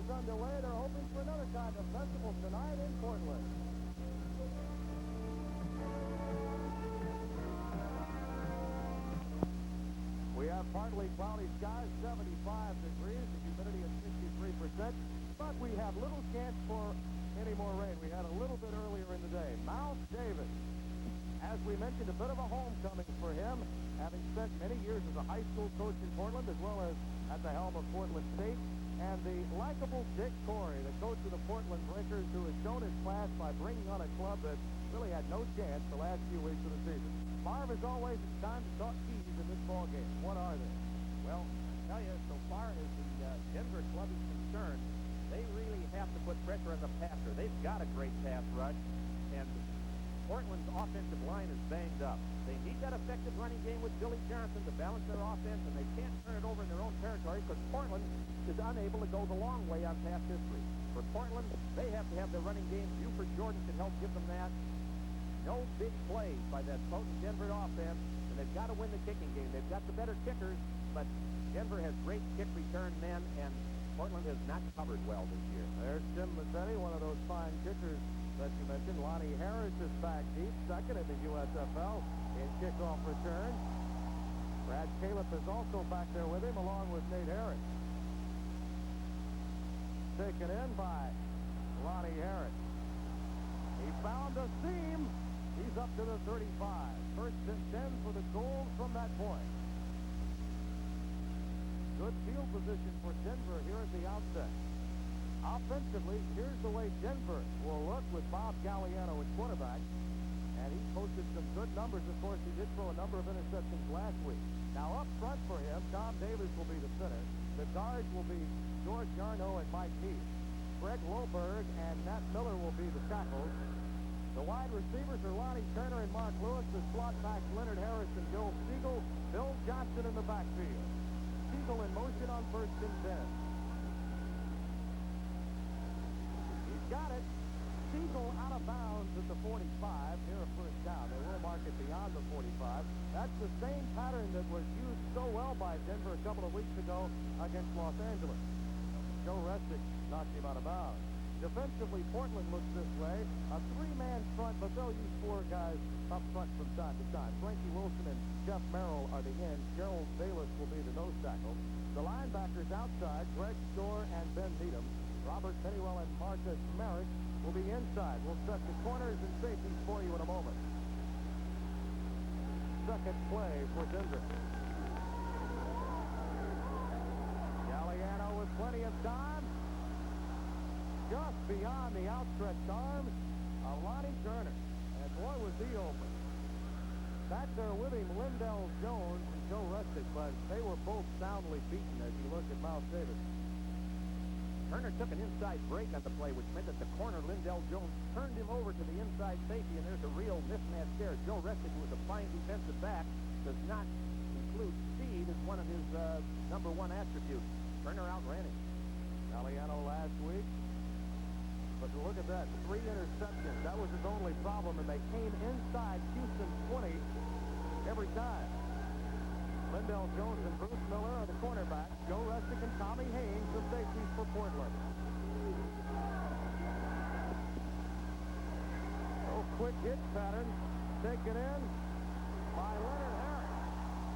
is underway. They're hoping for another kind of festival tonight in Portland. We have partly cloudy skies, 75 degrees, the humidity at 63%, but we have little chance for any more rain. We had a little bit earlier in the day. Mount Davis, as we mentioned, a bit of a homecoming for him, having spent many years as a high school coach in Portland, as well as at the helm of Portland State. And the likable Dick Corey, the coach of the Portland Breakers, who has shown his class by bringing on a club that really had no chance the last few weeks of the season. Marv, as always, it's time to talk keys in this ball game. What are they? Well, I'll tell you, so far as the Denver club is concerned, they really have to put pressure on the passer. They've got a great pass rush, and Portland's offensive line is banged up. They need that effective running game with Billy Johnson to balance their offense, and they can't turn it over in their own territory because Portland is unable to go the long way on past history. For Portland, they have to have their running game. Buford Jordan can help give them that. No big plays by that potent Denver offense, and they've got to win the kicking game. They've got the better kickers, but Denver has great kick return men, and Portland has not covered well this year. There's Jim Mazzetti, one of those fine kickers that you mentioned. Lonnie Harris is back deep, second in the USFL in kickoff return. Brad Califf is also back there with him, along with Nate Harris. Taken in by Lonnie Harris. He found a seam. He's up to the 35. First and 10 for the Gold from that point. Good field position for Denver here at the outset. Offensively, here's the way Denver will look with Bob Galliano at quarterback. And he posted some good numbers. Of course, he did throw a number of interceptions last week. Now, up front for him, Tom Davis will be the center. The guards will be George Yarno and Mike Heath. Greg Loberg and Nat Miller will be the tackles. The wide receivers are Lonnie Turner and Mark Lewis. The slot backs Leonard Harris and Bill Siegel. Bill Johnson in the backfield. Siegel in motion on first and 10. He's got it. Siegel out of bounds at the 45 near a first down. They will mark it beyond the 45. That's the same pattern that was used so well by Denver a couple of weeks ago against Los Angeles. Joe Restick knocked him out of bounds. Defensively, Portland looks this way. A three-man front, but they'll use four guys up front from time to time. Frankie Wilson and Jeff Merrill are the ends. Gerald Bayless will be the nose tackle. The linebackers outside, Greg Storr and Ben Needham. Robert Pennywell and Marcus Merrick will be inside. We'll set the corners and safeties for you in a moment. Second play for Denver. Galliano with plenty of time. Just beyond the outstretched arms of Lonnie Turner. And boy, was he open. Back there with him, Lindell Jones and Joe Restick, but they were both soundly beaten as you look at Miles Davis. Turner took an inside break on the play, which meant that the corner, Lindell Jones, turned him over to the inside safety, and there's a real mismatch there. Joe Restick, who was a fine defensive back, does not include speed as one of his number one attributes. Turner outran him. Galliano last week. But look at that, 3 interceptions. That was his only problem, and they came inside Houston's 20 every time. Lindell Jones and Bruce Miller are the cornerbacks. Joe Restick and Tommy Haynes, the safeties for Portland. Oh, quick hit pattern taken in by Leonard Harris.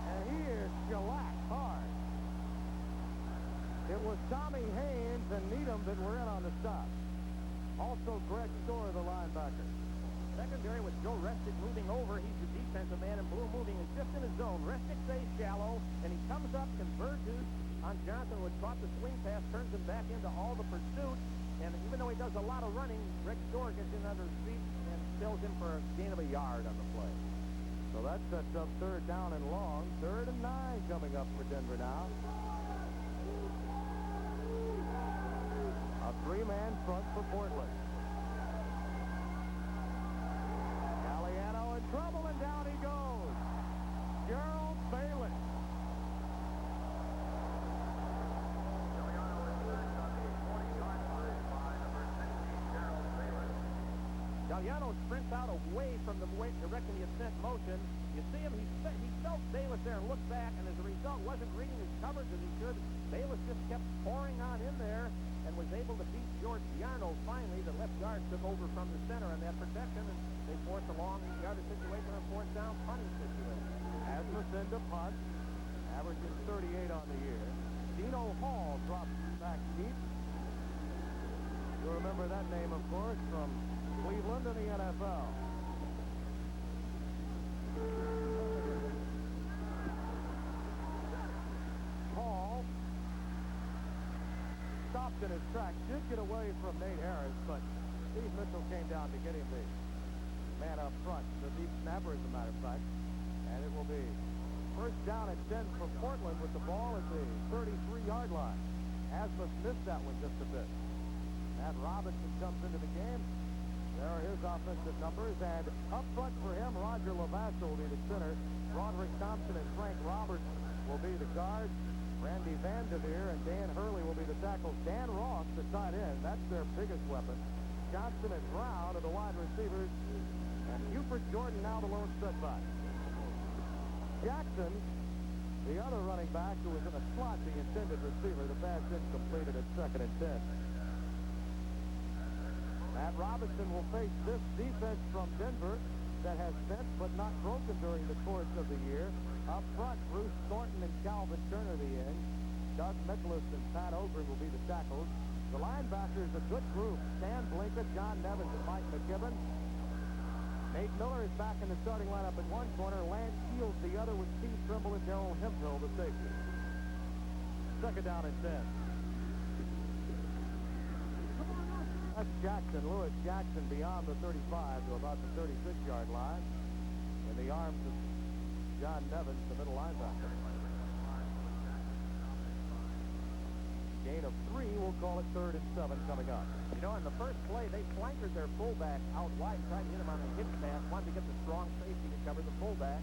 And he is shellacked hard. It was Tommy Haynes and Needham that were in on the stop. Also, Greg Storr, the linebacker. Secondary with Joe Restick moving over. He's the defensive man, and Blue moving is just in his zone. Restick stays shallow, and he comes up, converges on Johnson, who had caught the swing pass, turns him back into all the pursuit. And even though he does a lot of running, Greg Storr gets in under his feet and spills him for a gain of a yard on the play. So that sets up third down and long. 3rd and 9 coming up for Denver now. A 3-man front for Portland. Galliano in trouble, and down he goes. Gerald Bayless. Galliano sprints out away from the direction he had sent motion. You see him, he felt Bayless there and looked back, and as a result wasn't reading his coverage as he should. Bayless just kept pouring on in there, and was able to beat George Yarno finally. The left guard took over from the center in that protection, and they forced a long yardage situation and fourth down punting situation. Asmus into punt, averaging 38 on the year. Dino Hall drops back deep. You remember that name, of course, from Cleveland and the NFL. Hall stopped in his tracks, did get away from Nate Harris, but Steve Mitchell came down to get him the man up front, the deep snapper, as a matter of fact. And it will be first down and 10 for Portland with the ball at the 33-yard line. Asmus missed that one just a bit. Matt Robinson comes into the game. There are his offensive numbers, and up front for him, Roger Lavassa will be the center. Broderick Thompson and Frank Roberts will be the guards. Randy Vanderveer and Dan Hurley will be the tackles. Dan Ross, the tight end, that's their biggest weapon. Johnson and Brown are the wide receivers, and Buford Jordan now the lone setback. Jackson, the other running back who was in a slot, the intended receiver, the pass incompleted at 2nd and 10. Matt Robinson will face this defense from Denver that has bent but not broken during the course of the year. Up front, Bruce Thornton and Calvin Turner the ends. Doug Nicholas and Pat Ogren will be the tackles. The linebackers, a good group. Stan Blinka, John Nevins, and Mike McKibben. Nate Miller is back in the starting lineup at one corner. Lance Shields the other, with Steve Trimble and Darrell Hemphill the safety. 2nd down and 10. That's Jackson, Lewis Jackson, beyond the 35 to about the 36-yard line. In the arms of John Nevins, the middle linebacker. Gain of 3, we'll call it 3rd and 7 coming up. You know, in the first play, they flankered their fullback out wide, tried to hit him on the hitch pass, wanted to get the strong safety to cover the fullback.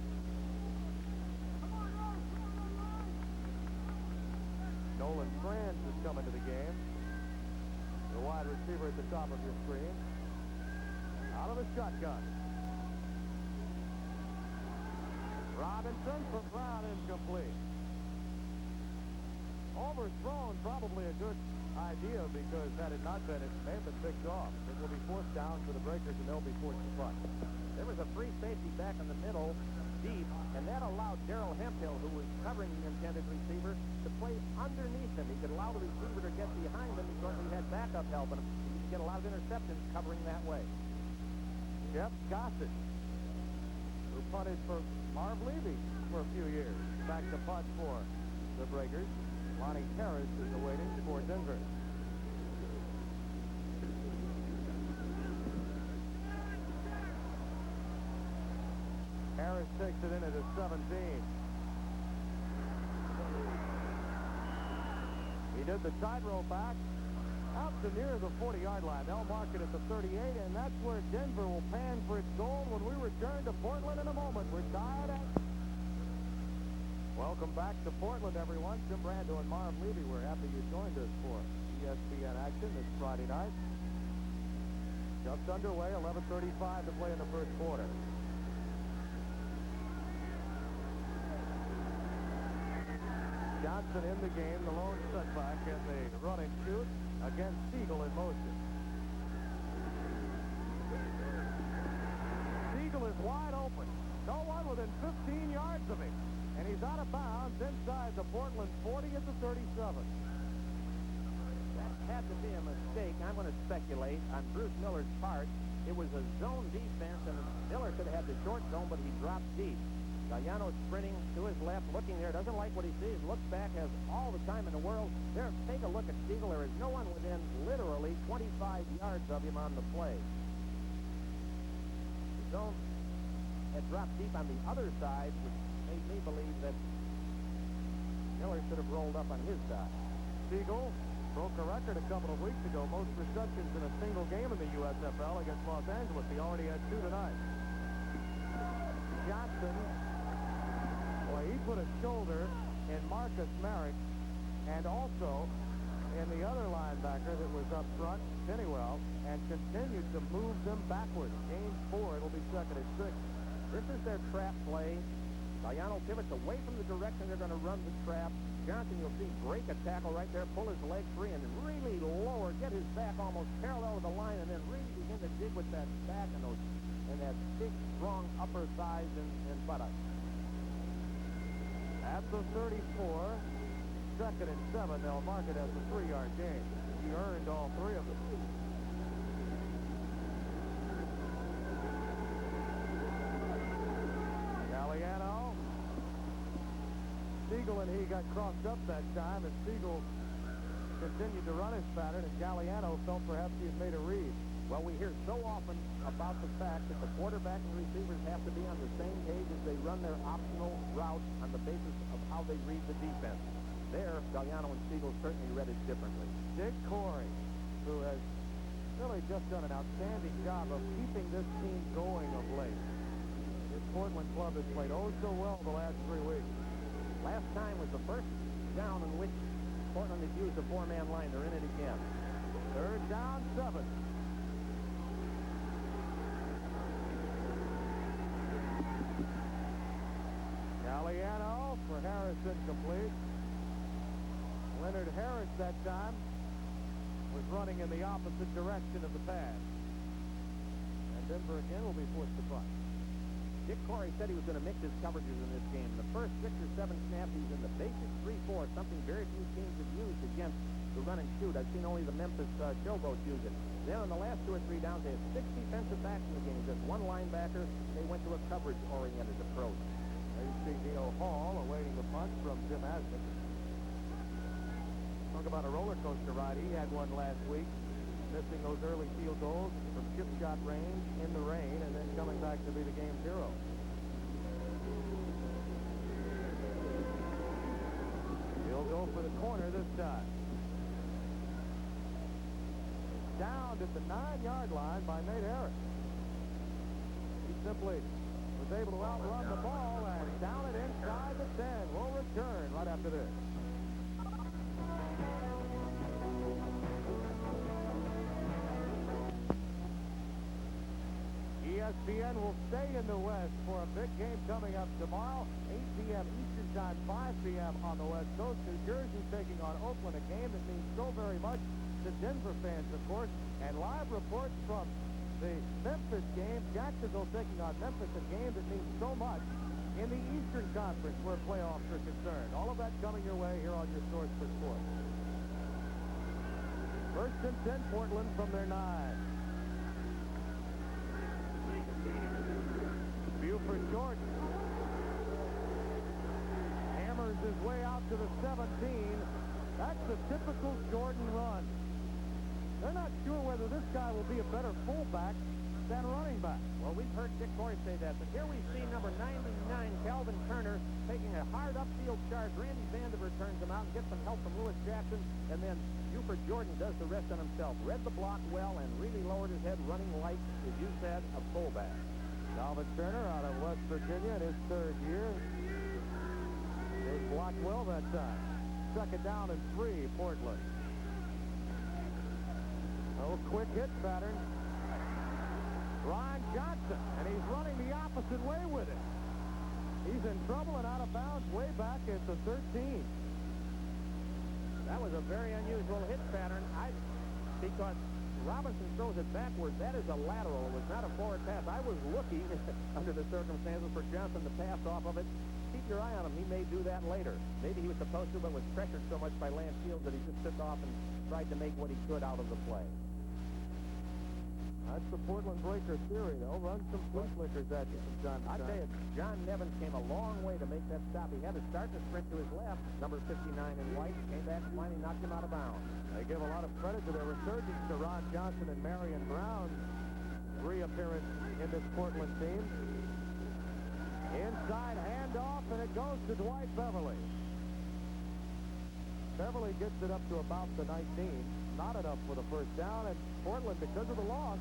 Nolan Franz has come into the game. The wide receiver at the top of your screen. Out of the shotgun. Robinson for Brown, incomplete. Overthrown, probably a good idea, because had it not been, it may have been picked off. It will be fourth down for the Breakers, and they'll be forced to punt. There was a free safety back in the middle, deep, and that allowed Darrell Hemphill, who was covering the intended receiver, to play underneath him. He could allow the receiver to get behind him because he had backup helping him. He could get a lot of interceptions covering that way. Jeff Gossett, who punted for Marv Levy for a few years, back to punt for the Breakers. Lonnie Harris is awaiting for Denver. Harris takes it in at the 17. He did the tightrope back out to near the 40-yard line. They'll mark it at the 38, and that's where Denver will pan for its goal when we return to Portland in a moment. We're tied up. Welcome back to Portland, everyone. Tim Brando and Marv Levy, we're happy you joined us for ESPN action this Friday night. Just underway, 11:35 to play in the first quarter. Johnson in the game, the lone setback in the run and shoot against Siegel in motion. Siegel is wide open. No one within 15 yards of him. And he's out of bounds inside the Portland 40 at the 37. That had to be a mistake. I'm going to speculate on Bruce Miller's part. It was a zone defense, and Miller could have had the short zone, but he dropped deep. Galliano sprinting to his left, looking there, doesn't like what he sees, looks back, has all the time in the world. There, take a look at Siegel. There is no one within literally 25 yards of him on the play. The zone had dropped deep on the other side, which made me believe that Miller should have rolled up on his side. Siegel broke a record a couple of weeks ago, most receptions in a single game in the USFL against Los Angeles. He already had 2 tonight. Johnson, well, he put a shoulder in Marcus Merrick, and also in the other linebacker that was up front, Pennywell, and continued to move them backwards. Gains 4, it'll be 2nd and 6. This is their trap play. Galliano pivots away from the direction they're going to run the trap. Johnson, you'll see, break a tackle right there, pull his leg free, and really lower, get his back almost parallel with the line, and then really begin to dig with that back and that big, strong upper thighs and buttocks. At the 34, second and 7, they'll mark it as a 3-yard gain. He earned all 3 of them. Galliano. Siegel and he got crossed up that time, and Siegel continued to run his pattern, and Galliano felt perhaps he had made a read. Well, we hear so often about the fact that the quarterback and receivers have to be on the same page as they run their optional routes on the basis of how they read the defense. There, Galliano and Siegel certainly read it differently. Dick Corey, who has really just done an outstanding job of keeping this team going of late. This Portland club has played oh so well the last 3 weeks. Last time was the first down in which Portland had used a 4-man line. They're in it again. 3rd down, 7. Galliano for Harris incomplete. Leonard Harris that time was running in the opposite direction of the pass. And Denver again will be forced to punt. Dick Corey said he was going to mix his coverages in this game. In the first 6 or 7 snaps, he's in the basic 3-4, something very few teams have used against the run and shoot. I've seen only the Memphis Showboats use it. Then on the last 2 or 3 downs, they had 6 defensive backs in the game. Just 1 linebacker. They went to a coverage-oriented approach. There you see Dino Hall awaiting the punt from Jim Asnick. Talk about a roller coaster ride. He had one last week, missing those early field goals from chip shot range in the rain, and then coming back to be the game's hero. He'll go for the corner this time. Downed at the 9-yard line by Nate Harris. He simply was able to outrun the ball and down it inside the 10. We'll return right after this. ESPN will stay in the West for a big game coming up tomorrow, 8 p.m. Eastern Time, 5 p.m. on the West Coast. New Jersey taking on Oakland, a game that means so very much to Denver fans, of course. And live reports from the Memphis game, Jacksonville taking on Memphis, a game that means so much in the Eastern Conference where playoffs are concerned. All of that coming your way here on your source for sports. 1st and 10, Portland from their 9. Buford Jordan hammers his way out to the 17. That's a typical Jordan run. They're not sure whether this guy will be a better fullback than running back. Well, we've heard Dick Corey say that, but here we see number 99, Calvin Turner, taking a hard upfield charge. Randy Vandiver turns him out and gets some help from Lewis Jackson, and then Buford Jordan does the rest on himself. Read the block well and really lowered his head, running like, as you said, a fullback. Calvin Turner out of West Virginia in his 3rd year. They blocked well that time. 2nd down and 3, Portland. Oh, quick hit pattern. Ryan Johnson, and he's running the opposite way with it. He's in trouble and out of bounds way back at the 13. That was a very unusual hit pattern. Because Robinson throws it backwards. That is a lateral. It was not a forward pass. I was looking, under the circumstances, for Johnson to pass off of it. Keep your eye on him. He may do that later. Maybe he was supposed to, but was pressured so much by Lance Shields that he just took off and tried to make what he could out of the play. That's the Portland Breaker theory. They'll run some flea flickers at you from time to time. I tell you, John Nevins came a long way to make that stop. He had to start to sprint to his left. Number 59 in white came back and finally knocked him out of bounds. They give a lot of credit to their resurgence to Ron Johnson and Marion Brown's reappearance in this Portland team. Inside handoff, and it goes to Dwight Beverly. Beverly gets it up to about the 19. Not enough for the 1st down, and Portland, because of the loss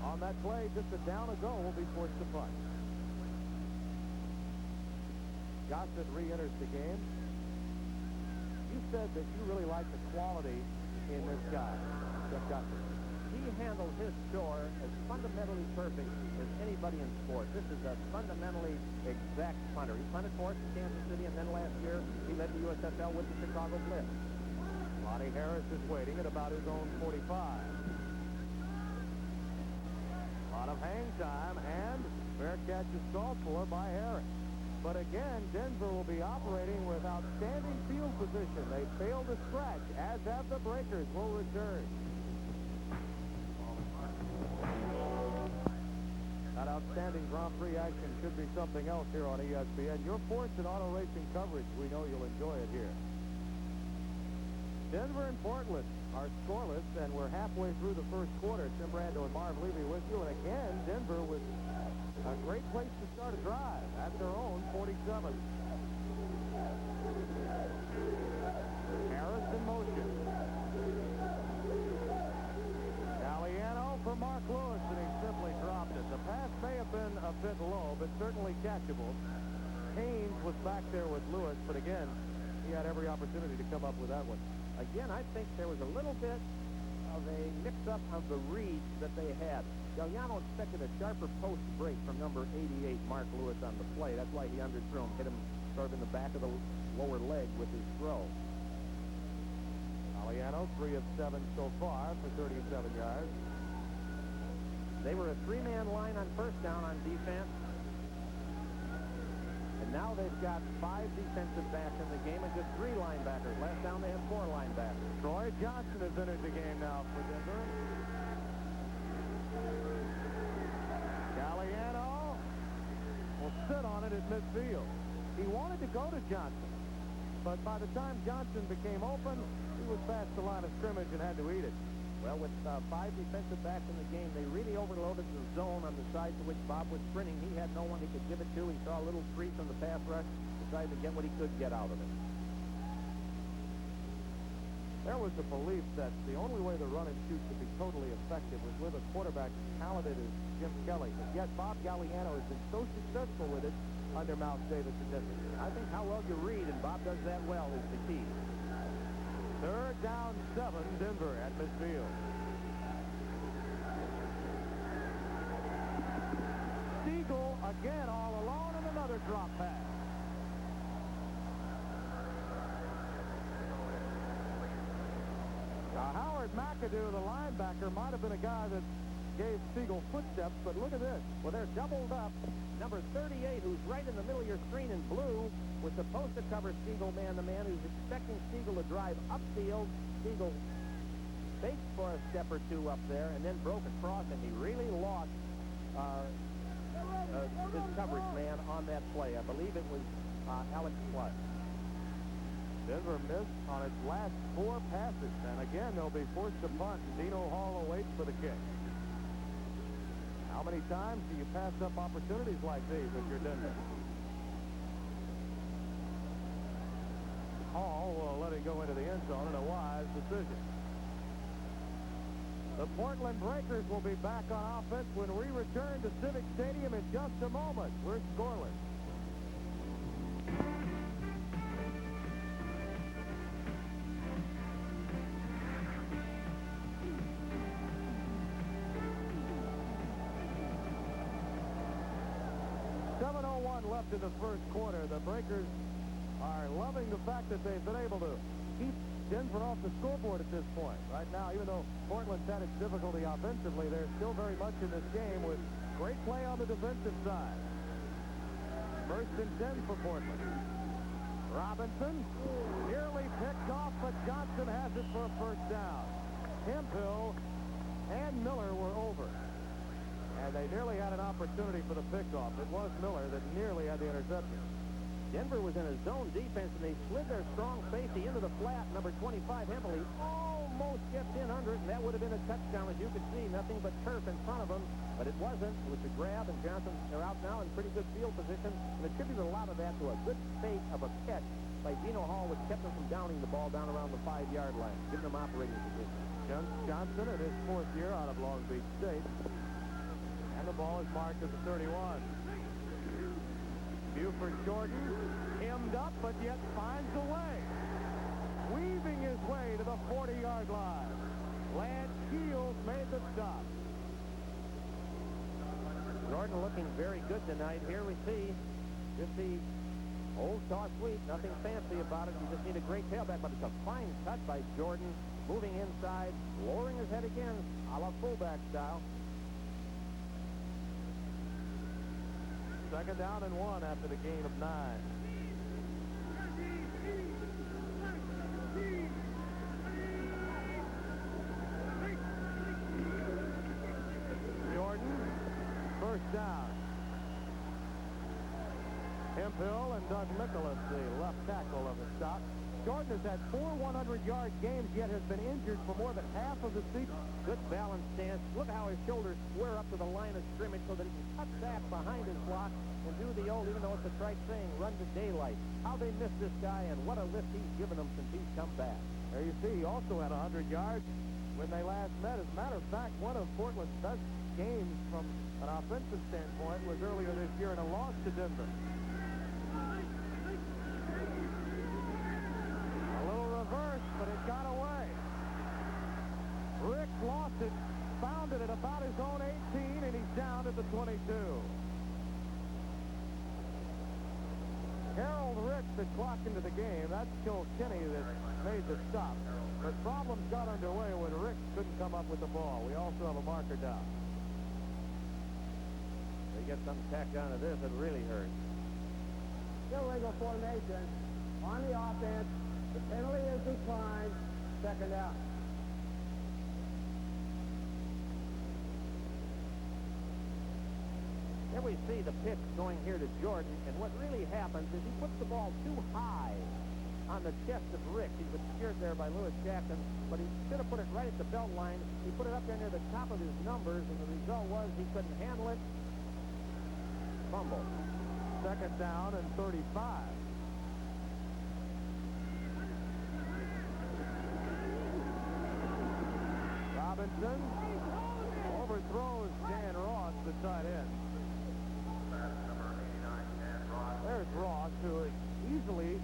on that play just a down ago, will be forced to punt. Gossett re-enters the game. You said that you really like the quality in this guy, Jeff Gossett. he handled his chore as fundamentally perfect as anybody in sport. This is a fundamentally exact punter. He punted for us in Kansas City, and then last year he led the USFL with the Chicago Blitz. Lonnie Harris is waiting at about his own 45. A lot of hang time, and fair catch is called for by Harris. But again, Denver will be operating with outstanding field position. They failed to scratch, as have the Breakers. Will return. That outstanding Grand Prix action should be something else here on ESPN. You're forced in auto racing coverage. We know you'll enjoy it here. Denver and Portland are scoreless, and we're halfway through the first quarter. Tim Brando and Marv Levy with you. And again, Denver with a great place to start a drive at their own 47. Harris in motion. Galliano for Mark Lewis, and he simply dropped it. The pass may have been a bit low, but certainly catchable. Haynes was back there with Lewis, but again, he had every opportunity to come up with that one. Again, I think there was a little bit of a mix-up of the reads that they had. Galliano expected a sharper post break from number 88, Mark Lewis, on the play. That's why he underthrew him, hit him sort of in the back of the lower leg with his throw. Galliano, 3 of 7 so far for 37 yards. They were a three-man line on first down on defense. And now they've got 5 defensive backs in the game and just 3 linebackers. Last down they had 4 linebackers. Troy Johnson has entered the game now for Denver. Galliano will sit on it at midfield. He wanted to go to Johnson, but by the time Johnson became open, he was past the line of scrimmage and had to eat it. Well, with 5 defensive backs in the game, they really overloaded the zone on the side to which Bob was sprinting. He had no one he could give it to. He saw a little crease on the pass rush, decided to get what he could get out of it. There was a belief that the only way the run and shoot could be totally effective was with a quarterback as talented as Jim Kelly. But yet Bob Galliano has been so successful with it under Mouse Davis and Denver. I think how well you read, and Bob does that well, is the key. 3rd down 7, Denver at midfield. Siegel again all alone, and another drop pass. Now, Howard McAdoo, the linebacker, might have been a guy that gave Siegel footsteps, but look at this. Well, they're doubled up. Number 38, who's right in the middle of your screen in blue, was supposed to cover Siegel man-to-man, who's expecting Siegel to drive upfield. Siegel faked for a step or 2 up there and then broke across, and he really lost his coverage man on that play. I believe it was Alex Flood. Denver missed on its last 4 passes, and again, they'll be forced to punt. Dino Hall awaits for the kick. How many times do you pass up opportunities like these if you're Denver? Hall will let it go into the end zone in a wise decision. The Portland Breakers will be back on offense when we return to Civic Stadium in just a moment. We're scoreless. Left in the first quarter. The Breakers are loving the fact that they've been able to keep Denver off the scoreboard at this point. Right now, even though Portland's had its difficulty offensively, they're still very much in this game with great play on the defensive side. 1st and 10 for Portland. Robinson nearly picked off, but Johnson has it for a first down. Hemphill and Miller were over. And they nearly had an opportunity for the pickoff. It was Miller that nearly had the interception. Denver was in a zone defense, and they slid their strong safety into the flat. Number 25, Hemphill, he almost gets in under it, and that would have been a touchdown. As you could see, nothing but turf in front of him, but it wasn't. It was a grab, and Johnson, they're out now in pretty good field position, and attributed a lot of that to a good fake of a catch by Dino Hall, which kept him from downing the ball down around the 5-yard line, giving him operating position. Johnson in his 4th year out of Long Beach State. And the ball is marked at the 31. Buford Jordan hemmed up, but yet finds a way. Weaving his way to the 40-yard line. Lance Shields made the stop. Jordan looking very good tonight. Here we see just the old toss sweep. Nothing fancy about it. You just need a great tailback, but it's a fine cut by Jordan. Moving inside, lowering his head again, a la fullback style. Second down and 1 after the gain of 9. Jordan, first down. Hemphill and Doug Nicholas, the left tackle of the stop. Jordan has had 4 100-yard games, yet has been injured for more than half of the season. Good balance stance. Look how his shoulders square up to the line of scrimmage so that he can cut back behind his block and do the old, even though it's a trite saying, run to daylight. How they missed this guy and what a lift he's given them since he's come back. There you see, he also had 100 yards when they last met. As a matter of fact, one of Portland's best games from an offensive standpoint was earlier this year in a loss to Denver. Reverse, but it got away. Rick lost it, found it at about his own 18, and he's down at the 22. Harold Rick that clocked into the game. That's Kilkenny that made the stop. But problems got underway when Rick couldn't come up with the ball. We also have a marker down. They get some tacked onto this, it really hurts. Still legal formation on the offense. The penalty is declined. Second out. Here we see the pitch going here to Jordan, and what really happens is he puts the ball too high on the chest of Rick. He's obscured there by Lewis Jackson, but he should have put it right at the belt line. He put it up there near the top of his numbers, and the result was he couldn't handle it. Fumble. Second down and 35. Robinson overthrows Dan Ross, the tight end. There's Ross, who is easily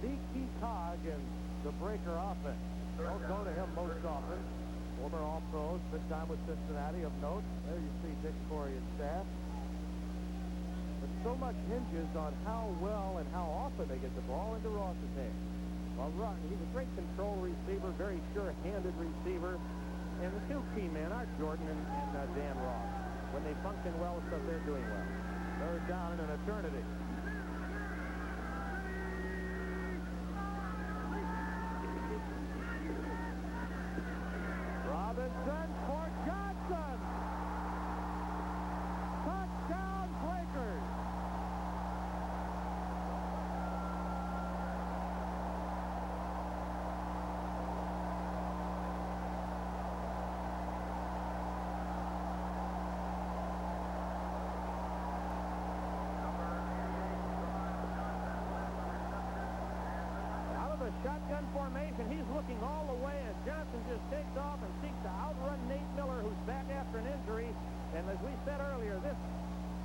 the key cog in the breaker offense. Don't go to him most often. Former All-Pro, spent time with Cincinnati of note. There you see Dick Corey's staff. But so much hinges on how well and how often they get the ball into Ross's hands. Well, he's a great control receiver, very sure-handed receiver. And the two key men are Jordan and Dan Ross. When they function well, so they're doing well. Third down in an eternity. Robinson for Johnson. Touchdown, Breakers. Shotgun formation. He's looking all the way as Johnson just takes off and seeks to outrun Nate Miller, who's back after an injury. And as we said earlier, this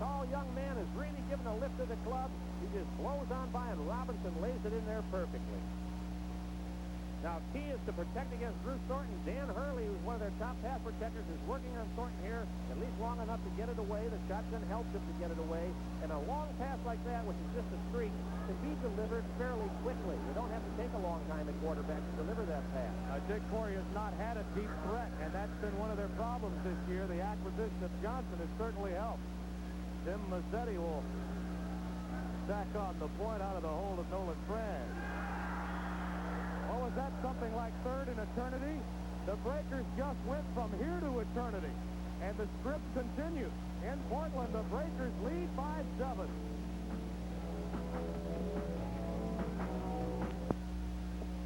tall young man is really giving a lift to the club. He just blows on by, and Robinson lays it in there perfectly. Now, key is to protect against Bruce Thornton. Dan Hurley, who's one of their top pass protectors, is working on Thornton here at least long enough to get it away. The shotgun helps him to get it away. And a long pass like that, which is just a streak, can be delivered fairly quickly. You don't have to take a long time at quarterback to deliver that pass. Dick Corey has not had a deep threat, and that's been one of their problems this year. The acquisition of Johnson has certainly helped. Tim Mazzetti will sack on the point out of the hold of Nolan Franz. Oh, is that something like third in eternity? The Breakers just went from here to eternity, and the script continues. In Portland, the Breakers lead by 7.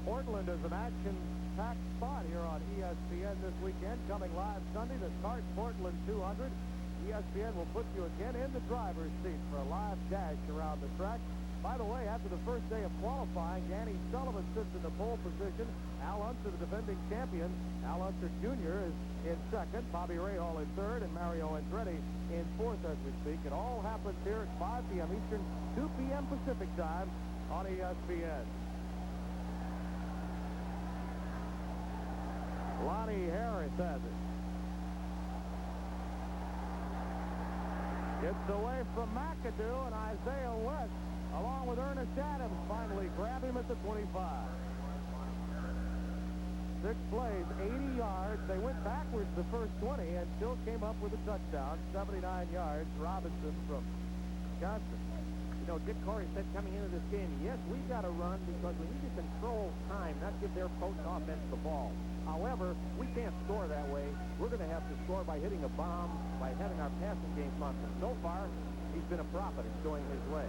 Portland is an action-packed spot here on ESPN this weekend. Coming live Sunday, the Cart Portland 200. ESPN will put you again in the driver's seat for a live dash around the track. By the way, after the first day of qualifying, Danny Sullivan sits in the pole position. Al Unser, the defending champion. Al Unser Jr. is in second. Bobby Rahal in third, and Mario Andretti in fourth as we speak. It all happens here at 5 p.m. Eastern, 2 p.m. Pacific time on ESPN. Lonnie Harris has it. Gets away from McAdoo, and Isaiah West, along with Ernest Adams, finally grab him at the 25. 6 plays, 80 yards. They went backwards the first 20 and still came up with a touchdown. 79 yards. Robinson from Wisconsin. You know, Dick Corey said coming into this game, yes, we've got to run because we need to control time, not give their potent offense the ball. However, we can't score that way. We're going to have to score by hitting a bomb, by having our passing game function. So far, he's been a prophet. It's going his way.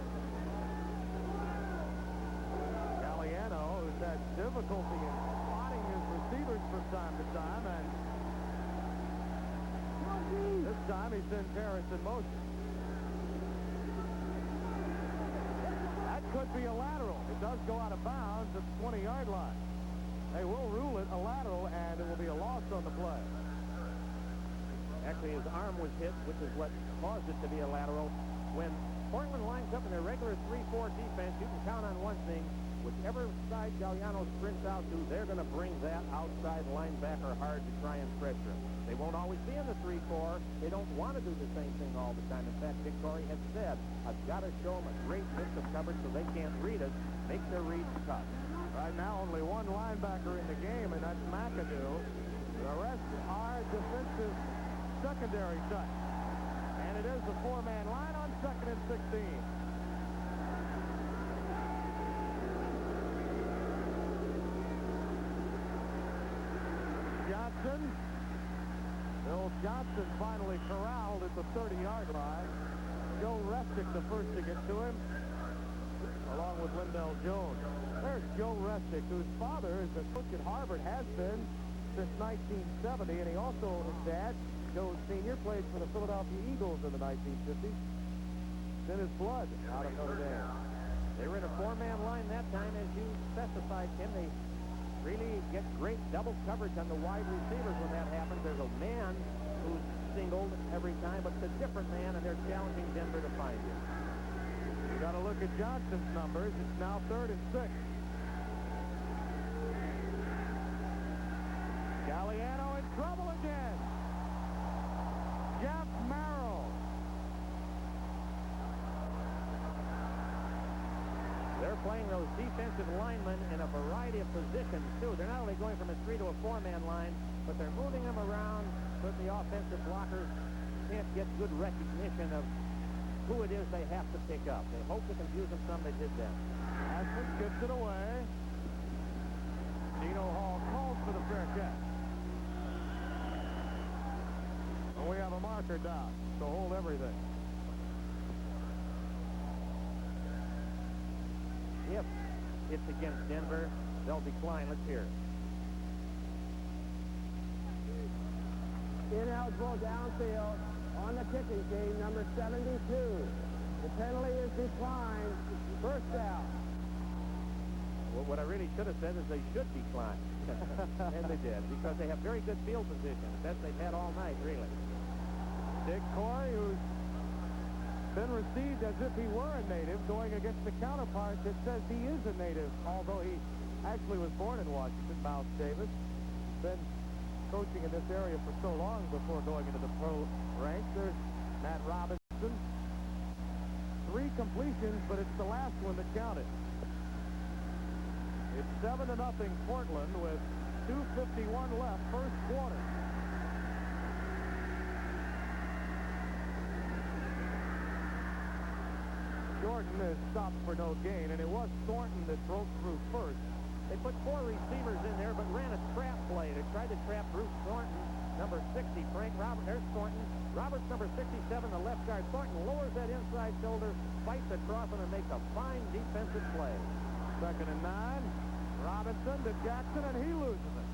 Galliano, who's had difficulty in spotting his receivers from time to time, and this time he sends Harris in motion. That could be a lateral. It does go out of bounds at the 20-yard line. They will rule it a lateral, and it will be a loss on the play. Actually, his arm was hit, which is what caused it to be a lateral. When Portland lines up in their regular 3-4 defense, you can count on one thing. Whichever side Galliano sprints out to, they're going to bring that outside linebacker hard to try and pressure him. They won't always be in the 3-4. They don't want to do the same thing all the time. In fact, Dick Corey had said, I've got to show them a great mix of coverage so they can't read us, make their reads tough. Right now, only one linebacker in the game, and that's McAdoo. The rest are defensive secondary type. And it is a 4-man line on 2nd and 16. Johnson. Bill Johnson finally corralled at the 30-yard line. Joe Restick the first to get to him, along with Lindell Jones. There's Joe Restick, whose father is a coach at Harvard, has been since 1970, and he also, his dad, Joe Sr., played for the Philadelphia Eagles in the 1950s. It's in his blood out of Notre Dame. They were in a 4-man line that time, as you specified, Tim. They really get great double coverage on the wide receivers when that happens. There's a man who's singled every time, but it's a different man, and they're challenging Denver to find him. You got to look at Johnson's numbers. It's now 3rd and 6. Galliano in trouble again. Jeff Merrill. They're playing those defensive linemen in a variety of positions, too. They're not only going from a 3 to a 4-man line, but they're moving them around so that the offensive blockers can't get good recognition of who it is they have to pick up. They hope to confuse them some. They did that. Ashford gets it away. Dino Hall calls for the fair catch. And we have a marker down to hold everything. If it's against Denver, they'll decline. Let's hear it. Ineligible downfield on the kicking team, number 72. The penalty is declined. First down. Well, what I really should have said is they should decline. And they did, because they have very good field position. The best they've had all night, really. Dick Corey, who's been received as if he were a native, going against the counterpart that says he is a native, although he actually was born in Washington, Miles Davis. Been coaching in this area for so long before going into the pro ranks. There's Matt Robinson. 3 completions, but it's the last one that counted. It's 7-0 Portland with 2:51 left, first quarter. Jordan is stopped for no gain, and it was Thornton that broke through first. They put 4 receivers in there, but ran a trap play. They tried to trap Bruce Thornton, number 60. Frank Roberts, there's Thornton. Roberts, number 67, the left guard. Thornton lowers that inside shoulder, fights across him, and makes a fine defensive play. 2nd and 9. Robinson to Jackson, and he loses it.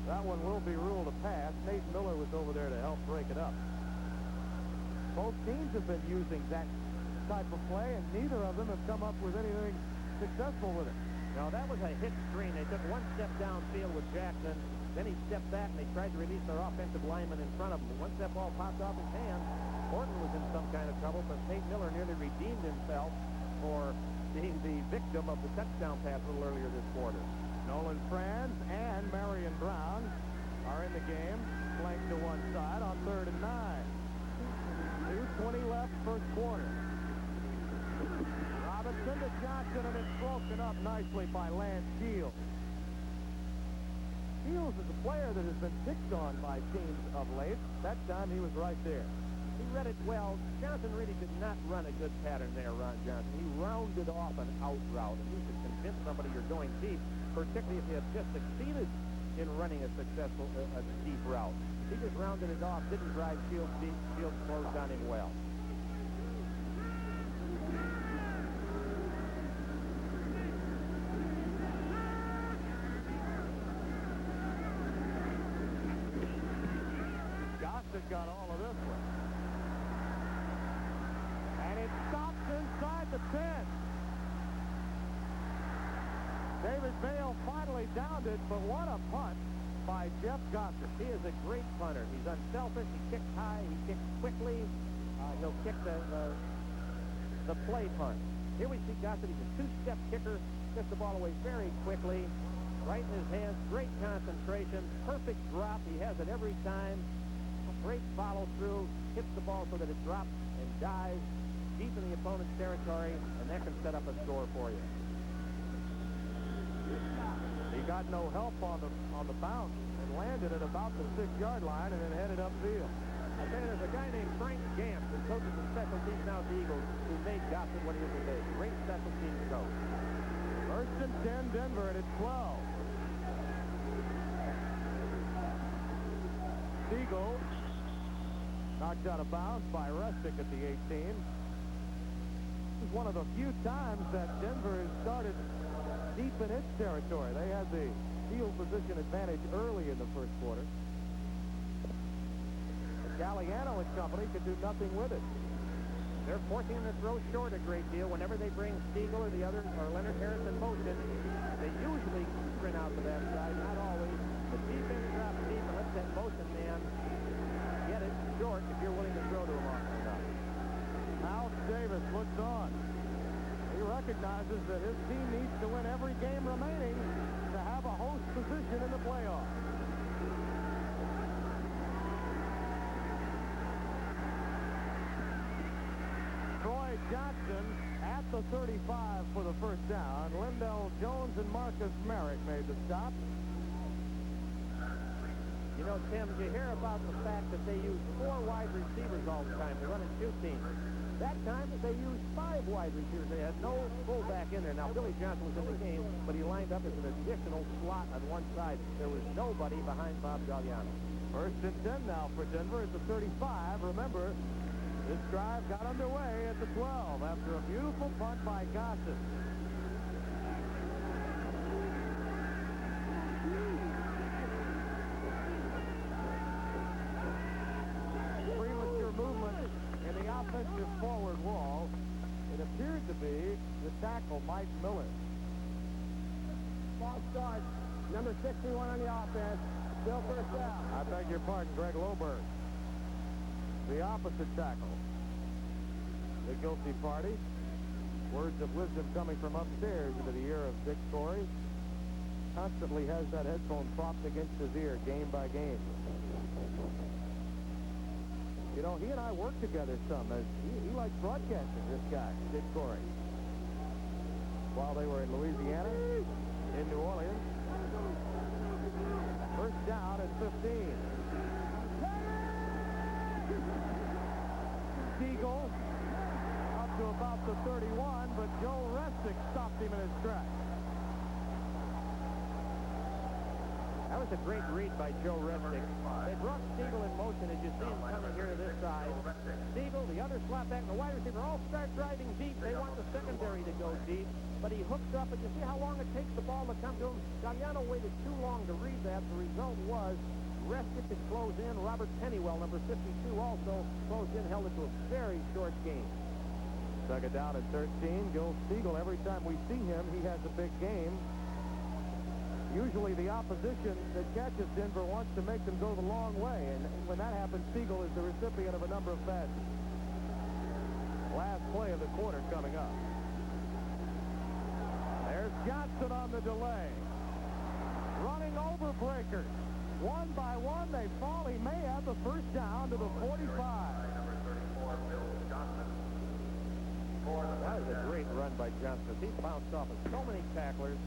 That one will be ruled a pass. Nate Miller was over there to help break it up. Both teams have been using that type of play, and neither of them have come up with anything successful with it. Now, that was a hit screen. They took 1 step downfield with Jackson. Then he stepped back, and they tried to release their offensive lineman in front of him. Once that ball popped off his hand, Horton was in some kind of trouble, but Nate Miller nearly redeemed himself for being the victim of the touchdown pass a little earlier this quarter. Nolan Franz and Marion Brown are in the game, flanked to one side on 3rd and 9. 2:20 left, first quarter. Robinson to Johnson, and it's broken up nicely by Lance Shields. Shields is a player that has been picked on by teams of late. That time he was right there. He read it well. Johnson really did not run a good pattern there, Ron Johnson. He rounded off an out route, and you could convince somebody you're going deep, particularly if you have just succeeded in running a successful deep route. He just rounded it off, didn't drive Shields deep. Shields closed on him well. Gossett got all of this one. And it stops inside the 10. David Vail finally downed it, but what a punt by Jeff Gossett. He is a great punter. He's unselfish. He kicks high. He kicks quickly. He'll kick the play punt. Here we see Gossett. He's a two-step kicker. Gets the ball away very quickly. Right in his hands. Great concentration. Perfect drop. He has it every time. Great follow through. Hits the ball so that it drops and dives deep in the opponent's territory, and that can set up a score for you. He got no help on the bounce and landed at about the 6-yard line and then headed upfield. I tell you, there's a guy named Frank Gant who coaches the special teams now at the Eagles who made Gossett what he is today. Great special teams coach. First and 10, Denver, and it's 12. Siegel knocked out of bounds by Rustick at the 18. This is one of the few times that Denver has started deep in its territory. They had the field position advantage early in the first quarter. Galliano and company could do nothing with it. They're forcing him to throw short a great deal. Whenever they bring Siegel or the other, or Leonard Harris in motion, they usually sprint out to that side, not always. The deep end drops deep and lets that motion man get it short if you're willing to throw to him often enough. Alex Davis looks on. He recognizes that his team needs to win every game remaining to have a host position in the playoffs. Troy Johnson at the 35 for the first down. Lindell Jones and Marcus Merrick made the stop. You know, Tim, you hear about the fact that they use 4 wide receivers all the time to run and shoot teams. That time they used 5 wide receivers. They had no fullback in there. Now, Billy Johnson was in the game, but he lined up as an additional slot on one side. There was nobody behind Bob Galliano. First and 10 now for Denver at the 35. Remember, this drive got underway at the 12 after a beautiful punt by Gossett. Premature movement in the offensive forward wall. It appeared to be the tackle, Mike Miller. False start. Number 61 on the offense. Still first down. I beg your pardon, Greg Loberg. The opposite tackle. The guilty party. Words of wisdom coming from upstairs into the ear of Dick Torrey. Constantly has that headphone propped against his ear, game by game. You know, he and I worked together some. He likes broadcasting, this guy, Dick Torrey. While they were in Louisiana, in New Orleans. First down at 15. Siegel up to about the 31, but Joe Restick stopped him in his tracks. That was a great read by Joe Restick. They brought Siegel in motion as you see him coming here to this side. Siegel, the other slot back, and the wide receiver all start driving deep. They want the secondary to go deep, but he hooks up, and you see how long it takes the ball to come to him? Galliano waited too long to read that. The result was Restick could close in. Robert Pennywell, number 52, also closed in, held it to a very short game. Second down at 13. Gil Siegel, every time we see him, he has a big game. Usually the opposition that catches Denver wants to make them go the long way, and when that happens, Siegel is the recipient of a number of passes. Last play of the quarter coming up. Denver Breakers. One by one, they fall. He may have the first down to the 45. That was a great run by Johnson. He bounced off of so many tacklers.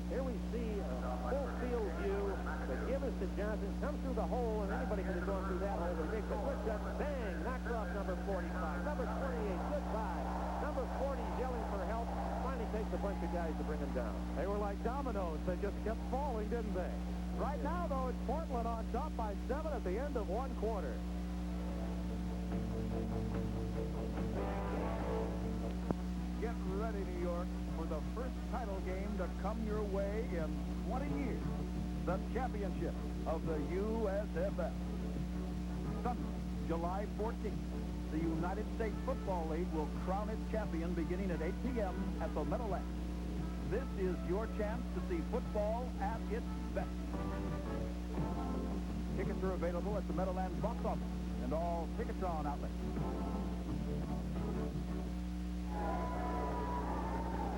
Here we see a full field view. They give us to Johnson, comes through the hole, and anybody could have gone through that hole. They make a good shot, bang, knocks off number 45. Number 28, goodbye. Number 40 is yelling for help. Finally takes a bunch of guys to bring him down. They were like dominoes. They just kept falling, didn't they? Right now, though, it's Portland on top by 7 at the end of one quarter. Get ready, New York, for the first title game to come your way in 20 years. The championship of the USFL. Sunday, July 14th, the United States Football League will crown its champion beginning at 8 p.m. at the Meadowlands. This is your chance to see football at its best. Tickets are available at the Meadowlands box office and all Ticketron outlets.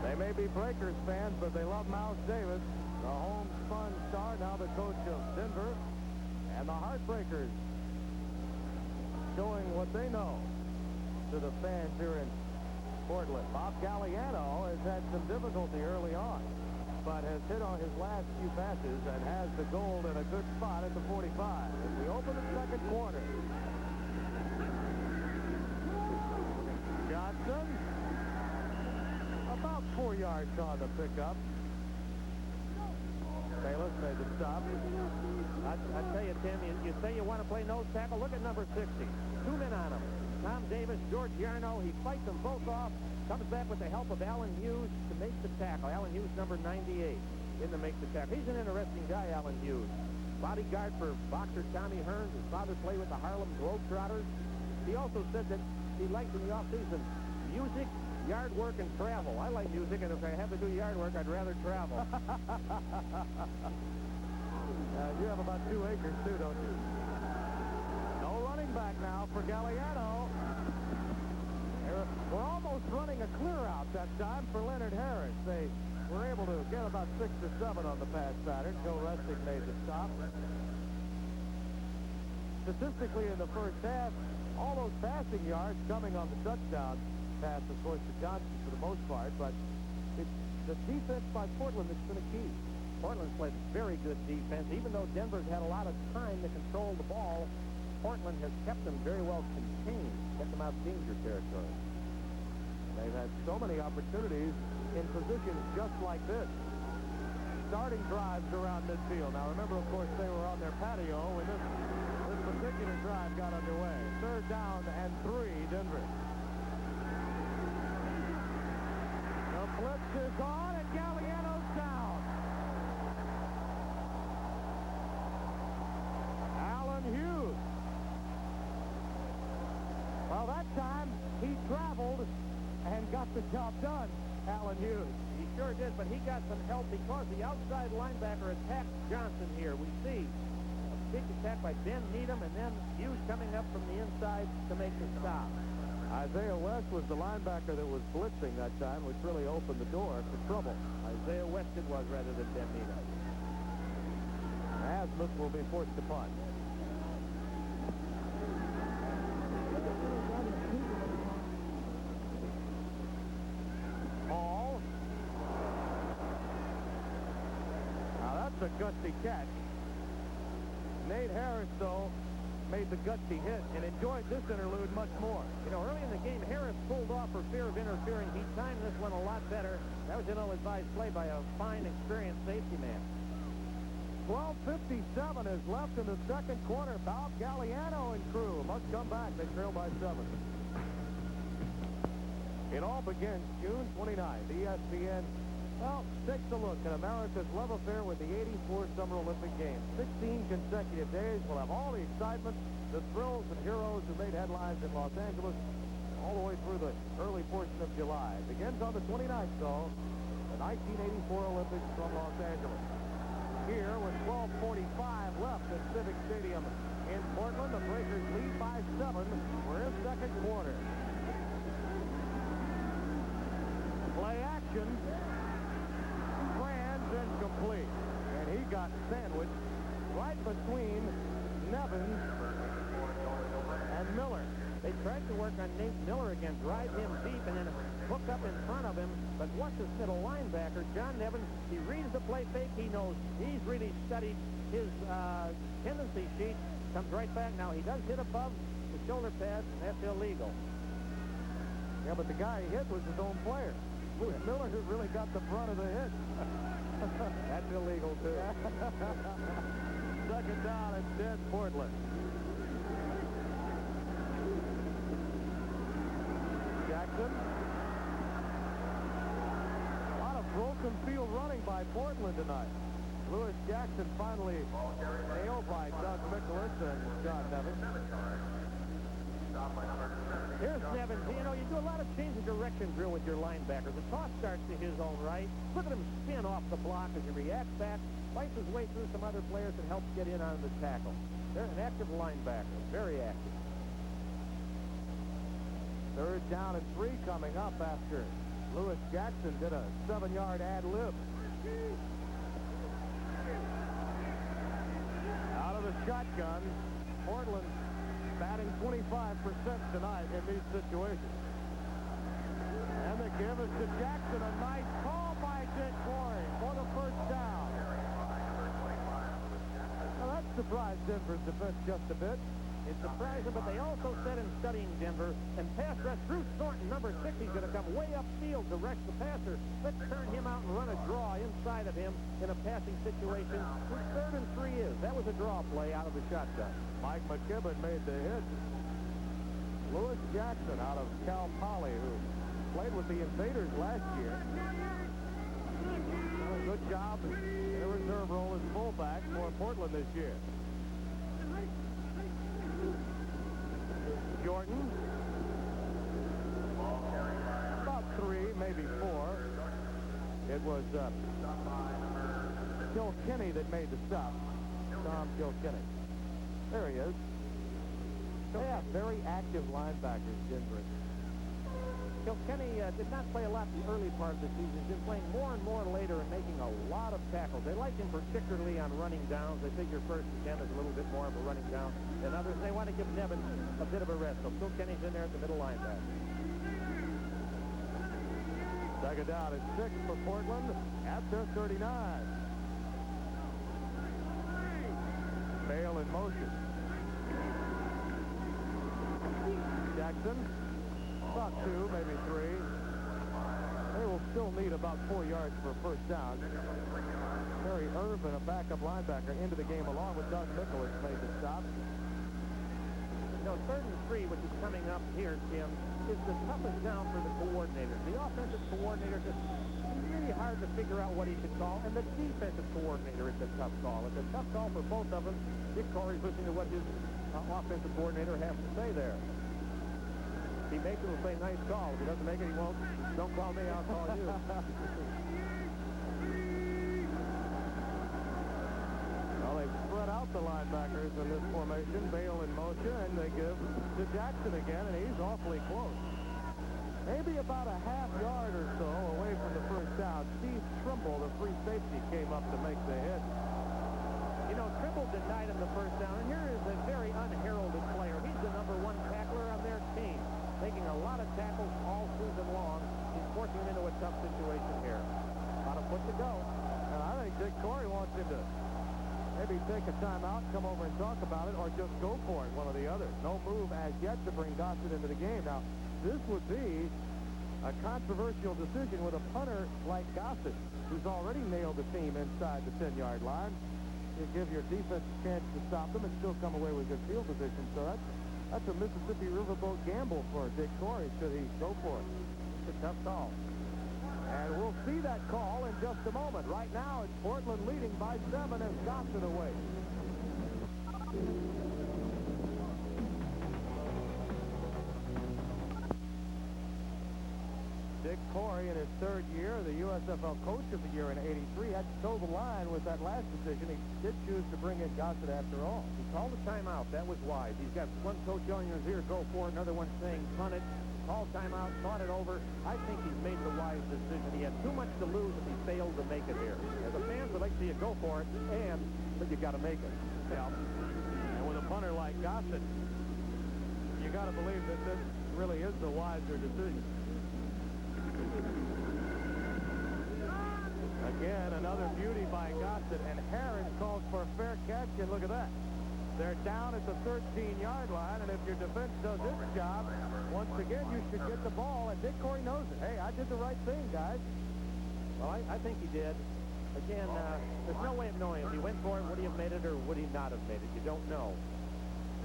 They may be Breakers fans, but they love Mouse Davis, the homespun star, now the coach of Denver, and the Heartbreakers showing what they know to the fans here in Portland. Bob Galliano has had some difficulty early on, but has hit on his last few passes and has the goal in a good spot at the 45 as we open the second quarter. Johnson, about 4 yards on the pickup. Bayless made the stop. I tell you, Tim, you say you want to play nose tackle. Look at number 60. 2 men on him. Tom Davis, George Yarno. He fights them both off. Comes back with the help of Alan Hughes to make the tackle. Alan Hughes, number 98, in to make the tackle. He's an interesting guy, Alan Hughes. Bodyguard for boxer Tommy Hearns. His father played with the Harlem Globetrotters. He also said that he liked in the offseason music, yard work, and travel. I like music, and if I have to do yard work, I'd rather travel. You have about 2 acres, too, don't you? No running back now for Galliano. We're almost running a clear-out that time for Leonard Harris. They were able to get about 6 or 7 on the pass pattern. Joe Resnick made the stop. Statistically, in the first half, all those passing yards coming on the touchdown pass, of course, to Johnson for the most part, but it's the defense by Portland that's been a key. Portland's played very good defense. Even though Denver's had a lot of time to control the ball, Portland has kept them very well contained, kept them out of danger territory. They've had so many opportunities in positions just like this. Starting drives around midfield. Now, remember, of course, they were on their patio when this particular drive got underway. 3rd down and 3, Denver. The blitz is on, and Galliano's down. Alan Hughes. Well, that time he traveled and got the job done, Alan Hughes. He sure did, but he got some help because the outside linebacker attacked Johnson here. We see a big attack by Ben Needham, and then Hughes coming up from the inside to make the stop. Isaiah West was the linebacker that was blitzing that time, which really opened the door for trouble. Isaiah West it was rather than Ben Needham. Asmus will be forced to punt. Hall. Now that's a gutsy catch. Nate Harris, though, made the gutsy hit and enjoyed this interlude much more. You know, early in the game, Harris pulled off for fear of interfering. He timed this one a lot better. That was an ill-advised play by a fine, experienced safety man. 12:57 is left in the second quarter. Bob Galliano and crew must come back. They trail by 7. It all begins June 29th. ESPN, well, takes a look at America's love affair with the 84 Summer Olympic Games. 16 consecutive days. We'll have all the excitement, the thrills and heroes who made headlines in Los Angeles all the way through the early portion of July. It begins on the 29th, though, the 1984 Olympics from Los Angeles. Here, with 12:45 left at Civic Stadium in Portland, the Breakers lead by 7. We're in second quarter. Play action. Franz incomplete. And he got sandwiched between Nevins and Miller. They tried to work on Nate Miller again, drive him deep, and then hook up in front of him. But once this middle linebacker, John Nevins, he reads the play fake. He knows he's really studied his tendency sheet. Comes right back. Now, he does hit above the shoulder pads, and that's illegal. Yeah, but the guy he hit was his own player. It was Miller who really got the brunt of the hit. That's illegal, too. Second down and 10, Portland. Jackson. A lot of broken field running by Portland tonight. Lewis Jackson finally nailed by Doug Mikolas and John Nevins. Here's Nevins. You know, you do a lot of change of direction drill with your linebackers. The toss starts to his own right. Look at him spin off the block as he reacts back, fights his way through some other players, and helps get in on the tackle. They're an active linebacker, very active. Third down and 3 coming up after Lewis Jackson did a 7-yard ad-lib. Out of the shotgun, Portland batting 25% tonight in these situations. And they give it to Jackson. A nice call by Dick Corey for the first down. Well, that surprised Denver's defense just a bit. It surprised them, but they also said in studying Denver, and pass rush, Bruce Thornton, number 6, he's going to come way upfield to rush the passer. Let's turn him out and run a draw inside of him in a passing situation. Third and 3 is. That was a draw play out of the shotgun. Mike McKibben made the hit. Lewis Jackson out of Cal Poly, who played with the Invaders last year. Done a good job in a reserve role as fullback for Portland this year. Jordan. About 3, maybe 4. It was Kilkenny that made the stop. Tom Kilkenny. There he is. They have very active linebackers, Denver. Kilkenny did not play a lot the early part of the season. He's been playing more and more later and making a lot of tackles. They like him particularly on running downs. They figure first and 10 is a little bit more of a running down than others. They want to give Nevins a bit of a rest. So Kilkenny's in there at the middle linebacker. Second down and 6 for Portland at their 39. Bale in motion. Jackson. About 2, maybe 3. They will still need about 4 yards for a first down. Terry Irvin, a backup linebacker, into the game along with Doug Mikolas, made the stop. You know, third and 3, which is coming up here, Tim, is the toughest down for the coordinators. The offensive coordinator just really hard to figure out what he should call, and the defensive coordinator is a tough call. It's a tough call for both of them. Dick Corey's listening to what his offensive coordinator has to say there. If he makes it, he'll say, nice call. If he doesn't make it, he won't. Don't call me, I'll call you. Well, they've spread out the linebackers in this formation. Bale in motion, and they give to Jackson again, and he's awfully close. Maybe about a half yard or so away from the first down. Steve Trimble, the free safety, came up to make the hit. You know, Trimble denied him the first down, and here is a very unheralded player. He's the number 1 tackler on their team, making a lot of tackles all season long. He's forcing him into a tough situation here. About a foot to go. And I think Dick Corey wants him to maybe take a timeout, come over and talk about it, or just go for it, one or the other. No move as yet to bring Gossett into the game. Now, this would be a controversial decision with a punter like Gossett, who's already nailed the team inside the 10-yard line. You give your defense a chance to stop them and still come away with good field position. So that's a Mississippi Riverboat gamble for Dick Corey, should he go for it. It's a tough call. And we'll see that call in just a moment. Right now, it's Portland leading by 7 as Gossett away. Dick Corey, in his 3rd year, the USFL Coach of the Year in '83, had to toe the line with that last decision. He did choose to bring in Gossett after all. He called a timeout. That was wise. He's got one coach yelling in his ear, go for it, another one saying, punt it. Call timeout, thought it over. I think he's made the wise decision. He had too much to lose if he failed to make it here. As a fan, would like to see you go for it, but you got to make it. And with a punter like Gossett, you got to believe that this really is the wiser decision. Again, another beauty by Gossett, and Harris calls for a fair catch, and look at that. They're down at the 13-yard line, and if your defense does its job, once again, you should get the ball, and Dick Corey knows it. Hey, I did the right thing, guys. Well, I think he did. Again, there's no way of knowing if he went for it, would he have made it or would he not have made it? You don't know.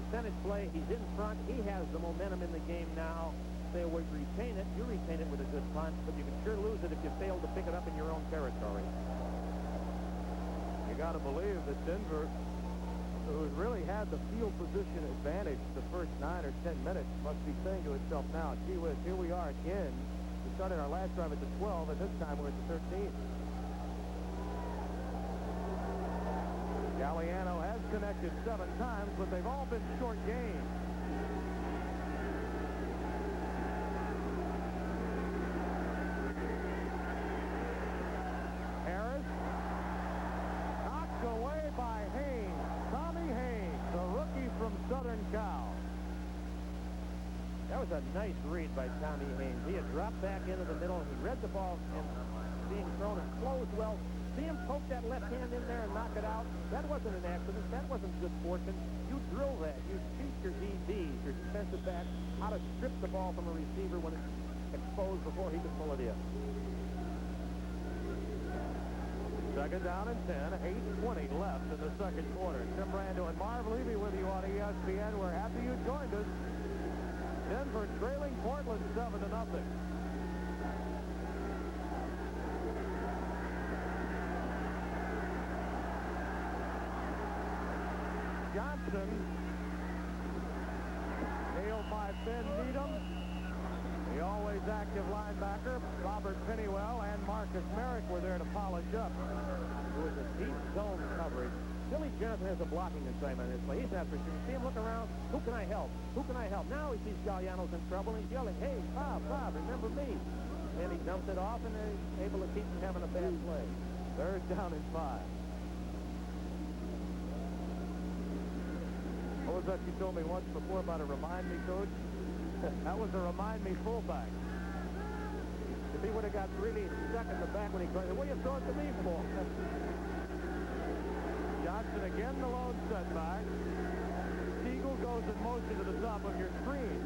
Percentage play, he's in front. He has the momentum in the game now. They would retain it. You retain it with a good punt, but you can sure lose it if you fail to pick it up in your own territory. You got to believe that Denver, who's really had the field position advantage the first 9 or 10 minutes, must be saying to itself now, gee whiz, here we are again. We started our last drive at the 12, and this time we're at the 13. Galliano has connected 7 times, but they've all been short games. Harris knocked away by Haynes. Tommy Haynes, the rookie from Southern Cal. That was a nice read by Tommy Haynes. He had dropped back into the middle. He read the ball and being thrown and closed well. See him poke that left hand in there and knock it out? That wasn't an accident. That wasn't good fortune. You drill that. You teach your DBs, your defensive backs, how to strip the ball from a receiver when it's exposed before he can pull it in. Second down and 10, 8:20 left in the second quarter. Tim Brando and Marv Levy with you on ESPN. We're happy you joined us. Denver trailing Portland 7-0. Johnson, nailed by Ben Needham. The always active linebacker, Robert Pennywell, and Marcus Merrick were there to polish up. It was a deep zone coverage. Billy Johnson has a blocking assignment in this play. He's not pursuing. See him look around. Who can I help? Who can I help? Now he sees Galliano's in trouble and he's yelling, hey, Bob, remember me. And he dumps it off and they're able to keep him having a bad play. Third down and 5. What was that you told me once before about a remind me coach? That was a remind me fullback. If he would have got really stuck in the back when he goes, what are you throwing to me for? Johnson again the lone setback. Siegel goes in motion to the top of your screen.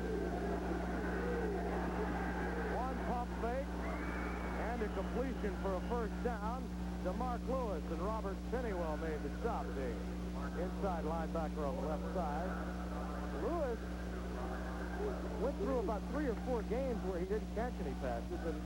One pump fake and a completion for a first down to Mark Lewis, and Robert Pennywell made the stop there. Inside linebacker on the left side. Lewis went through about 3 or 4 games where he didn't catch any passes, and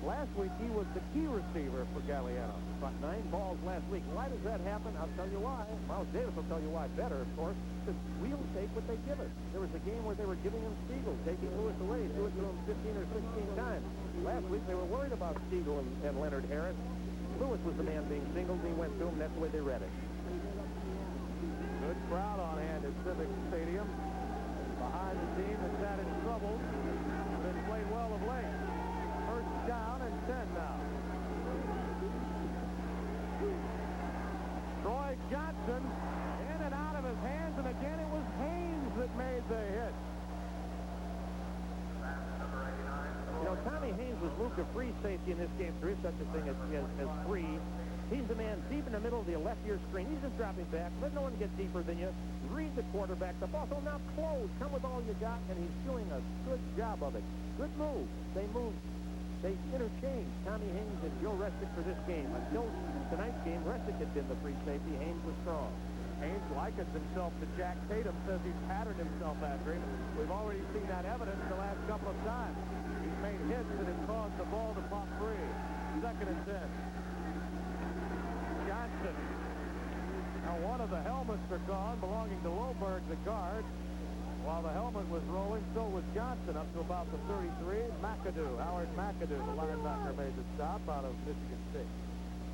last week he was the key receiver for Galliano. About 9 balls last week. Why does that happen? I'll tell you why. Miles Davis will tell you why better, of course. Because we'll take what they give us. There was a game where they were giving him Siegel, taking Lewis away, do it to him 15 or 16 times. Last week they were worried about Siegel and Leonard Harris. Lewis was the man being singled, and he went to him. That's the way they read it. Good crowd on hand at Civic Stadium. Behind the team that's had its trouble, but it's played well of late. First down and 10 now. Troy Johnson in and out of his hands, and again it was Haynes that made the hit. You know, Tommy Haynes was moved to free safety in this game. There is such a thing as free. He's the man deep in the middle of the left ear screen. He's just dropping back. Let no one get deeper than you. Read the quarterback. The ball's now closed. Come with all you got, and he's doing a good job of it. Good move. They interchanged Tommy Haynes and Joe Restick for this game. Until tonight's game, Restick had been the free safety. Haynes was strong. Haynes likens himself to Jack Tatum, says he's patterned himself after him. We've already seen that evidence the last couple of times. He's made hits that have caused the ball to pop free. Second and 10. Johnson. Now one of the helmets are gone, belonging to Loberg, the guard. While the helmet was rolling, so was Johnson up to about the 33. McAdoo, Howard McAdoo, the linebacker, made the stop out of Michigan State.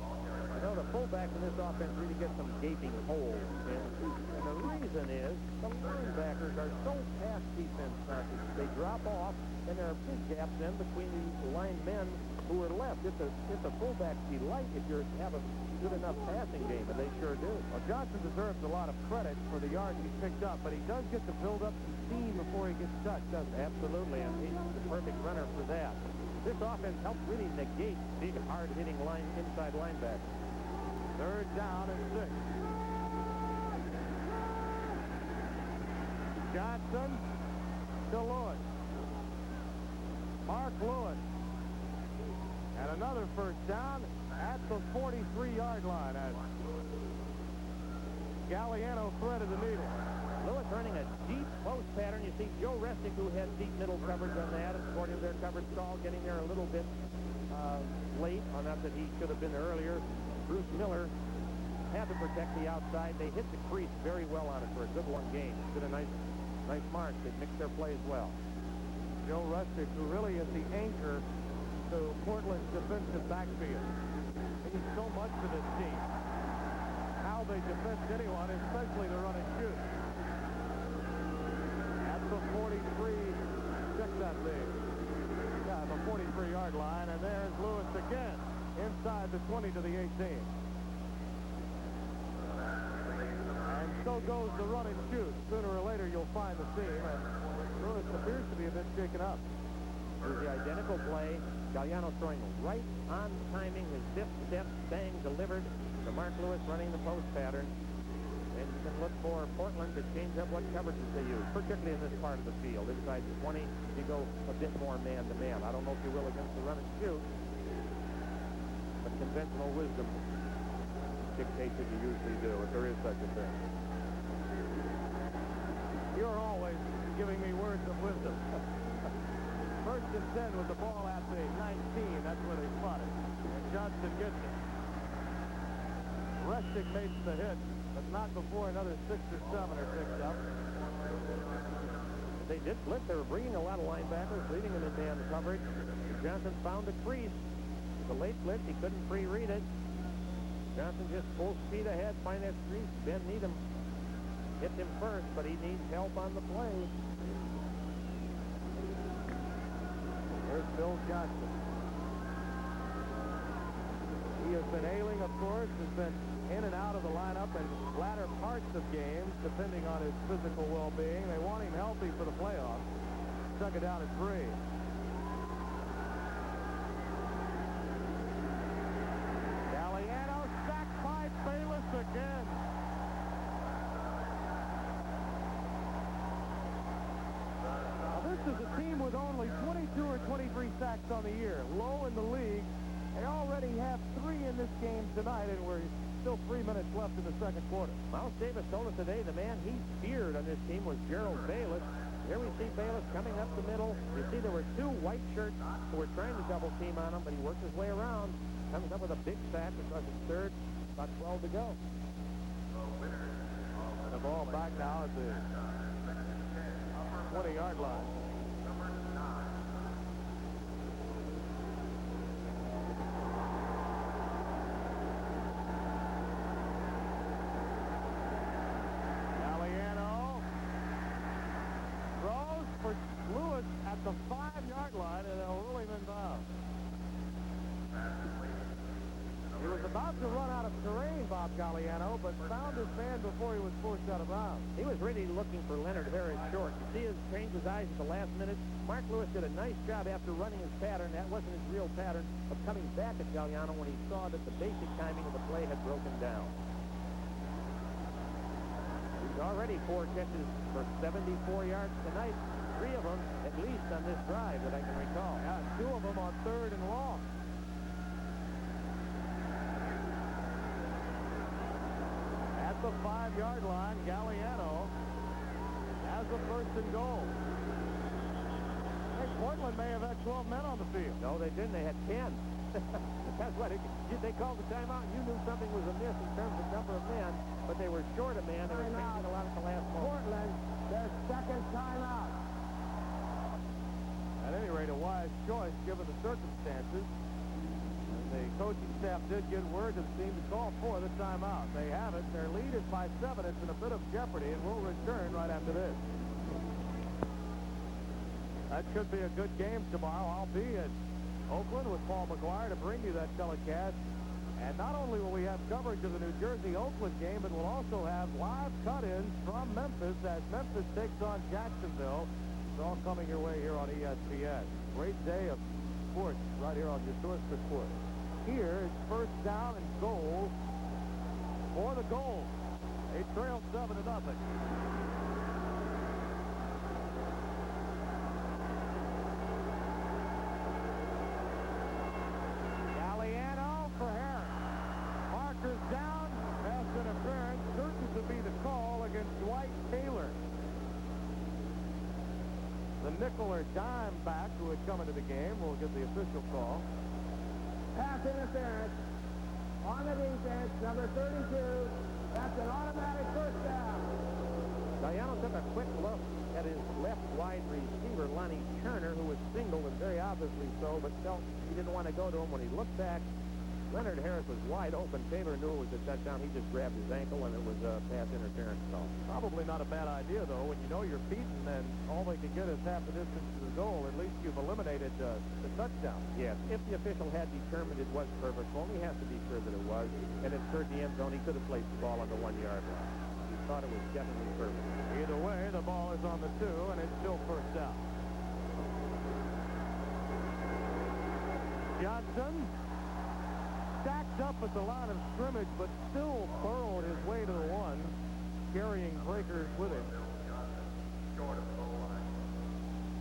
You know, the fullbacks in this offense really get some gaping holes. And the reason is the linebackers are so past defense conscious. They drop off, and there are big gaps then between the linemen who are left. It's a fullback's delight if you have a good enough passing game, and they sure do. Well, Johnson deserves a lot of credit for the yards he's picked up, but he does get to build up some steam before he gets touched, doesn't he? Absolutely, and he's the perfect runner for that. This offense helps really negate big, hard-hitting inside linebackers. Third down and 6. Johnson to Lewis. Mark Lewis. And another first down at the 43-yard line as Galliano threaded the needle. Lewis running a deep post pattern. You see Joe Resnick, who had deep middle coverage on that, according to their coverage call, getting there a little bit late on that he should have been there earlier. Bruce Miller had to protect the outside. They hit the crease very well on it for a good one game. Did a nice march. They mixed their plays well. Joe Resnick, who really is the anchor to Portland's defensive backfield. He's so much to this team. How they defend anyone, especially the run and shoot. At the 43, check that thing. Yeah, the 43-yard line, and there's Lewis again, inside the 20 to the 18. And so goes the run and shoot. Sooner or later, you'll find the seam, and Lewis appears to be a bit shaken up. Here's the identical play. Galliano throwing right on timing. His zip, step, bang, delivered to Mark Lewis running the post pattern. And you can look for Portland to change up what coverages they use, particularly in this part of the field. Inside the 20, you go a bit more man-to-man. I don't know if you will against the run and shoot, but conventional wisdom dictates that you usually do, if there is such a thing. You're always giving me words of wisdom. First and 10 with the ball at the 19. That's where they spotted. And Johnson gets it. Resnick makes the hit, but not before another 6 or 7 are picked up. They did blitz. They were bringing a lot of linebackers, leaving them in man coverage. Johnson found a crease. It was a late blitz. He couldn't pre-read it. Johnson just full speed ahead, find that crease. Ben Needham hits him first, but he needs help on the play. There's Bill Johnson. He has been ailing, of course, has been in and out of the lineup in latter parts of games, depending on his physical well-being. They want him healthy for the playoffs. Stuck it down at 3. Galliano sacked by Bayless again. This is a team with only 22 or 23 sacks on the year, low in the league. They already have 3 in this game tonight, and we're still 3 minutes left in the second quarter. Miles Davis told us today the man he feared on this team was Gerald Bayless. Here we see Bayless coming up the middle. You see there were 2 white shirts who were trying to double team on him, but he worked his way around. Comes up with a big sack across his third, about 12 to go. And the ball back now at the 20-yard line. Lewis at the 5-yard line, and they'll rule him inbounds. He was about to run out of terrain, Bob Galliano, but found his man before he was forced out of bounds. He was really looking for Leonard Harris short. You see his change his eyes at the last minute. Mark Lewis did a nice job after running his pattern. That wasn't his real pattern of coming back at Galliano when he saw that the basic timing of the play had broken down. He's already 4 catches for 74 yards tonight. 3 of them, at least, on this drive that I can recall. Yeah, 2 of them on 3rd and long. At the 5-yard line, Galliano has a 1st and goal. Hey, Portland may have had 12 men on the field. No, they didn't. They had 10. That's what they called the timeout. You knew something was amiss in terms of number of men, but they were short a man. They were changing a lot at the last moment. Portland, their second timeout. At any rate, a wise choice given the circumstances. And the coaching staff did get word to the team to call for the timeout. They have it. Their lead is by 7. It's in a bit of jeopardy, and we'll return right after this. That should be a good game tomorrow. I'll be at Oakland with Paul McGuire to bring you that telecast. And not only will we have coverage of the New Jersey-Oakland game, but we'll also have live cut-ins from Memphis as Memphis takes on Jacksonville. It's all coming your way here on ESPN. Great day of sports right here on your source for sports. Here is first down and goal for the Gold. They trail 7-0. Galliano for Harris. Markers down. Pass interference, certain to be the call against Dwight Taylor. The nickel or dime back who had come into the game will get the official call. Pass interference on the defense, number 32. That's an automatic first down. Galliano took a quick look at his left wide receiver, Lonnie Turner, who was singled and very obviously so, but felt he didn't want to go to him. When he looked back, Leonard Harris was wide open. Taylor knew it was a touchdown. He just grabbed his ankle, and it was a pass interference call. Probably not a bad idea, though. When you know you're beaten and all they can get is half the distance to the goal, at least you've eliminated the touchdown. Yes, if the official had determined it was purposeful, he has to be sure that it was, and it occurred in the end zone, he could have placed the ball on the 1-yard line. He thought it was definitely purposeful. Either way, the ball is on the 2, and it's still first down. Johnson stacked up at the line of scrimmage, but still burrowed his way to the 1, carrying breakers with him.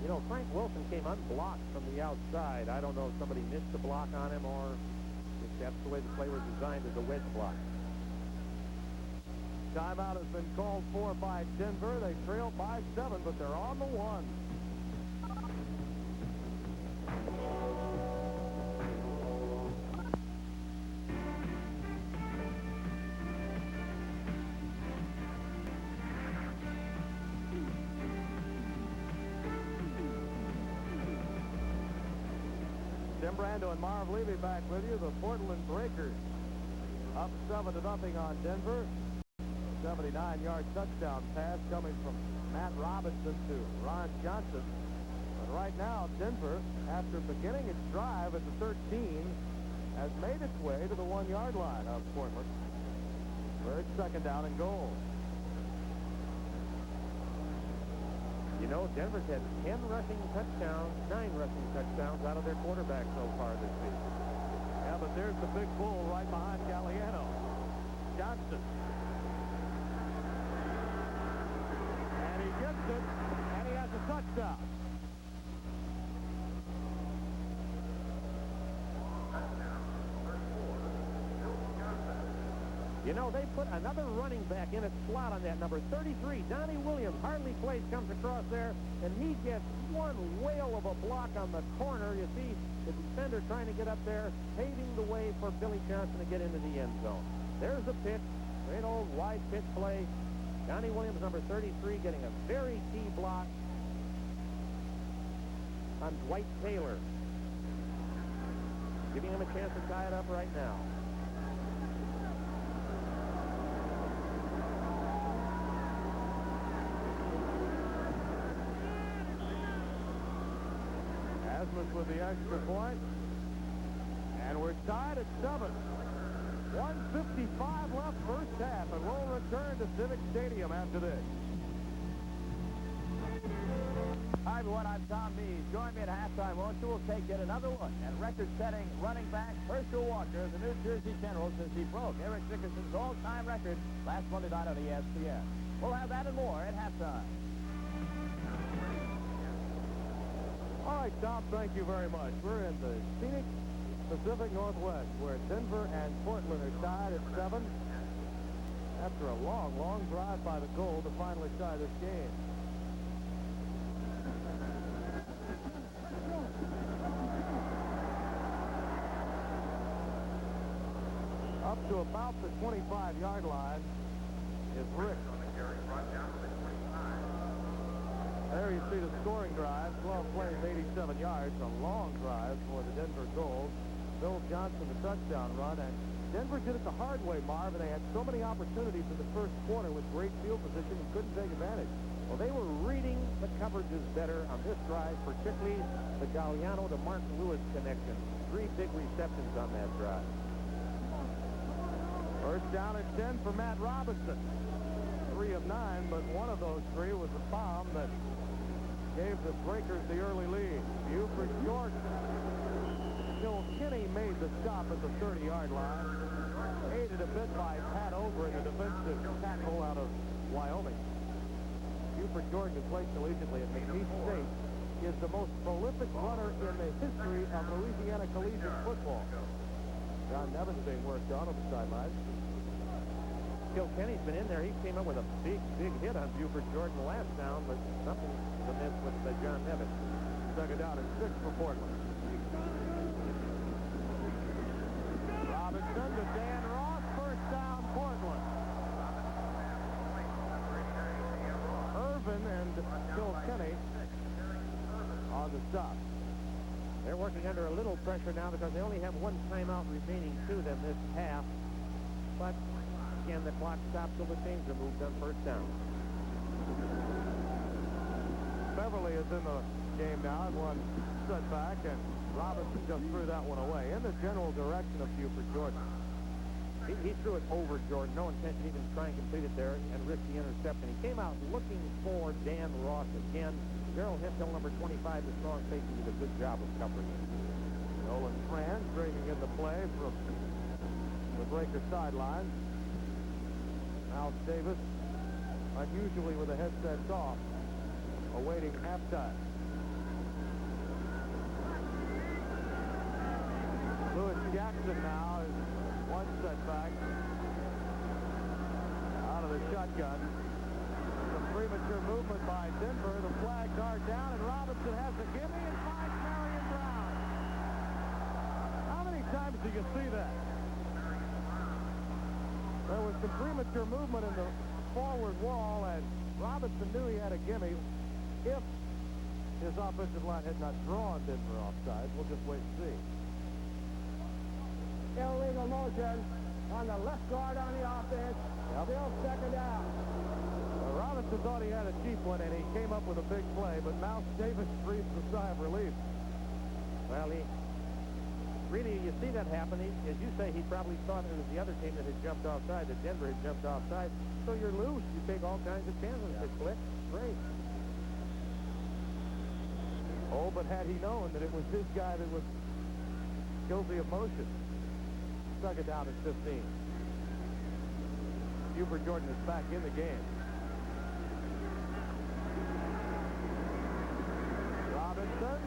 You know, Frank Wilson came unblocked from the outside. I don't know if somebody missed the block on him or if that's the way the play was designed as a wedge block. Timeout has been called for by Denver. They trail by 7, but they're on the 1. Tim Brando and Marv Levy back with you. The Portland Breakers up 7-0 on Denver. 79-yard touchdown pass coming from Matt Robinson to Ron Johnson. But right now, Denver, after beginning its drive at the 13, has made its way to the 1-yard line of Portland, where it's second down and goal. You know, Denver's had 10 rushing touchdowns, 9 rushing touchdowns out of their quarterback so far this season. Yeah, but there's the big bull right behind Galliano. Johnson. And he gets it, and he has a touchdown. You know, they put another running back in its slot on that number 33. Donnie Williams hardly plays, comes across there, and he gets one whale of a block on the corner. You see the defender trying to get up there, paving the way for Billy Johnson to get into the end zone. There's the pitch, great old wide pitch play. Donnie Williams, number 33, getting a very key block on Dwight Taylor, giving him a chance to tie it up right now. Asmus with the extra point. And we're tied at 7. 1:55 left first half, and we'll return to Civic Stadium after this. Hi, everyone. I'm Tom Mees. Join me at halftime, won't you? We'll take yet another one. And record-setting running back Herschel Walker, the New Jersey Generals, as he broke Eric Dickerson's all-time record last Monday night on ESPN. We'll have that and more at halftime. All right, Tom, thank you very much. We're in the scenic Pacific Northwest, where Denver and Portland are tied at 7 after a long, long drive by the Gold to finally tie this game. Up to about the 25-yard line is Rick. There you see the scoring drive, 12 plays, 87 yards, a long drive for the Denver Gold. Bill Johnson, the touchdown run, and Denver did it the hard way, Marv, and they had so many opportunities in the first quarter with great field position and couldn't take advantage. Well, they were reading the coverages better on this drive, particularly the Galliano to Martin Lewis connection. 3 big receptions on that drive. First down and 10 for Matt Robinson. 3 of 9, but one of those 3 was a bomb that gave the Breakers the early lead. Buford short. Kilkenny made the stop at the 30-yard line. Aided a bit by Pat Over in the defensive tackle out of Wyoming. Buford Jordan, who played collegiately at McNeese State, is the most prolific runner in the history of Louisiana collegiate football. John Nevins being worked on the sidelines. Kilkenny's been in there. He came up with a big hit on Buford Jordan last down, but something was amiss with John Nevins. Second down and 6 for Portland. Robinson to Dan Ross. First down, Portland. Irvin and Kilkenny on the stop. They're working under a little pressure now because they only have 1 timeout remaining to them this half. But again, the clock stops till the chains are moved on first down. Beverly is in the game now and 1 setback, and Robinson just threw that one away in the general direction of Buford Jordan. He threw it over Jordan, no intention even to try and complete it there and risk the interception. He came out looking for Dan Ross again. Gerald Hemphill, number 25, the strong safety, did a good job of covering it. Nolan Franz bringing in the play from the Breaker sideline. Al Davis, unusually with the headsets off, awaiting halftime. Lewis Jackson now is 1 setback out of the shotgun. Some premature movement by Denver. The flags are down, and Robinson has the gimme and finds Marion Brown. How many times do you see that? There was some premature movement in the forward wall, and Robinson knew he had a gimme. If his offensive line had not drawn Denver offside, we'll just wait and see. Illegal motion on the left guard on the offense. Still second down. Well, Robinson thought he had a cheap one, and he came up with a big play, but Mouse Davis breathed a sigh of relief. Well, really, you see that happen. As you say, he probably thought it was the other team that had jumped offside, that Denver had jumped offside. So you're loose. You take all kinds of chances. It's click. Great. Oh, but had he known that it was this guy that was guilty of motion. Second down at 15. Buford Jordan is back in the game. Robinson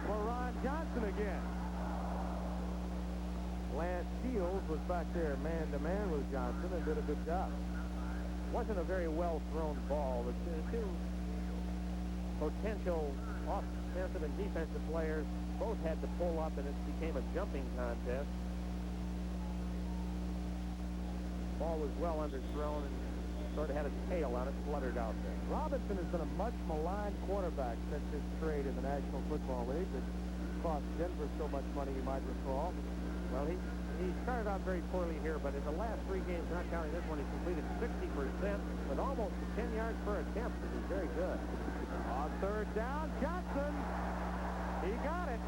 for Ron Johnson again. Lance Shields was back there man-to-man with Johnson and did a good job. Wasn't a very well-thrown ball. The two potential offensive and defensive players both had to pull up, and it became a jumping contest. Ball was well underthrown and sort of had its tail on it, fluttered out there. Robinson has been a much maligned quarterback since his trade in the National Football League that cost Denver so much money, you might recall. Well, he started out very poorly here, but in the last 3 games, not counting this one, he's completed 60% with almost 10 yards per attempt, which is very good. On third down, Johnson. He got it.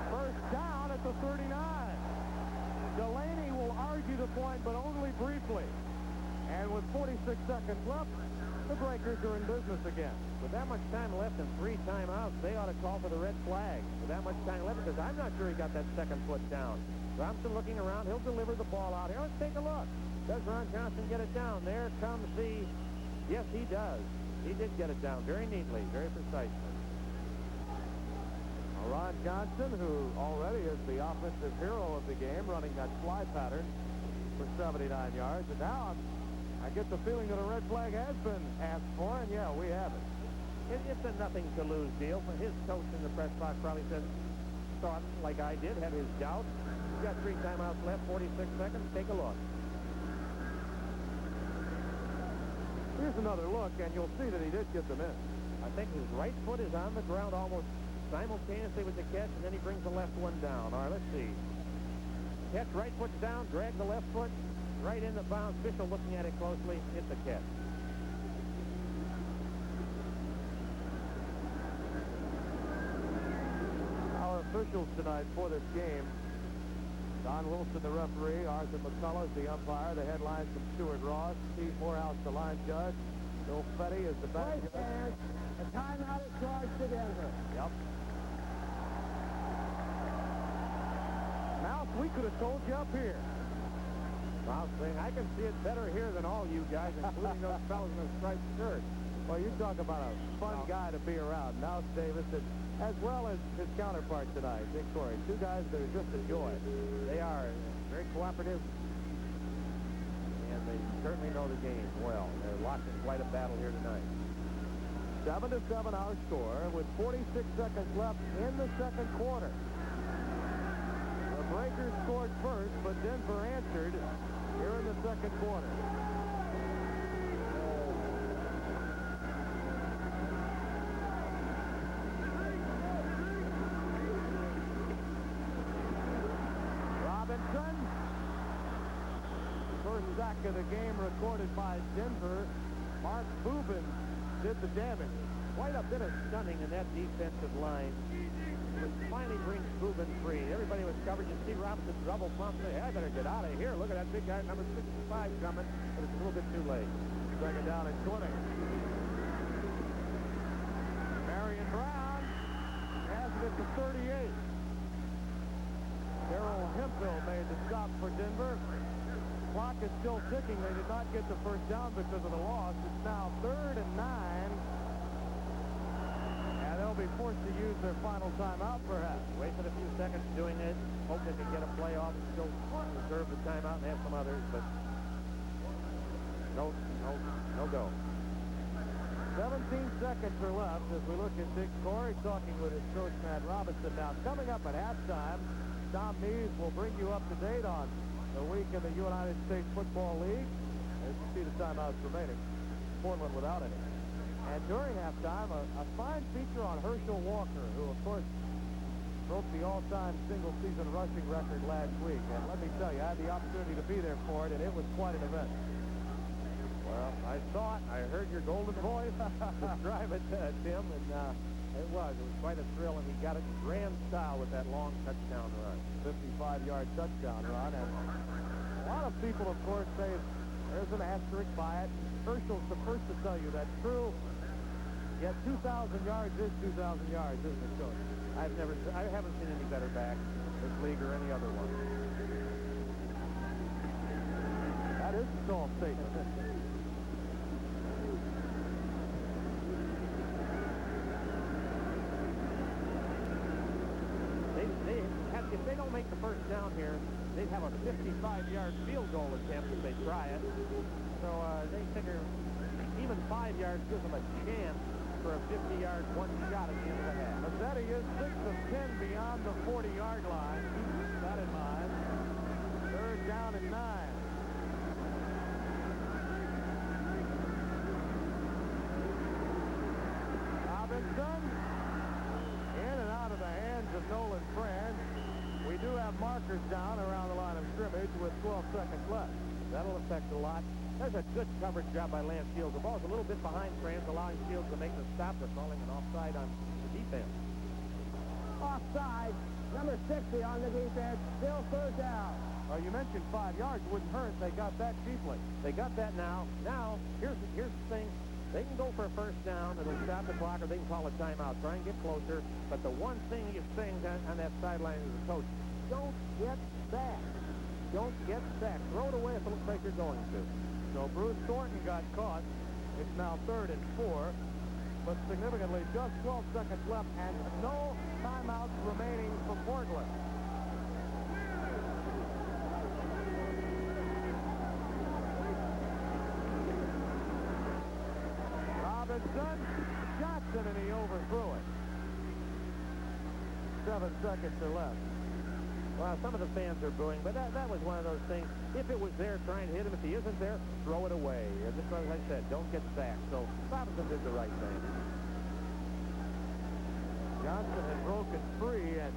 First down at the 39. Delaney will argue the point, but only briefly. And with 46 seconds left, the Breakers are in business again. With that much time left and 3 timeouts, they ought to call for the red flag. With that much time left, because I'm not sure he got that second foot down. Robinson looking around. He'll deliver the ball out here. Let's take a look. Does Ron Johnson get it down? There comes the... Yes, he does. He did get it down very neatly, very precisely. Ron Johnson, who already is the offensive hero of the game, running that fly pattern for 79 yards. And now I get the feeling that a red flag has been asked for, and yeah, we have it. It's a nothing-to-lose deal. His coach in the press box probably thought, like I did, had his doubts. He's got 3 timeouts left, 46 seconds. Take a look. Here's another look, and you'll see that he did get them in. I think his right foot is on the ground almost simultaneously with the catch, and then he brings the left one down. All right, let's see. Catch, right foot's down, drag the left foot right in the bounds. Official looking at it closely. It's a catch. officials tonight for this game. Don Wilson, the referee. Arthur McCullough is the umpire. The headlines from Stuart Ross. Steve Morehouse, the line judge. Bill Fetty is the back judge. A timeout is charged to Denver. Yep. Mouse, we could have told you up here. Mouse saying, I can see it better here than all you guys, including those fellows in the striped shirt. Well, you talk about a fun guy to be around. Mouse Davis, as well as his counterpart tonight, Dick Corey. Two guys that are just a joy. They are very cooperative, and they certainly know the game well. They're locked in quite a battle here tonight. 7-7 our score with 46 seconds left in the second quarter. The Breakers scored first, but Denver answered here in the second quarter. Robinson. First sack of the game recorded by Denver. Mark Boobin did the damage. Quite a bit of stunning in that defensive line. It finally brings Boobin free. Everybody was covered. You see Robinson double pump. Say, hey, I better get out of here. Look at that big guy, number 65, coming. But it's a little bit too late. Second down and 20. Marion Brown has it at the 38. Darrell Hemphill made the stop for Denver. Clock is still ticking. They did not get the first down because of the loss. It's now 3rd and 9. And they'll be forced to use their final timeout, perhaps. Wasted a few seconds doing it. Hope they can get a play off and still reserve the timeout and have some others, but no go. 17 seconds are left as we look at Dick Corey talking with his coach, Matt Robinson. Now, coming up at halftime, Tom Mees will bring you up to date on the week in the United States Football League. As you see the timeouts remaining, Portland without any. And during halftime, a fine feature on Herschel Walker, who, of course, broke the all-time single-season rushing record last week. And let me tell you, I had the opportunity to be there for it, and it was quite an event. Well, I saw it. I heard your golden voice describe it, Tim, and it was quite a thrill, and he got it in grand style with that long touchdown run. 55-yard touchdown run, and a lot of people, of course, say there's an asterisk by it. Herschel's the first to tell you that's true. Yet 2,000 yards is 2,000 yards, isn't it, Coach? I haven't seen any better back in this league or any other one. That is a tall statement. If they don't make the first down here, they'd have a 55-yard field goal attempt if they try it. So they figure even 5 yards gives them a chance for a 50-yard one shot at the end of the half. Mazzetti is 6 of 10 beyond the 40-yard line. Keep that in mind. 3rd down and 9. Robinson in and out of the hands of Nolan Friend. We do have markers down around the line of scrimmage with 12 seconds left. That'll affect a lot. There's a good coverage job by Lance Shields. The ball's a little bit behind Franz, allowing Shields to make the stop. They're calling an offside on the defense. Offside. Number 60 on the defense. Still 3rd down. Well, you mentioned 5 yards. Wouldn't hurt. They got that cheaply. They got that now. Now, here's the thing. They can go for a first down. It'll stop the clock, or they can call a timeout. Try and get closer. But the one thing you're saying on that sideline as a coach, don't get sacked. Don't get sacked. Throw it away if it looks like you're going to. So Bruce Thornton got caught. It's now 3rd and 4. But significantly, just 12 seconds left and no timeouts remaining for Portland. Robinson, Johnson, and he overthrew it. 7 seconds are left. Well, some of the fans are booing, but that was one of those things. If it was there, try and hit him. If he isn't there, throw it away. And just like I said, don't get sacked. So Robinson did the right thing. Johnson had broken free, and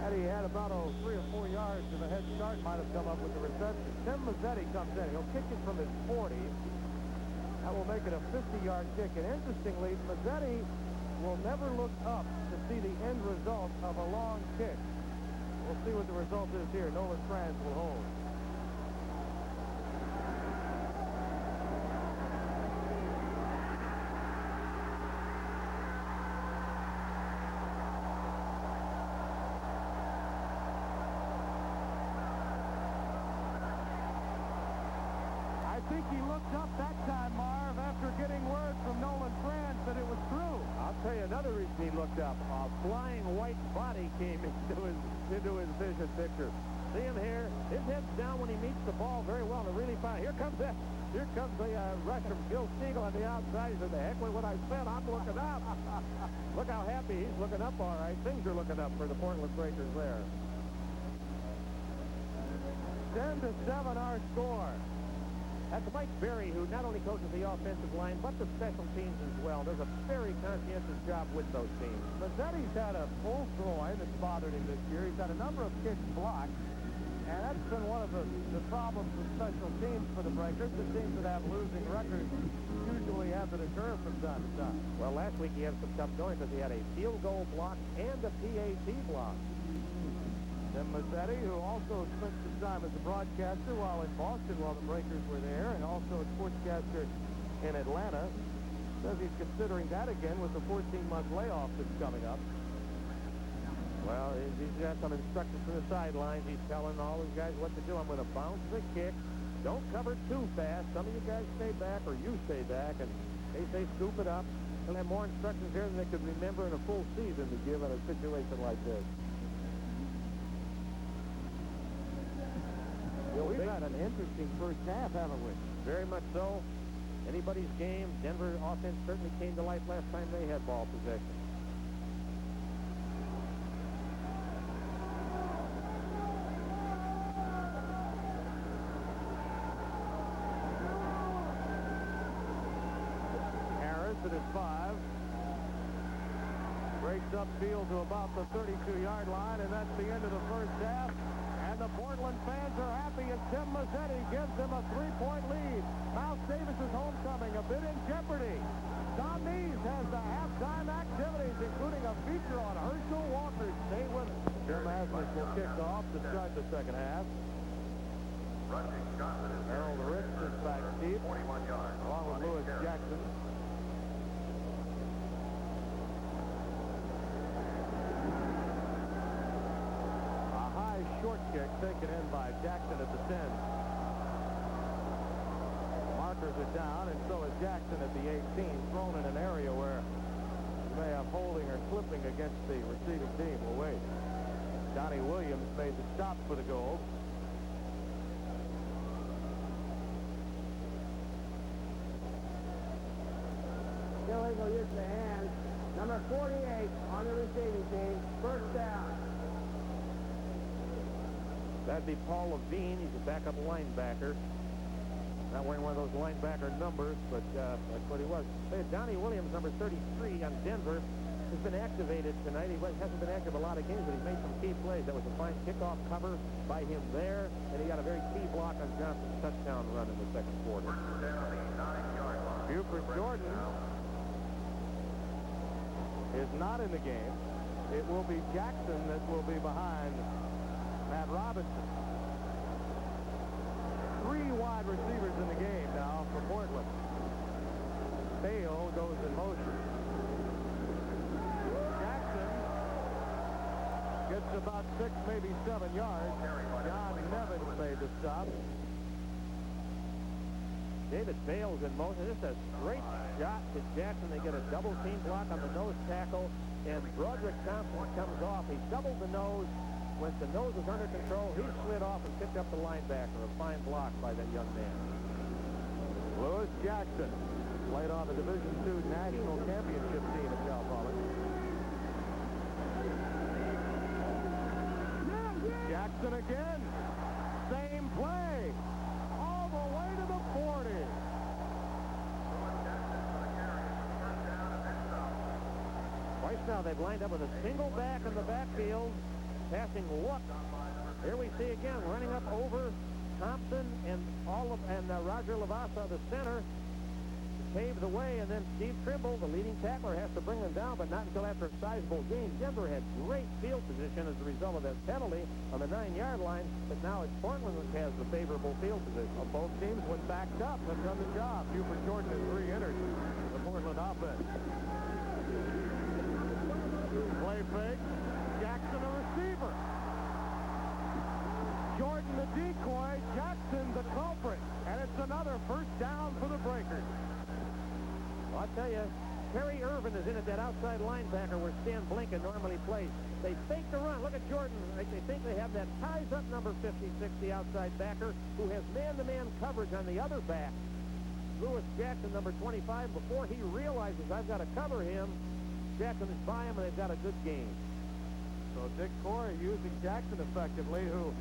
had he had about 3 or 4 yards of a head start, might have come up with the reception. Tim Mazzetti comes in. He'll kick it from his 40. That will make it a 50-yard kick. And interestingly, Mazzetti will never look up to see the end result of a long kick. We'll see what the result is here. Nolan Franz will hold. I think he looked up that time, Marv, after getting word from Nolan Franz that it was true. I'll tell you another reason he looked up. A flying white body came into his vision picture. See him here? His head's down when he meets the ball very well. And really fine. Here comes the rush from Gil Siegel on the outside. He said, "The heck with what I said. I'm looking up." Look how happy he's looking up. All right, things are looking up for the Portland Breakers there. 10-7 our score. That's Mike Berry, who not only coaches the offensive line, but the special teams as well. Does a very conscientious job with those teams. Mazzetti's had a full groin that's bothered him this year. He's had a number of kicks blocked, and that's been one of the problems with special teams for the Breakers. The teams that have losing records usually have it occur from time to time. Well, last week he had some tough going because he had a field goal block and a PAT block. Then Mazzetti, who also spent some time as a broadcaster while in Boston while the Breakers were there, and also a sportscaster in Atlanta, says he's considering that again with the 14-month layoff that's coming up. Well, he's got some instructions from the sidelines. He's telling all these guys what to do. I'm going to bounce the kick. Don't cover too fast. Some of you guys stay back, or you stay back, and they say scoop it up. He'll have more instructions here than they could remember in a full season to give in a situation like this. We've had an interesting first half, haven't we? Very much so. Anybody's game. Denver offense certainly came to life last time they had ball possession. Harris at his 5. Breaks upfield to about the 32-yard line, and that's the end of the first half. And the Portland fans are happy as Tim Mazzetti gives them a 3-point lead. Mouse Davis's homecoming a bit in jeopardy. Tom Mees has the halftime activities, including a feature on Herschel Walker. Stay with us. Jim Asmus will kick off to start the second half. Harold Ricks is back deep, along with Lewis Jackson. Short kick taken in by Jackson at the 10. Markers are down, and so is Jackson at the 18, thrown in an area where you may have holding or slipping against the receiving team. We'll wait. Donnie Williams made the stop for the goal. Illegal use of the hands. Number 48 on the receiving team. First down. That'd be Paul Levine. He's a backup linebacker. Not wearing one of those linebacker numbers, but that's what he was. Donnie Williams, number 33 on Denver, has been activated tonight. He hasn't been active a lot of games, but he's made some key plays. That was a fine kickoff cover by him there, and he got a very key block on Johnson's touchdown run in the second quarter. Buford Jordan is not in the game. It will be Jackson that will be behind Matt Robinson. 3 wide receivers in the game now for Portland. Bale goes in motion. Jackson gets about 6, maybe 7 yards. John Nevins made the stop. David Bale's in motion. This is a great shot to Jackson. They get a double team block on the nose tackle, and Broderick Thompson comes off. He doubled the nose. When the nose was under control, he slid off and picked up the linebacker. A fine block by that young man. Lewis Jackson played on the Division II National Championship team at Cal Poly. Jackson again. Same play. All the way to the 40. Twice now they've lined up with a single back in the backfield. Passing look. Here we see again running up over Thompson and Roger Lavassa, the center. pave the way, and then Steve Trimble, the leading tackler, has to bring them down, but not until after a sizable gain. Denver had great field position as a result of that penalty on the 9-yard line, but now it's Portland that has the favorable field position. Both teams, when backed up, have done the job. Buford Jordan has 3 enters the Portland offense. Play fake. Jackson, a receiver. Jordan, the decoy. Jackson, the culprit. And it's another first down for the Breakers. I'll tell you, Terry Irvin is in at that outside linebacker where Stan Blinken normally plays. They fake the run. Look at Jordan. They think they have that. Ties up number 56, the outside backer, who has man-to-man coverage on the other back. Lewis Jackson, number 25, before he realizes I've got to cover him, Jackson is by him, and they've got a good game. So Dick Corey using Jackson effectively, who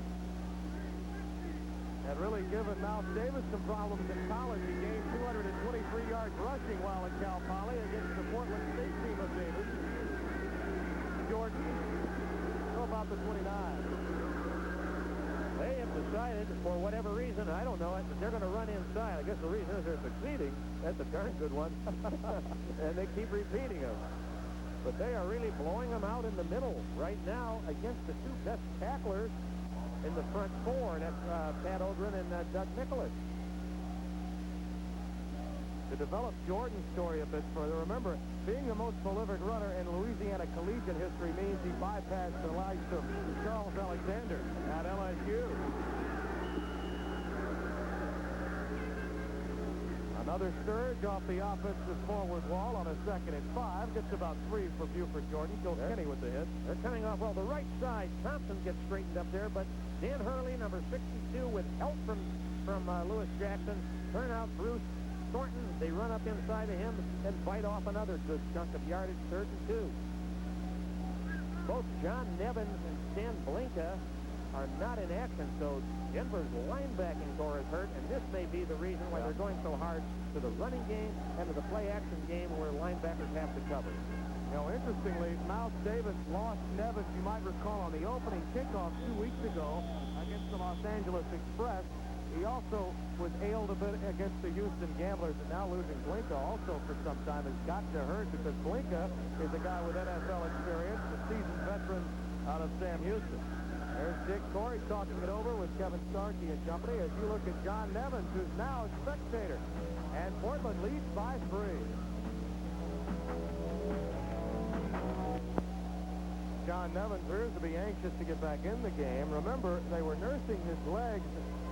had really given Mouse Davis some problems in college. He gained 223 yards rushing while at Cal Poly against the Portland State team of Davis. Jordan, how about the 29? They have decided, for whatever reason, I don't know it, that they're going to run inside. I guess the reason is they're succeeding. That's a darn good one. And they keep repeating them. But they are really blowing them out in the middle right now against the 2 best tacklers in the front 4. That's Pat Ogren and Doug Nicholas. To develop Jordan's story a bit further, remember, being the most prolific runner in Louisiana collegiate history means he bypassed the likes of Charles Alexander at LSU. Another surge off the offensive forward wall on a 2nd and 5. Gets about 3 for Buford Jordan. Bill Kenny with the hit. They're coming off, well, the right side. Thompson gets straightened up there, but Dan Hurley, number 62, with help from Lewis Jackson. Turn out Bruce Thornton. They run up inside of him and bite off another good chunk of yardage, 3rd and 2. Both John Nevins and Stan Blinka are not in action, so Denver's linebacking core is hurt, and this may be the reason why they're going so hard to the running game and to the play-action game where linebackers have to cover. You know, interestingly, Mouse Davis lost Nevins, you might recall, on the opening kickoff 2 weeks ago against the Los Angeles Express. He also was ailed a bit against the Houston Gamblers, and now losing Blinka also for some time has got to hurt because Blinka is a guy with NFL experience, a seasoned veteran out of Sam Houston. There's Dick Corey talking it over with Kevin Starkey and company as you look at John Nevins, who's now a spectator. And Portland leads by 3. John Nevins appears to be anxious to get back in the game. Remember, they were nursing his legs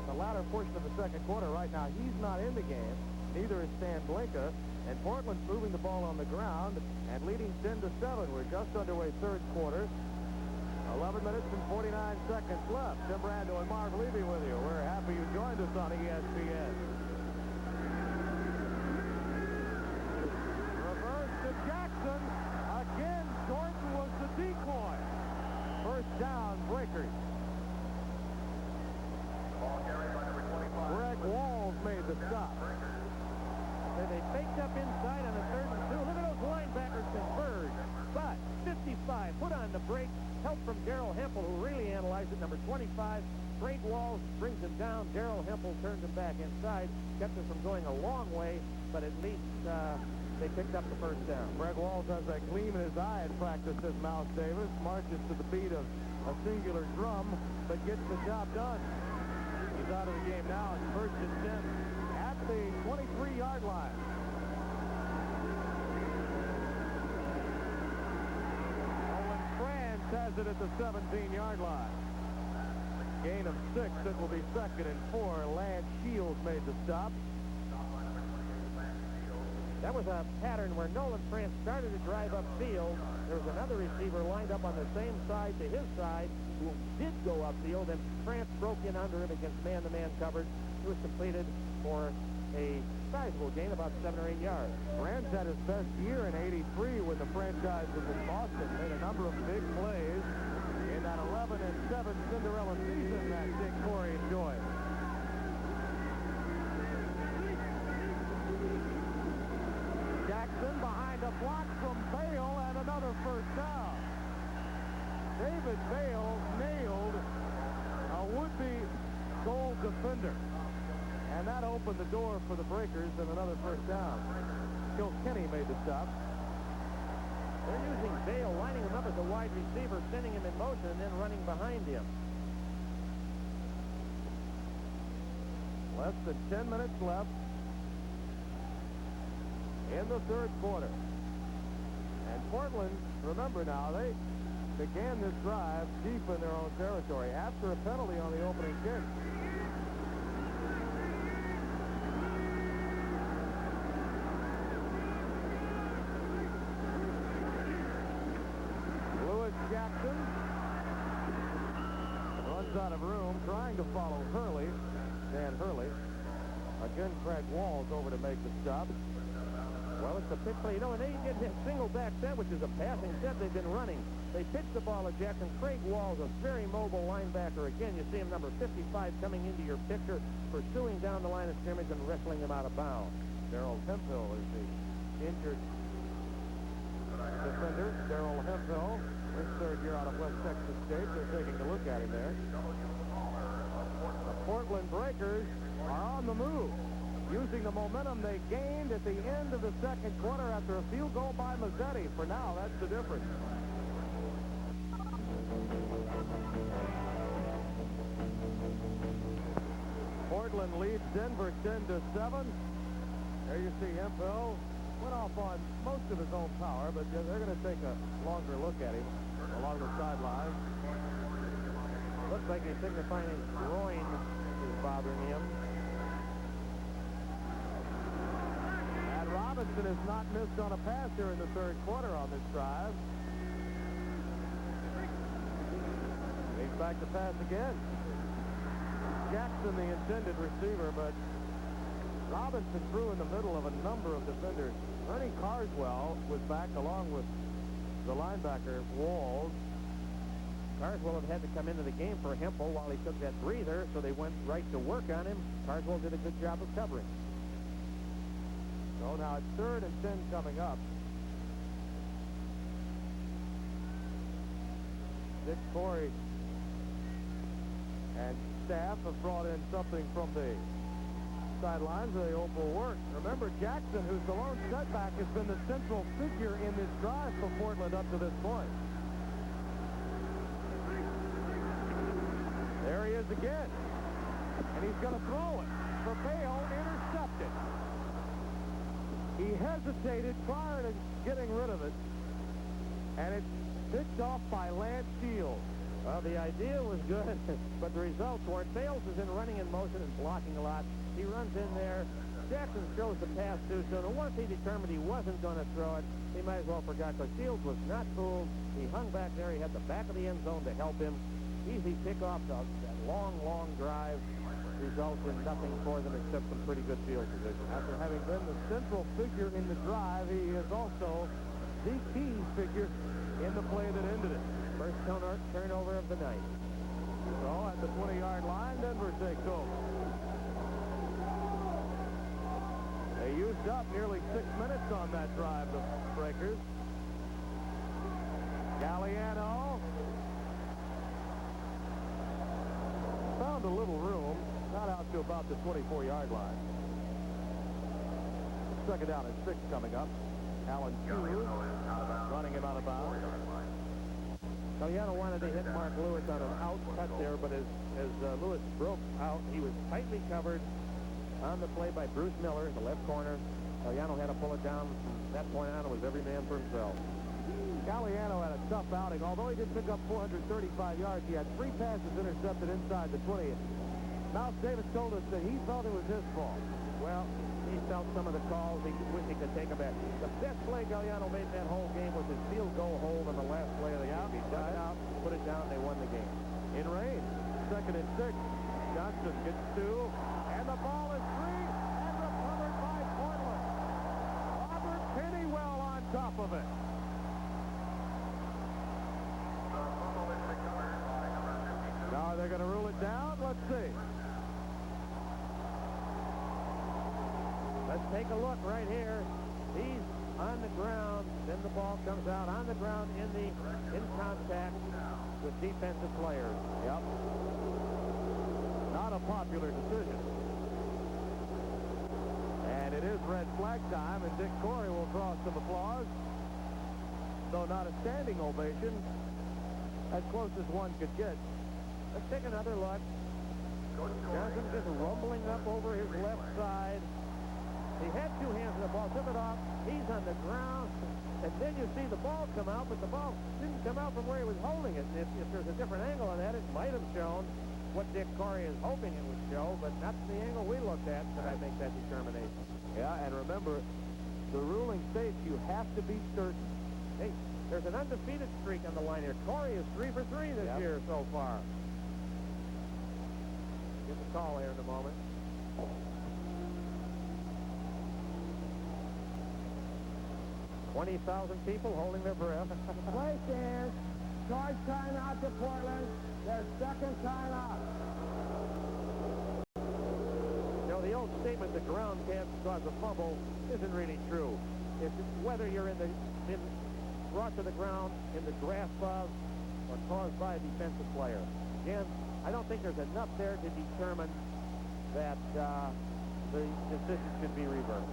the latter portion of the 2nd quarter. Right now, he's not in the game. Neither is Stan Blinka. And Portland's moving the ball on the ground and leading 10-7. We're just underway 3rd quarter. 11 minutes and 49 seconds left. Tim Brando and Marv Levy with you. We're happy you joined us on ESPN. Reverse to Jackson. Again, Jordan was the decoy. First down, Breakers. Greg Walls made the stop. And they faked up inside on the 3rd and 2. Look at those linebackers converge. But 55 put on the brake. Help from Darrell Hempel, who really analyzed it. Number 25, Greg Walls brings him down. Darrell Hempel turns him back inside. Kept him from going a long way, but at least they picked up the first down. Greg Walls has that gleam in his eye at practice, says Mouse Davis. Marches to the beat of a singular drum, but gets the job done. He's out of the game now. It's 1st and 10 at the 23-yard line. Owen Franz has it at the 17-yard line. Gain of 6. It will be 2nd and 4. Lance Shields made the stop. That was a pattern where Nolan France started to drive upfield. There was another receiver lined up on the same side to his side who did go upfield, and France broke in under him against man-to-man coverage. It was completed for a sizable gain, about 7 or 8 yards. France had his best year in '83 when the franchise was in Boston. Made a number of big plays in that 11-7 Cinderella season that Dick Corey enjoyed. Jackson behind a block from Bale and another first down. David Bale nailed a would-be goal defender. And And that opened the door for the Breakers and another first down. Kilkenny made the stop. They're using Bale, lining him up as a wide receiver, sending him in motion, and then running behind him. Less than 10 minutes left in the third quarter. And Portland, remember now, they began this drive deep in their own territory after a penalty on the opening kick. Jackson runs out of room, trying to follow Hurley, Dan Hurley. Again, Craig Walls over to make the stop. Well, it's a pitch play. You know, when they get that single back set, which is a passing set they've been running, they pitch the ball to Jackson. Craig Walls, a very mobile linebacker. Again, you see him, number 55, coming into your picture, pursuing down the line of scrimmage and wrestling him out of bounds. Darrell Hemphill is the injured defender. Darrell Hemphill. His third year out of West Texas State. They're taking a look at him there. The Portland Breakers are on the move, using the momentum they gained at the end of the second quarter after a field goal by Mazzetti. For now, that's the difference. Portland leads Denver 10-7. There you see Hemphill. Went off on most of his own power, but they're going to take a longer look at him along the sideline. Looks like he's signifying his groin is bothering him. And Robinson has not missed on a pass here in the third quarter on this drive. He's back to pass again. Jackson, the intended receiver, but Robinson threw in the middle of a number of defenders. Ernie Carswell was back along with the linebacker, Walls. Carswell had had to come into the game for Hempel while he took that breather, so they went right to work on him. Carswell did a good job of covering. So now it's 3rd and 10 coming up. Dick Corey and staff have brought in something from the sidelines. They hope will work. Remember, Jackson, who's the lone setback, has been the central figure in this drive for Portland up to this point. There he is again. And he's going to throw it for Bale, intercepted. He hesitated prior to getting rid of it. And it's picked off by Lance Shields. Well, the idea was good, but the results weren't. Bales is in running in motion and blocking a lot. He runs in there. Jackson throws the pass too soon. And once he determined he wasn't going to throw it, he might as well forgot, because Shields was not fooled. He hung back there. He had the back of the end zone to help him. Easy pickoff. That long, long drive results in nothing for them except some pretty good field position. After having been the central figure in the drive, he is also the key figure in the play that ended it. First turnover of the night. So at the 20-yard line, Denver takes over. They used up nearly 6 minutes on that drive, the Breakers. Galliano found a little room, got out to about the 24-yard line. Second down and 6 coming up. Allen Hughes running him out of bounds. Galliano wanted to hit Mark Lewis on an out cut there, but as Lewis broke out, he was tightly covered on the play by Bruce Miller in the left corner. Galliano had to pull it down. From that point on, it was every man for himself. Galliano had a tough outing. Although he did pick up 435 yards, he had 3 passes intercepted inside the 20. Mouse Davis told us that he felt it was his fault. Well, he felt some of the calls. He wished he could take them back. The best play Galliano made in that whole game was his field goal hold on the last play of the game. He dug it out, put it down, they won the game. In rain, 2nd and 6. Johnson gets 2, and the ball is free and recovered by Portland. Robert Pennywell on top of it. Now they're going to rule it down. Let's see. Let's take a look right here. He's on the ground. Then the ball comes out on the ground in contact with defensive players. Yep. Not a popular decision. at flag time, and Dick Corey will draw some applause. Though not a standing ovation, as close as one could get. Let's take another look. Johnson just rumbling up over his left side. He had two hands on the ball, took it off. He's on the ground. And then you see the ball come out, but the ball didn't come out from where he was holding it. If there's a different angle on that, it might have shown what Dick Corey is hoping it would show, but that's the angle we looked at that I make that determination. Yeah, and remember, the ruling states you have to be certain. Hey, there's an undefeated streak on the line here. Corey is 3 for 3 this year so far. Get the call here in a moment. $20,000 people holding their breath. Play stands. Charge timeout to Portland. Their second timeout. You know, the old statement, the ground can't cause a fumble, isn't really true. It's whether you're brought to the ground in the grasp of or caused by a defensive player. Again, I don't think there's enough there to determine that the decision should be reversed.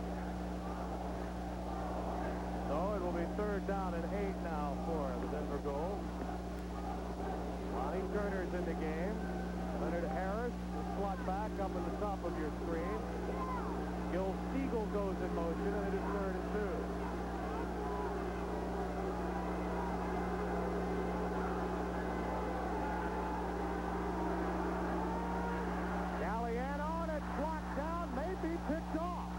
So it will be 3rd down and 8 now for the Denver Gold. Lonnie Turner's in the game. Leonard Harris will slot back up at the top of your screen. Gil Siegel goes in motion, and it is 3rd and 2. Galliano, and it's blocked down, may be picked off.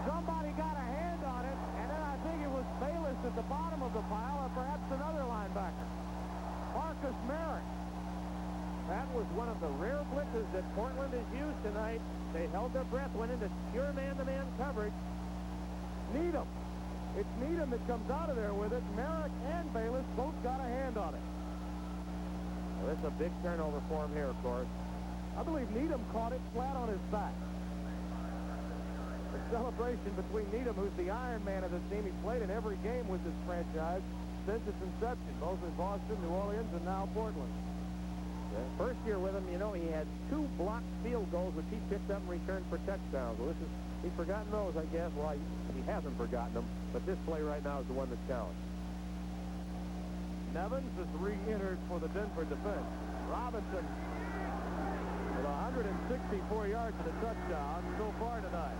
Somebody got a hand on it, and then I think it was Bayless at the bottom of the pile, or perhaps another linebacker. Marcus Merrick. That was one of the rare blitzes that Portland has used tonight. They held their breath, went into pure man-to-man coverage. Needham. It's Needham that comes out of there with it. Merrick and Bayless both got a hand on it. Well, this is a big turnover for him here, of course. I believe Needham caught it flat on his back. A celebration between Needham, who's the Iron Man of the team. He's played in every game with this franchise since its inception, both in Boston, New Orleans, and now Portland. First year with him, you know, he had 2 blocked field goals, which he picked up and returned for touchdowns. Well, he's forgotten those, I guess. Well, he hasn't forgotten them, but this play right now is the one that counts. Nevins is re-entered for the Denver defense. Robinson with 164 yards and a touchdown so far tonight.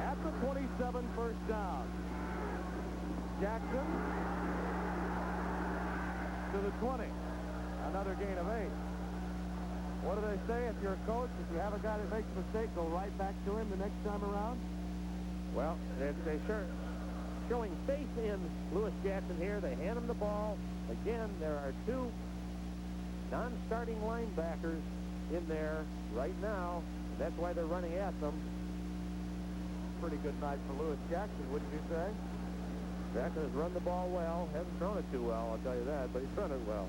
At the 27, 1st down. Jackson to the 20. Another gain of 8. What do they say if you're a coach? If you have a guy that makes a mistake, go right back to him the next time around? Well, they sure showing faith in Lewis Jackson here. They hand him the ball. Again, there are 2 non-starting linebackers in there right now. And that's why they're running at them. Pretty good night for Lewis Jackson, wouldn't you say? Jackson has run the ball well. Hasn't thrown it too well, I'll tell you that, but he's run it well.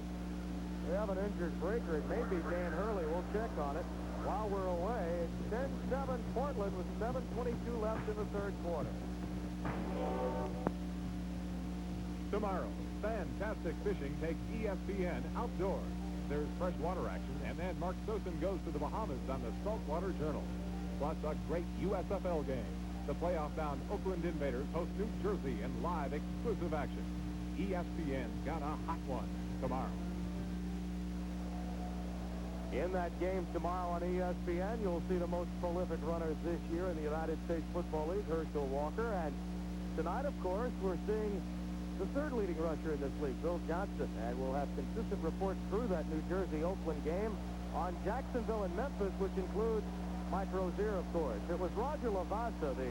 We have an injured breaker. It may be Dan Hurley. We'll check on it. While we're away, it's 10-7 Portland with 7:22 left in the 3rd quarter. Tomorrow, fantastic fishing takes ESPN outdoors. There's freshwater action, and then Mark Sosin goes to the Bahamas on the Saltwater Journal. Plus a great USFL game. The playoff-bound Oakland Invaders host New Jersey in live exclusive action. ESPN's got a hot one tomorrow. In that game tomorrow on ESPN, you'll see the most prolific runners this year in the United States Football League, Herschel Walker. And tonight, of course, we're seeing the 3rd leading rusher in this league, Bill Johnson. And we'll have consistent reports through that New Jersey-Oakland game on Jacksonville and Memphis, which includes Mike Rozier, of course. It was Roger Lavasa, the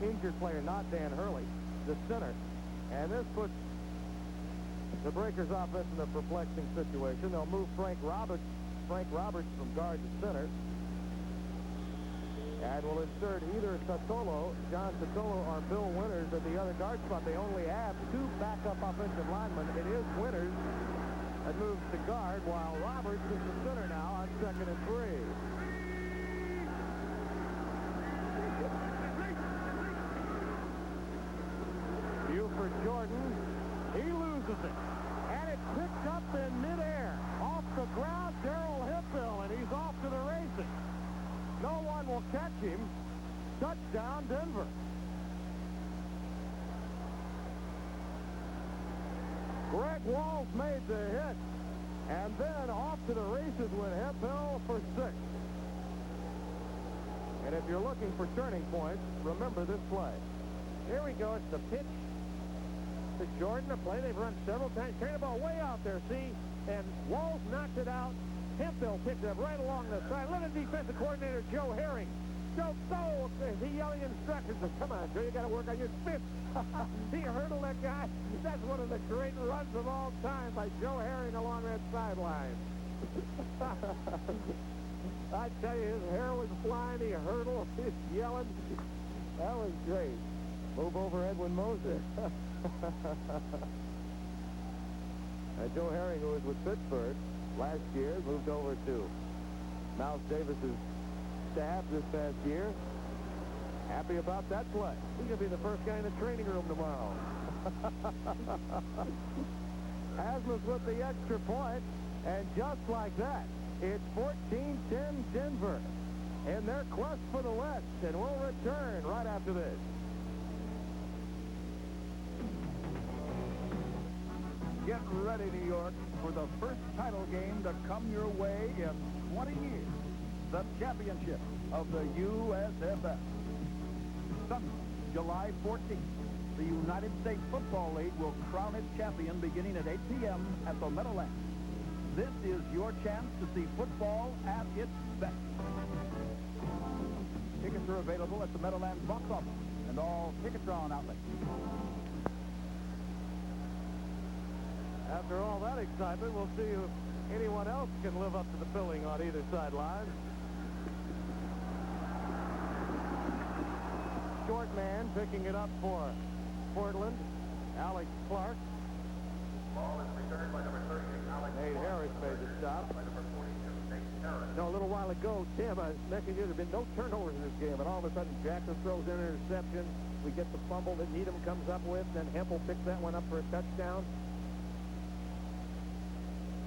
injured player, not Dan Hurley, the center. And this puts the Breakers' offense in a perplexing situation. They'll move Frank Roberts from guard to center. And will insert either John Sotolo, or Bill Winters at the other guard spot. They only have 2 backup offensive linemen. It is Winters that moves to guard, while Roberts is the center now on 2nd and 3. Buford Jordan, he loses it. And it's picked up in midair. Off the ground, Darrell Hemphill, and he's off to the races. No one will catch him. Touchdown, Denver. Greg Walls made the hit, and then off to the races went Hemphill for 6. And if you're looking for turning points, remember this play. Here we go. It's the pitch to Jordan, a play they've run several times. Carrying the ball way out there, see? And Walls knocked it out. Hemphill picked it up right along the side. Let the defensive coordinator, Joe Herring. Joe, go! Is he yelling instructions? Come on, Joe, you got to work on your fifth. He hurdled that guy. That's one of the great runs of all time by Joe Herring along that sideline. I tell you, his hair was flying. He hurdled. He's yelling. That was great. Move over Edwin Moser. Joe Herring, who was with Pittsburgh last year, moved over to Mouse Davis's staff this past year. Happy about that play. He's going to be the first guy in the training room tomorrow. Hasmus with the extra point, and just like that, it's 14-10 Denver in their quest for the West, and we'll return right after this. Get ready, New York, for the first title game to come your way in 20 years. The championship of the USFL. Sunday, July 14th, the United States Football League will crown its champion beginning at 8 p.m. at the Meadowlands. This is your chance to see football at its best. Tickets are available at the Meadowlands box office and all Ticketron outlets. After all that excitement, we'll see if anyone else can live up to the billing on either sideline. Short man picking it up for Portland, Alex Clark. Ball is returned by number 38, Alex Nate Harris made the stop. by number 42, Nate Harris. No, a little while ago, Tim, I mentioned here, there have been no turnovers in this game, and all of a sudden Jackson throws in an interception. We get the fumble that Needham comes up with, then Hempel picks that one up for a touchdown.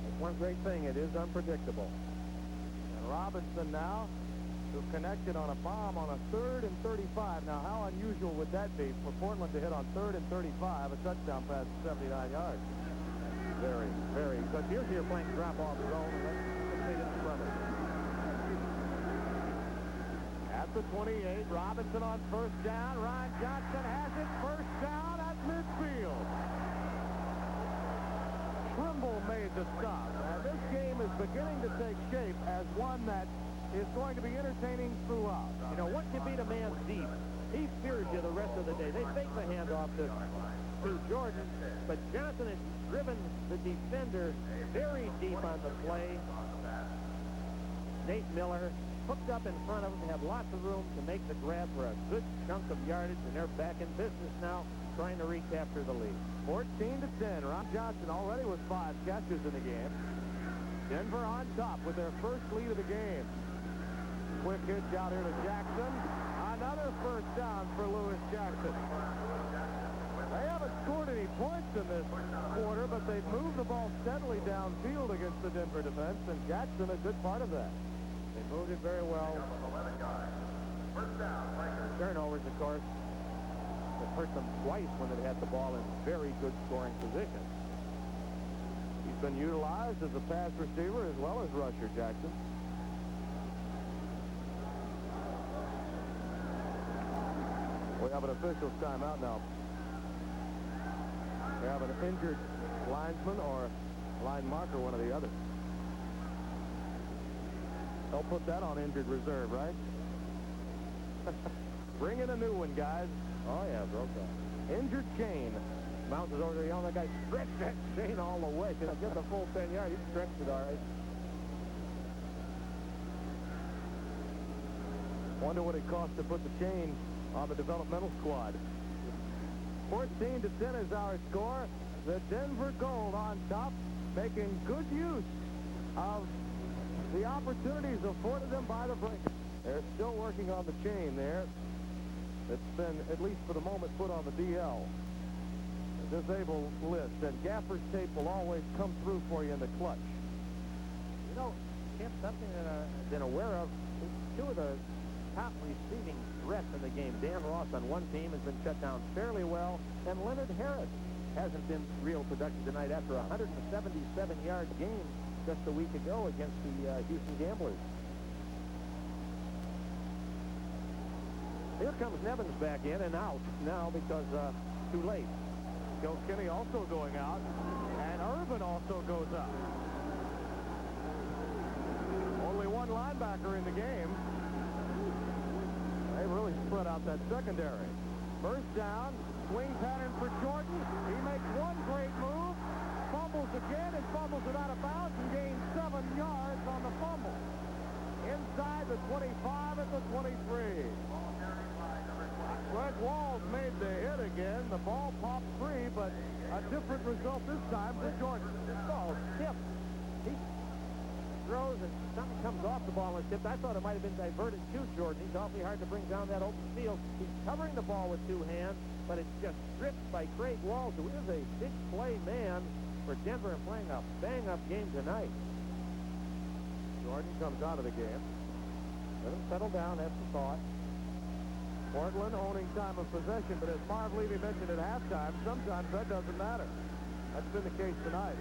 That's one great thing, it is unpredictable. And Robinson now, who connected on a bomb on a 3rd and 35. Now, how unusual would that be for Portland to hit on 3rd and 35, a touchdown pass of 79 yards? Very, very good. Usually you're playing drop-off zone, and let's take it in front of it. At the 28, Robinson on first down. Ryan Johnson has it first down at midfield. Trimble made the stop. And this game is beginning to take shape as one that is going to be entertaining throughout. You know, once you beat a man deep, he fears you the rest of the day. They fake the handoff to Jordan, but Johnson has driven the defender very deep on the play. Nate Miller hooked up in front of him, have lots of room to make the grab for a good chunk of yardage, and they're back in business now, trying to recapture the lead. 14-10. Ron Johnson already with 5 catches in the game. Denver on top with their first lead of the game. Quick hitch out here to Jackson. Another first down for Lewis Jackson. They haven't scored any points in this quarter, but they've moved the ball steadily downfield against the Denver defense, and Jackson a good part of that. They moved it very well. Turnovers, of course, have hurt them twice when they've had the ball in very good scoring position. He's been utilized as a pass receiver as well as rusher, Jackson. We have an official's timeout now. We have an injured linesman or line marker, one or the other. They'll put that on injured reserve, right? Bring in a new one, guys. Oh, yeah, broke that. Injured chain. Mounts is over there yelling, that guy stretched that chain all the way. Get the full 10 yards. He stretched it all right. Wonder what it cost to put the chain on the developmental squad. 14-10 is our score. The Denver Gold on top, making good use of the opportunities afforded them by the breakers. They're still working on the chain there. It's been, at least for the moment, put on the DL. The disabled list. And gaffer's tape will always come through for you in the clutch. You know, Tim, something that I've been aware of, two of the top receiving threats in the game. Dan Ross on one team has been shut down fairly well, and Leonard Harris hasn't been real productive tonight after a 177-yard game just a week ago against the Houston Gamblers. Here comes Nevins back in and out now because too late. Joe Kinney also going out, and Irvin also goes out. Only one linebacker in the game. They really spread out that secondary. First down, swing pattern for Jordan. He makes one great move, fumbles again, and fumbles it out of bounds and gains 7 yards on the fumble. Inside the 25 at the 23. Greg Walls made the hit again. The ball popped free, but a different result this time for Jordan. This ball tipped. He throws and something comes off the ball and tipped. I thought it might have been diverted to Jordan. He's awfully hard to bring down that open field. He's covering the ball with 2 hands, but it's just stripped by Craig Walls, who is a big play man for Denver and playing a bang-up game tonight. Jordan comes out of the game. Let him settle down, have some thought. Portland owning time of possession, but as Marv Levy mentioned at halftime, sometimes that doesn't matter. That's been the case tonight.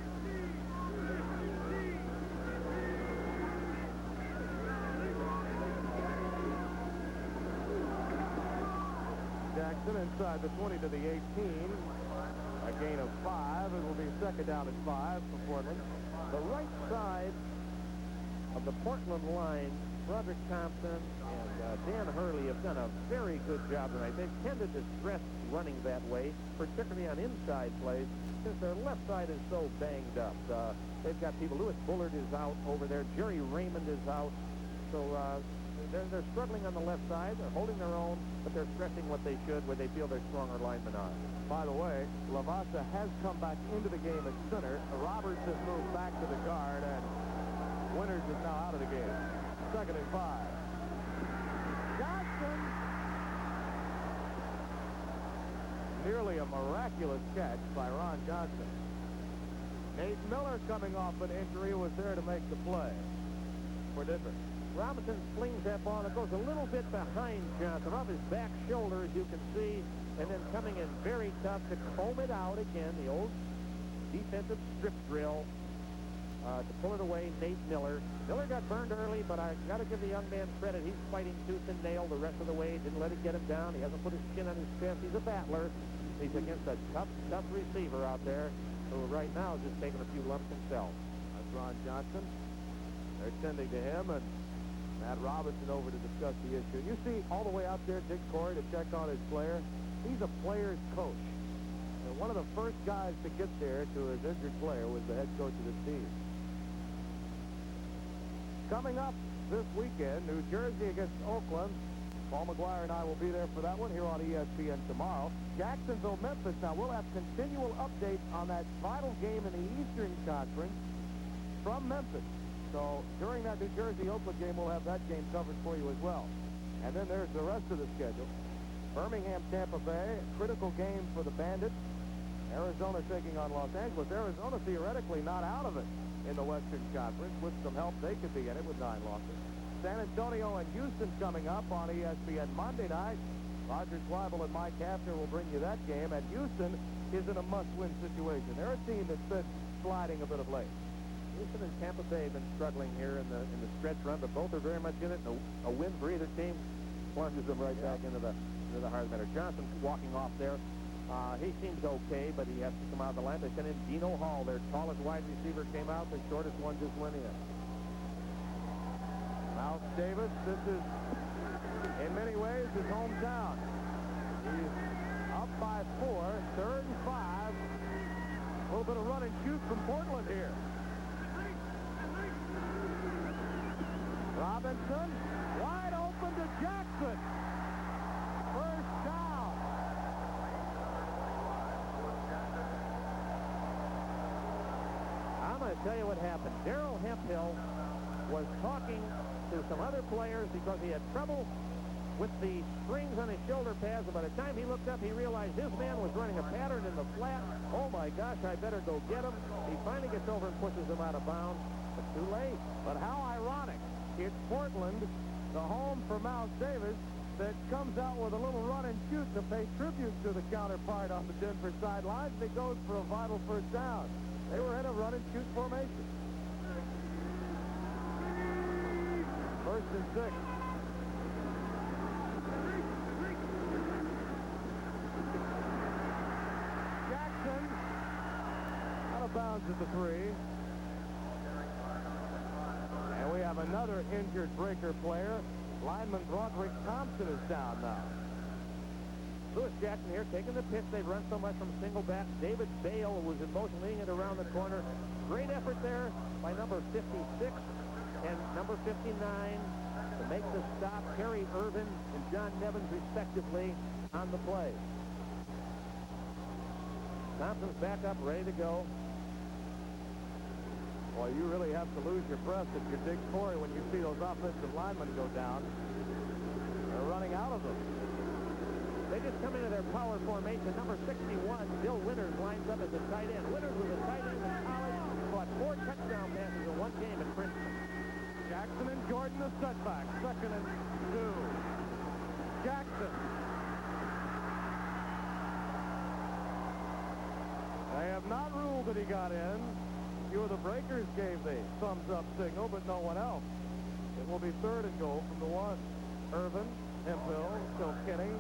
Jackson inside the 20 to the 18. A gain of 5. It will be second down at 5 for Portland. The right side of the Portland line, Broderick Thompson and Dan Hurley have done a very good job tonight. They've tended to stress running that way, particularly on inside plays, since their left side is so banged up. They've got people. Lewis Bullard is out over there. Jerry Raymond is out. So they're struggling on the left side. They're holding their own, but they're stressing what they should where they feel their stronger linemen are. By the way, Lavasa has come back into the game at center. Roberts has moved back to the guard, and Winters is now out of the game. Second and 5. Johnson. Nearly a miraculous catch by Ron Johnson. Nate Miller, coming off an injury, was there to make the play for Denver. Robinson flings that ball. It goes a little bit behind Johnson, off his back shoulder, as you can see, and then coming in very tough to comb it out again, the old defensive strip drill. To pull it away, Nate Miller. Miller got burned early, but I got to give the young man credit. He's fighting tooth and nail the rest of the way. Didn't let it get him down. He hasn't put his chin on his chest. He's a battler. He's against a tough receiver out there who right now is just taking a few lumps himself. That's Ron Johnson. They're tending to him, and Matt Robinson over to discuss the issue. You see all the way out there, Dick Corey, to check on his player. He's a player's coach. And one of the first guys to get there to his injured player was the head coach of the team. Coming up this weekend, New Jersey against Oakland. Paul McGuire and I will be there for that one here on ESPN tomorrow. Jacksonville, Memphis. Now, we'll have continual updates on that vital game in the Eastern Conference from Memphis. So during that New Jersey-Oakland game, we'll have that game covered for you as well. And then there's the rest of the schedule. Birmingham, Tampa Bay, critical game for the Bandits. Arizona taking on Los Angeles. Arizona theoretically not out of it in the Western Conference. With some help, they could be in it with 9 losses. San Antonio and Houston coming up on ESPN Monday night. Roger Zweibel and Mike Hafner will bring you that game. And Houston is in a must-win situation. They're a team that's been sliding a bit of late. Houston and Tampa Bay have been struggling here in the stretch run, but both are very much in it. And a win for either team plunges them right back into the hard matter. Johnson walking off there. He seems okay, but he has to come out of the line. They sent in Dino Hall, their tallest wide receiver, came out. The shortest one just went in. Mouse Davis, this is, in many ways, his hometown. He's up by 4, third and 5. A little bit of run and shoot from Portland here. Robinson, wide open to Jackson. First down. I'm going to tell you what happened. Darrell Hemphill was talking to some other players because he had trouble with the strings on his shoulder pads. And by the time he looked up, he realized his man was running a pattern in the flat. Oh, my gosh, I better go get him. He finally gets over and pushes him out of bounds, but too late. But how ironic. It's Portland The home for Mouse Davis that comes out with a little run and shoot to pay tribute to the counterpart on the Denver sidelines. He goes for a vital first down. They were in a run and shoot formation. 1st and 6. Jackson out of bounds at the 3. And we have another injured breaker player. Lineman Broderick Thompson is down now. Lewis Jackson here taking the pitch. They've run so much from single back. David Bale was in motion, leading it around the corner. Great effort there by number 56 and number 59 to make the stop. Terry Irvin and John Nevins, respectively, on the play. Thompson's back up, ready to go. Boy, you really have to lose your breath if you're Dick Torrey when you see those offensive linemen go down. They're running out of them. They just come into their power formation. Number 61, Bill Winters, lines up as a tight end. Winters was a tight end in college, caught 4 touchdown passes in one game at Princeton. Jackson and Jordan the setback. 2nd and 2. Jackson. They have not ruled that he got in. A few of the breakers gave the thumbs-up signal, but no one else. It will be 3rd and goal from the 1. Irvin, Hemphill, Kilkenny,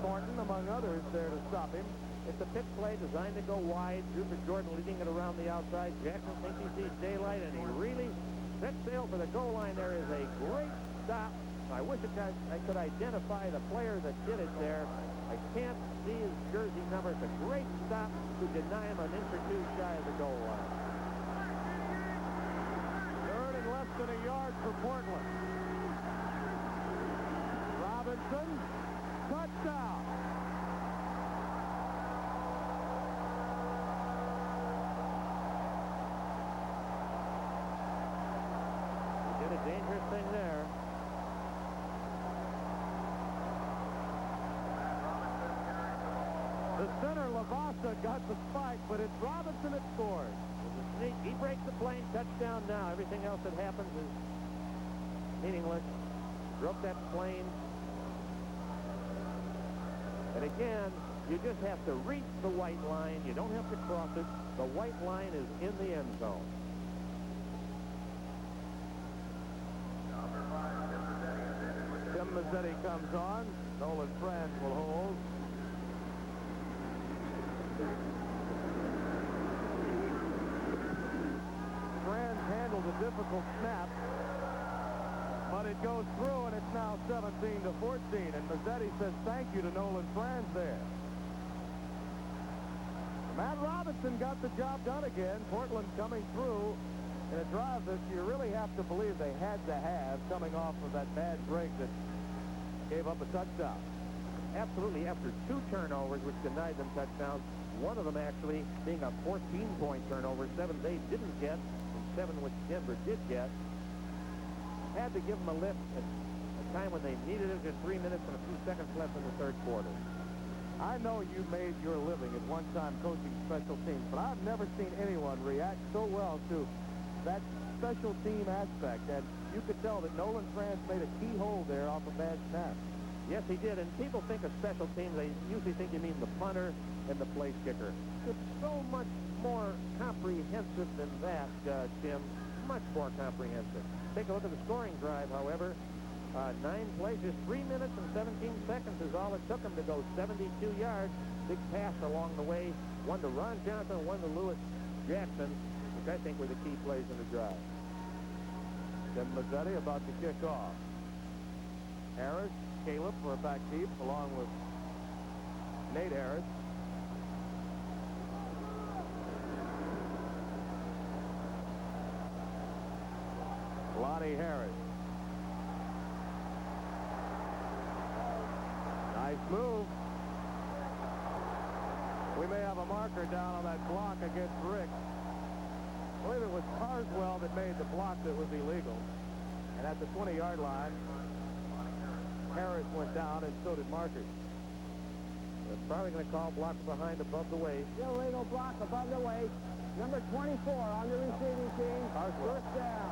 Thornton, among others, there to stop him. It's a pitch play designed to go wide. Rupert Jordan leading it around the outside. Jackson thinks he sees daylight, and he really sets sail for the goal line. There is a great stop. I wish I could identify the player that did it there. I can't see his jersey number. It's a great stop to deny him an inch or 2 shy of the goal line. 3rd and less than a yard for Portland. Robinson, touchdown. He did a dangerous thing there. The center, Lavasa, got the spike, but it's Robinson that scores. He breaks the plane, touchdown now. Everything else that happens is meaningless. Broke that plane. And again, you just have to reach the white line. You don't have to cross it. The white line is in the end zone. Tim Mazzetti comes on. Nolan Franz will hold. Franz handled a difficult snap, but it goes through, and it's now 17-14. And Mazzetti says thank you to Nolan Franz there. Matt Robinson got the job done again. Portland coming through in a drive that you really have to believe they had to have, coming off of that bad break that gave up a touchdown. Absolutely, after 2 turnovers, which denied them touchdowns, one of them actually being a 14-point turnover, 7 they didn't get, and 7 which Denver did get. Had to give them a lift at a time when they needed it. Just 3 minutes and a few seconds left in the 3rd quarter. I know you made your living at one time coaching special teams, but I've never seen anyone react so well to that special team aspect. And you could tell that Nolan Franz made a key hold there off a bad snap. Yes, he did. And people think of special teams, they usually think you mean the punter and the place kicker. It's so much more comprehensive than that, Tim. Much more comprehensive. Take a look at the scoring drive, however. 9 plays, just 3 minutes and 17 seconds is all it took them to go 72 yards. Big pass along the way. One to Ron Johnson, one to Lewis Jackson, which I think were the key plays in the drive. Tim Mazzetti about to kick off. Harris, Caleb for a back deep, along with Nate Harris. Lonnie Harris. Nice move. We may have a marker down on that block against Rick. I believe it was Carswell that made the block that was illegal. And at the 20-yard line, Harris went down, and so did Markers. They're probably going to call block behind above the waist. Illegal block above the waist. Number 24 on the receiving team. Carswell. First down.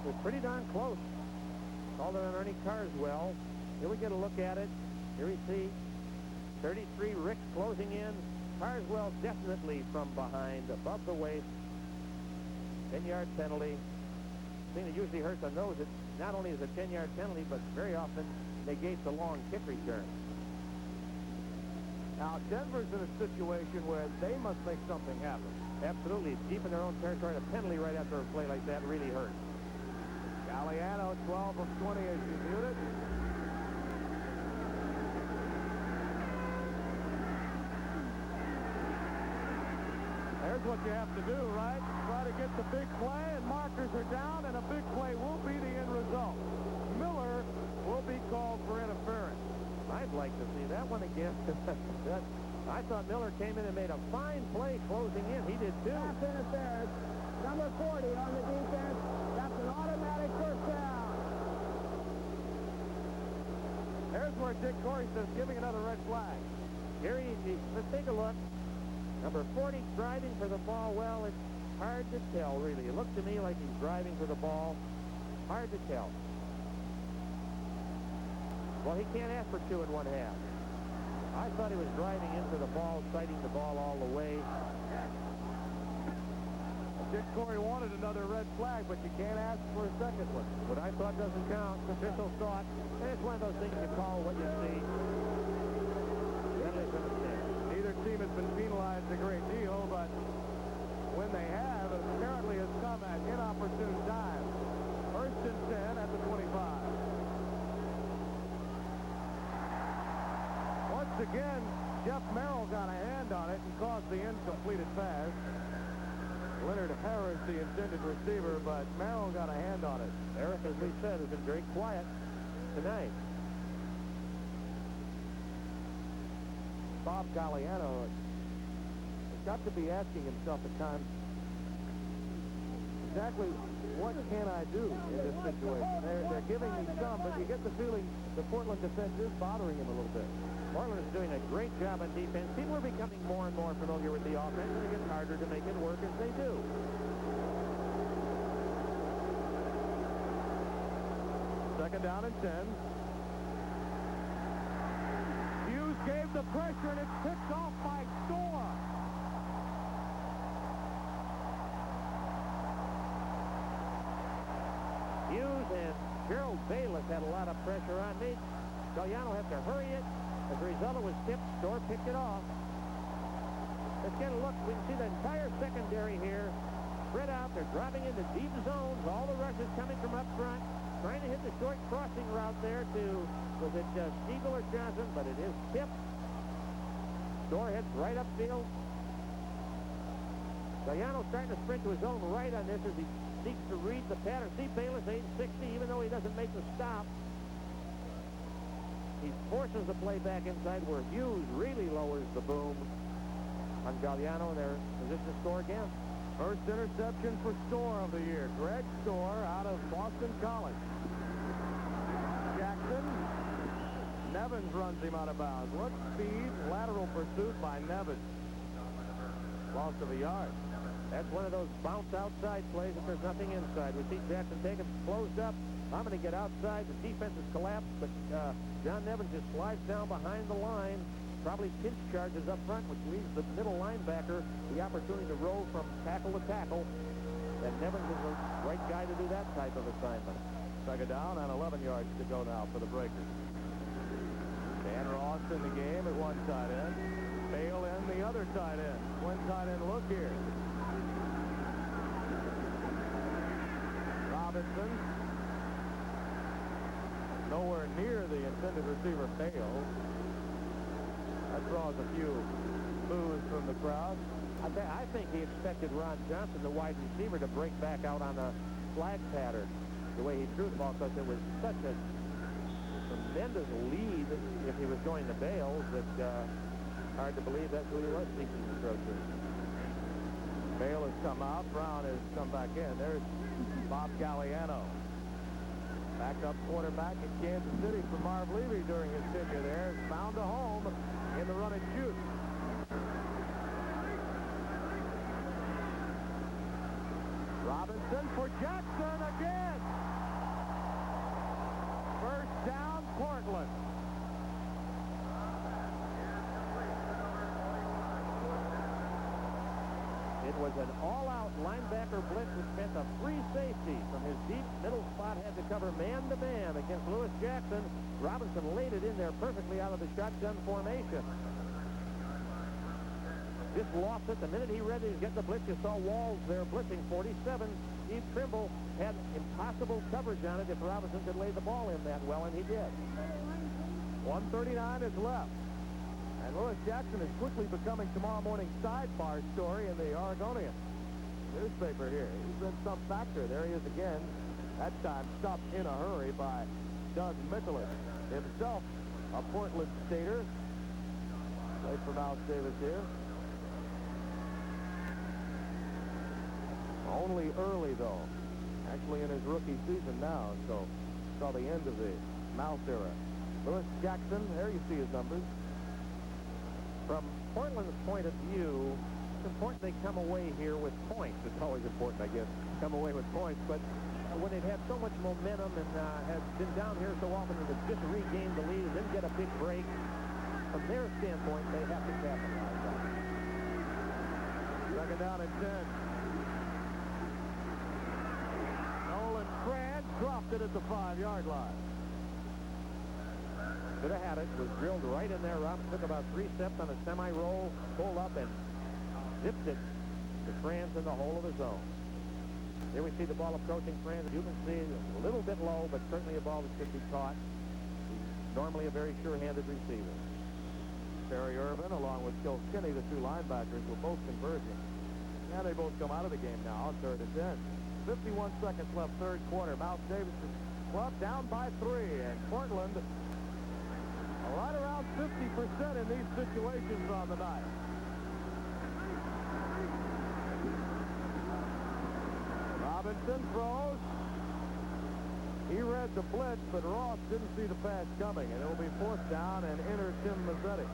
It was pretty darn close. Called it on Ernie Carswell. Here we get a look at it. Here we see 33 Ricks closing in. Carswell definitely from behind, above the waist. 10-yard penalty. The thing that usually hurts on those, it not only is a 10-yard penalty, but very often negates a long kick return. Now, Denver's in a situation where they must make something happen. Absolutely. Deep in their own territory, a penalty right after a play like that really hurts. Galliano, 12 of 20 as you viewed it. There's what you have to do, right? Try to get the big play, and markers are down, and a big play will be the end result. Miller will be called for interference. I'd like to see that one again. I thought Miller came in and made a fine play closing in. He did too. Pass interference. Number 40 on the defense. That's an automatic first down. There's where Dick Corey says giving another red flag. Here let's take a look. Number 40 driving for the ball. Well, it's hard to tell, really. It looked to me like he's driving for the ball. Hard to tell. Well, he can't ask for 2 1/2. I thought he was driving into the ball, sighting the ball all the way. Dick Corey wanted another red flag, but you can't ask for a second one. What I thought doesn't count. Official thought. And it's one of those things you call what you see. Penalty's a mistake. Neither team has been penalized a great deal, but when they have, it apparently has come at inopportune times. 1st and 10 at the 25. Once again, Jeff Merrill got a hand on it and caused the incompleted pass. Leonard Harris, the intended receiver, but Merrill got a hand on it. Eric, as we said, has been very quiet tonight. Bob Galliano has got to be asking himself at times, exactly what can I do in this situation? They're giving me some, but you get the feeling the Portland defense is bothering him a little bit. Portland is doing a great job on defense. People are becoming more and more familiar with the offense, and it gets harder to make it work as they do. Second down and 10. Hughes gave the pressure, and it's picked off by Storr. Hughes and Gerald Bayless had a lot of pressure on me. Galliano had to hurry it. As a result, it was tipped. Storr picked it off. Let's get a look. We can see the entire secondary here spread out. They're driving into deep zones. All the rushes coming from up front, trying to hit the short crossing route there to, was it Siegel or Johnson? But it is tipped. Storr heads right upfield. Galliano starting to sprint to his own right on this as he seeks to read the pattern. See Bayless 860, even though he doesn't make the stop. He forces the play back inside where Hughes really lowers the boom on Galliano, and they're position to score again. First interception for Storr of the year. Greg Storr out of Boston College. Jackson. Nevins runs him out of bounds. What speed, lateral pursuit by Nevins. Loss of a yard. That's one of those bounce outside plays if there's nothing inside. We see Jackson take it closed up. I'm going to get outside. The defense has collapsed, but John Nevins just slides down behind the line. Probably pinch charges up front, which leaves the middle linebacker the opportunity to roll from tackle to tackle. And Nevins is the right guy to do that type of assignment. Second down and 11 yards to go now for the Breakers. Dan Ross in the game at one tight end. Bale in the other tight end. One tight end look here. Robinson. Nowhere near the intended receiver, Bale. That draws a few boos from the crowd. I think he expected Ron Johnson, the wide receiver, to break back out on a flag pattern the way he threw the ball, because it was such a tremendous lead if he was going to Bales that hard to believe that's who he was seeking to throw to. Bale has come out. Brown has come back in. There's Bob Galliano. Backup quarterback in Kansas City for Marv Levy during his tenure there. Found a home in the run and shoot. Robinson for Jackson again. An all-out linebacker blitz which meant a free safety from his deep middle spot, had to cover man-to-man against Lewis Jackson. Robinson laid it in there perfectly out of the shotgun formation. Just lost it the minute he read that he was getting the blitz. You saw Walls there blitzing 47. Steve Trimble had impossible coverage on it if Robinson could lay the ball in that well, and he did. 1:39 is left. And Lewis Jackson is quickly becoming tomorrow morning's sidebar story in the Oregonian newspaper here. He's been some factor. There he is again. That time stopped in a hurry by Doug Mikulich, himself a Portland Stater. Played for Mouse Davis here. Only early, though. Actually in his rookie season now, so saw the end of the Mouse era. Lewis Jackson, there you see his numbers. From Portland's point of view, it's important they come away here with points. It's always important, I guess, come away with points. But when they've had so much momentum and has been down here so often and have just regained the lead and then get a big break, from their standpoint, they have to capitalize on it. Second down and 10. Nolan Franz dropped it at the 5-yard line. Could have had it. Was drilled right in there. Robinson took about 3 steps on a semi-roll, pulled up, and zipped it to Franz in the hole of the zone. Here we see the ball approaching Franz. You can see a little bit low, but certainly a ball that should be caught. He's normally a very sure-handed receiver. Terry Irvin, along with Kilkenny, the two linebackers, were both converging. And they both come out of the game now on 3rd and 10. 51 seconds left, third quarter. Mouse Davis' club down by 3, and Portland right around 50% in these situations on the night. Robinson throws. He read the blitz, but Ross didn't see the pass coming, and it will be 4th down and enter Tim Mazzetti.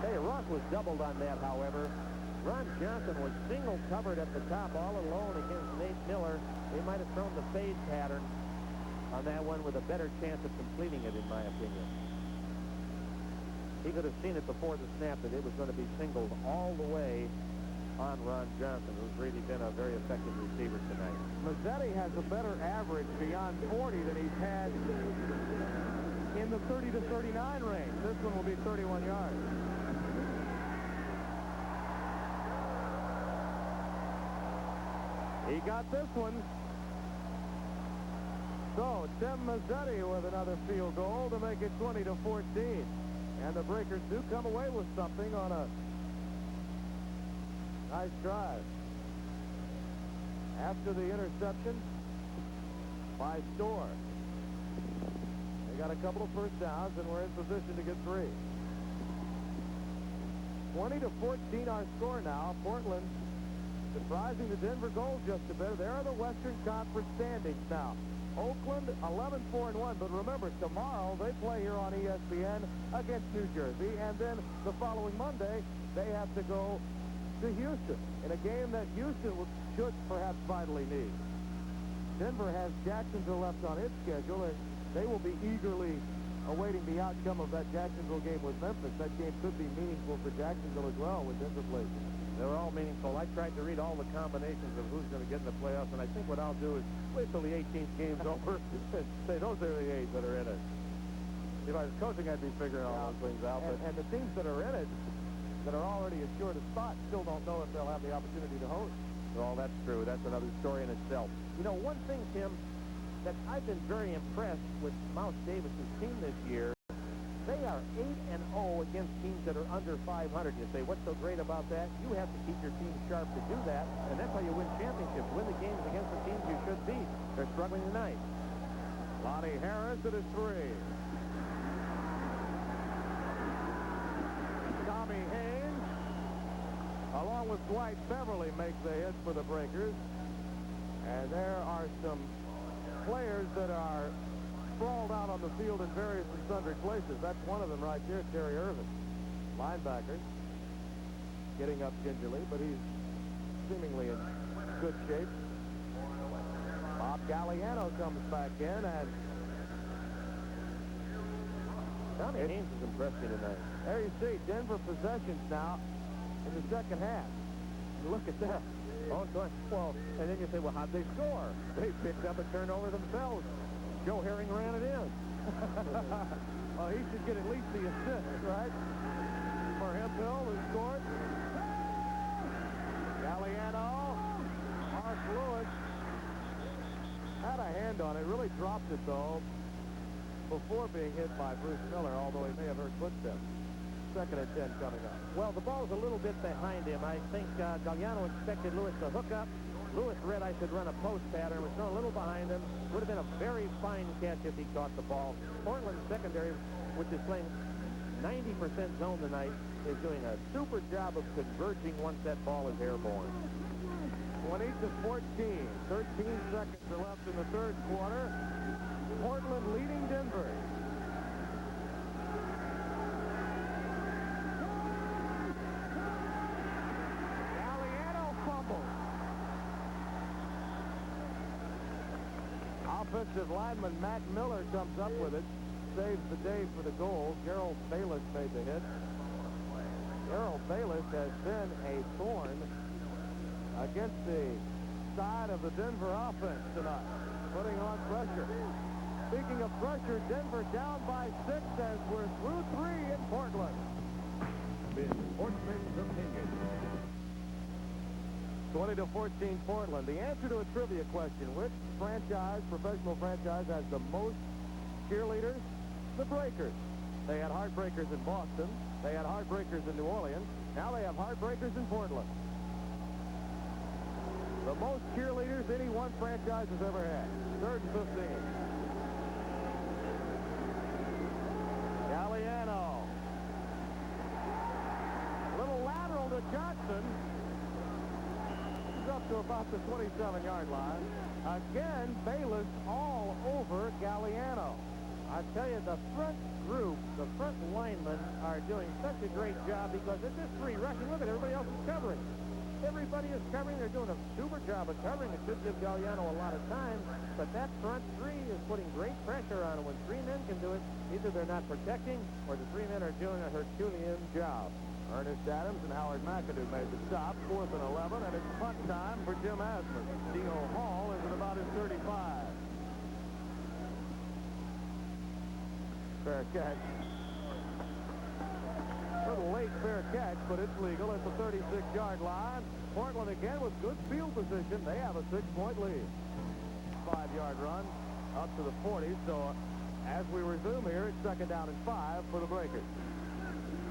Hey, Ross was doubled on that, however. Ron Johnson was single covered at the top all alone against Nate Miller. They might have thrown the fade pattern on that one with a better chance of completing it, in my opinion. He could have seen it before the snap that it was going to be singled all the way on Ron Johnson, who's really been a very effective receiver tonight. Mazzetti has a better average beyond 40 than he's had in the 30 to 39 range. This one will be 31 yards. He got this one. So, Tim Mazzetti with another field goal to make it 20 to 14. And the Breakers do come away with something on a nice drive. After the interception by Storr, they got a couple of first downs and we're in position to get 3. 20 to 14 our score now. Portland surprising the Denver Gold just a bit. There are the Western Conference standings now. Oakland 11-4-1, but remember, tomorrow they play here on ESPN against New Jersey, and then the following Monday they have to go to Houston in a game that Houston should perhaps vitally need. Denver has Jacksonville left on its schedule, and they will be eagerly awaiting the outcome of that Jacksonville game with Memphis. That game could be meaningful for Jacksonville as well when Denver plays. They're all meaningful. I tried to read all the combinations of who's going to get in the playoffs, and I think what I'll do is wait till the 18th game's over and say those are the 8 that are in it. If I was coaching, I'd be figuring all those things out. And the teams that are in it, that are already assured a spot, still don't know if they'll have the opportunity to host. Well, that's true. That's another story in itself. You know, one thing, Tim, that I've been very impressed with Mouse Davis's team this year, they are 8-0 against teams that are under 500. You say, what's so great about that? You have to keep your team sharp to do that, and that's how you win championships. Win the games against the teams you should beat. They're struggling tonight. Lonnie Harris at his 3. Tommy Haynes, along with Dwight Beverly, make the hits for the Breakers. And there are some players that are sprawled out on the field in various and sundry places. That's one of them right there, Terry Irvin, linebacker, getting up gingerly, but he's seemingly in good shape. Bob Galliano comes back in, and Tommy Haynes has impressed me tonight. There you see Denver possessions now in the second half. Look at that. Oh, well, and then you say, well, how'd they score? They picked up a turnover themselves. Joe Herring ran it in. Well, he should get at least the assist, right? For Hemphill, who scored. Galliano. Mark Lewis had a hand on it. Really dropped it, though, before being hit by Bruce Miller, although he may have heard footsteps. 2nd and 10 coming up. Well, the ball's a little bit behind him. I think Galliano expected Lewis to hook up. Lewis read I should run a post pattern. Was thrown a little behind him. Would have been a very fine catch if he caught the ball. Portland secondary, which is playing 90% zone tonight, is doing a super job of converging once that ball is airborne. 20-14. 13 seconds are left in the third quarter. Portland leading Denver. Offensive lineman Matt Miller comes up with it, saves the day for the goal. Gerald Bayless made the hit. Gerald Bayless has been a thorn against the side of the Denver offense tonight, putting on pressure. Speaking of pressure, Denver down by 6 as we're through 3 in Portland. Been Sportsman's Opinion. 20-14 Portland. The answer to a trivia question: which franchise, professional franchise, has the most cheerleaders? The Breakers. They had heartbreakers in Boston. They had heartbreakers in New Orleans. Now they have heartbreakers in Portland. The most cheerleaders any one franchise has ever had. 3rd and 15. Galliano. Little lateral to Johnson. Up to about the 27-yard line. Again, Bayless all over Galliano. I tell you, the front group, the front linemen are doing such a great job because it's just 3 rushing. Look at everybody else is covering. Everybody is covering. They're doing a super job of covering. It should give Galliano a lot of time, but that front 3 is putting great pressure on him. When 3 men can do it, either they're not protecting or the 3 men are doing a Herculean job. Ernest Adams and Howard McAdoo made the stop. 4th and 11, and it's punt time for Jim Asmus. Dino Hall is at about his 35. Fair catch. A little late fair catch, but it's legal at the 36-yard line. Portland again with good field position. They have a 6-point lead. 5-yard run up to the 40. So as we resume here, it's 2nd down and 5 for the Breakers.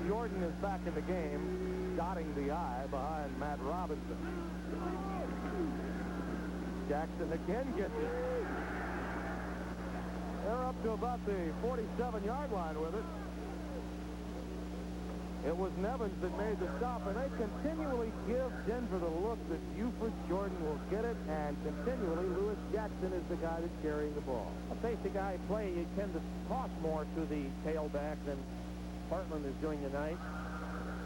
Jordan is back in the game, dotting the I behind Matt Robinson. Jackson again gets it. They're up to about the 47-yard line with it. It was Nevins that made the stop, and they continually give Denver the look that Buford Jordan will get it, and continually Lewis Jackson is the guy that's carrying the ball. A basic eye play, you tend to toss more to the tailback than Portland is doing tonight.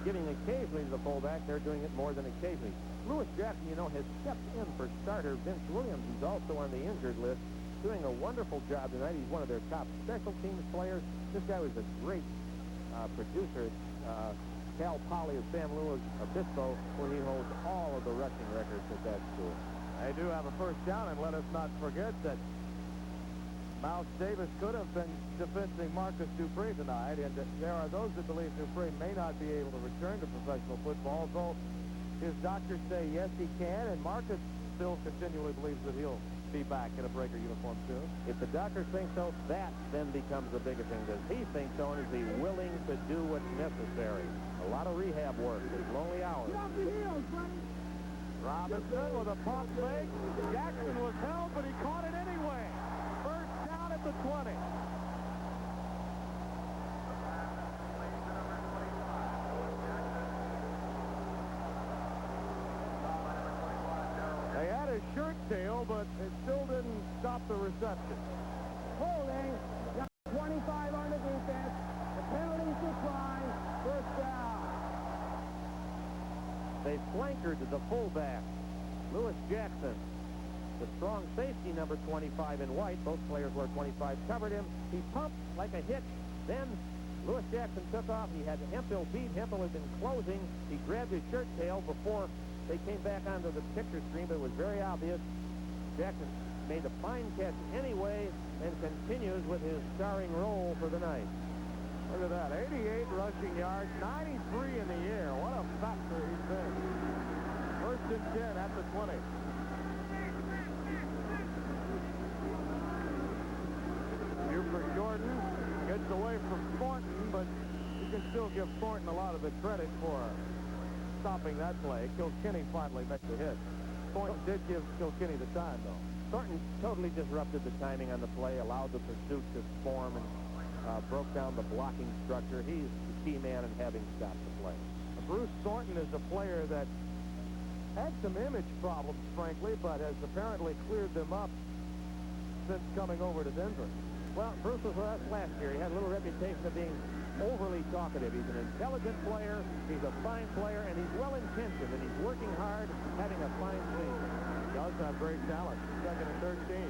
Giving occasionally to the fullback, they're doing it more than occasionally. Lewis Jackson, you know, has stepped in for starter Vince Williams. He's also on the injured list, doing a wonderful job tonight. He's one of their top special teams players. This guy was a great producer. Cal Poly of San Luis Obispo, where he holds all of the rushing records at that school. They do have a first down, and let us not forget that Mouse Davis could have been defending Marcus Dupree tonight, and there are those that believe Dupree may not be able to return to professional football, though his doctors say yes, he can, and Marcus still continually believes that he'll be back in a Breaker uniform soon. If the doctors think so, that then becomes the bigger thing. Does he think so, and is he willing to do what's necessary? A lot of rehab work, his lonely hours. Get off the heels, buddy. Robinson with a pump fake. Jackson was held, but he caught it anyway. First down at the 20. They had his shirt tail, but it still didn't stop the reception. Holding. Got 25 on the defense. The penalties decline. First down. They flankered the fullback, Lewis Jackson. The strong safety, number 25 in white. Both players wear 25. Covered him. He pumped like a hit. Then Lewis Jackson took off. He had Hemphill beat. Hemphill had been closing. He grabbed his shirt tail before they came back onto the picture screen, but it was very obvious. Jackson made a fine catch anyway and continues with his starring role for the night. Look at that, 88 rushing yards, 93 in the air. What a factor he's been. First and 10 at the 20. Buford Jordan gets away from Thornton, but you can still give Thornton a lot of the credit for stopping that play. Kilkenny finally met the hit. Thornton did give Kilkenny the time, though. Thornton totally disrupted the timing on the play, allowed the pursuit to form, and broke down the blocking structure. He's the key man in having stopped the play. Bruce Thornton is a player that had some image problems, frankly, but has apparently cleared them up since coming over to Denver. Well, Bruce was with us last year. He had a little reputation of being overly talkative. He's an intelligent player, he's a fine player, and he's well-intentioned, and he's working hard, having a fine season. He does have great talent. Second and 13.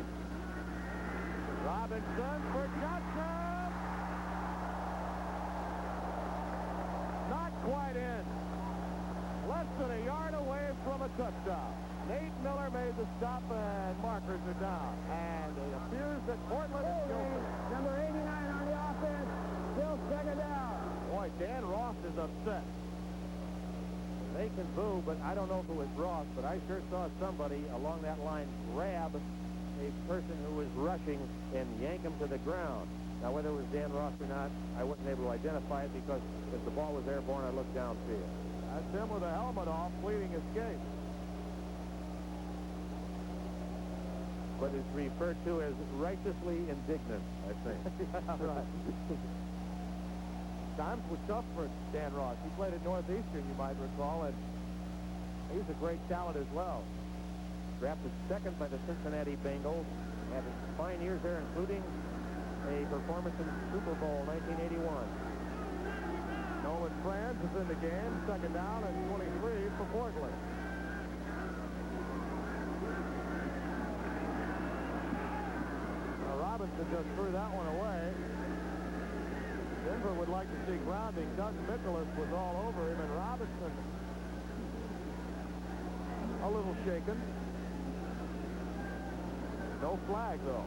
Robinson for Johnson! Not quite in. Less than a yard away from a touchdown. Nate Miller made the stop, and markers are down. And it appears that Portland is going. Number 89 on the offense. Still second down. Boy, Dan Ross is upset. They can boo, but I don't know if it was Ross, but I sure saw somebody along that line grab a person who was rushing and yank him to the ground. Now, whether it was Dan Ross or not, I wasn't able to identify it because if the ball was airborne, I looked downfield. That's him with a helmet off, fleeting escape. But it's referred to as righteously indignant, I think. Yeah, right. Times were tough for Dan Ross. He played at Northeastern, you might recall, and he's a great talent as well. Drafted second by the Cincinnati Bengals. Had fine years there, including a performance in Super Bowl 1981. Nolan Franz is in the game. Second down and 23 for Portland. Robinson just threw that one away. Denver would like to see grounding. Doug Nicholas was all over him, and Robinson a little shaken. No flag, though.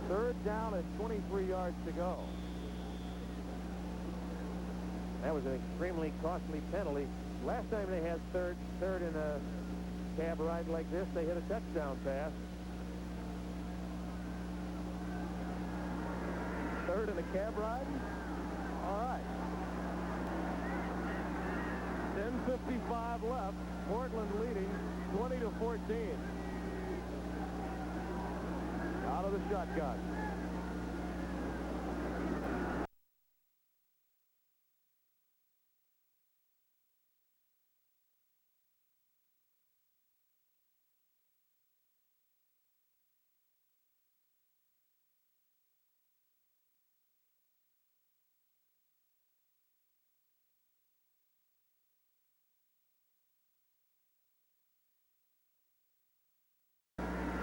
Third down and 23 yards to go. That was an extremely costly penalty. Last time they had third in a cab ride like this, they hit a touchdown pass. Third in a cab ride? All right. 10:55 left. Portland leading 20-14. Out of the shotgun.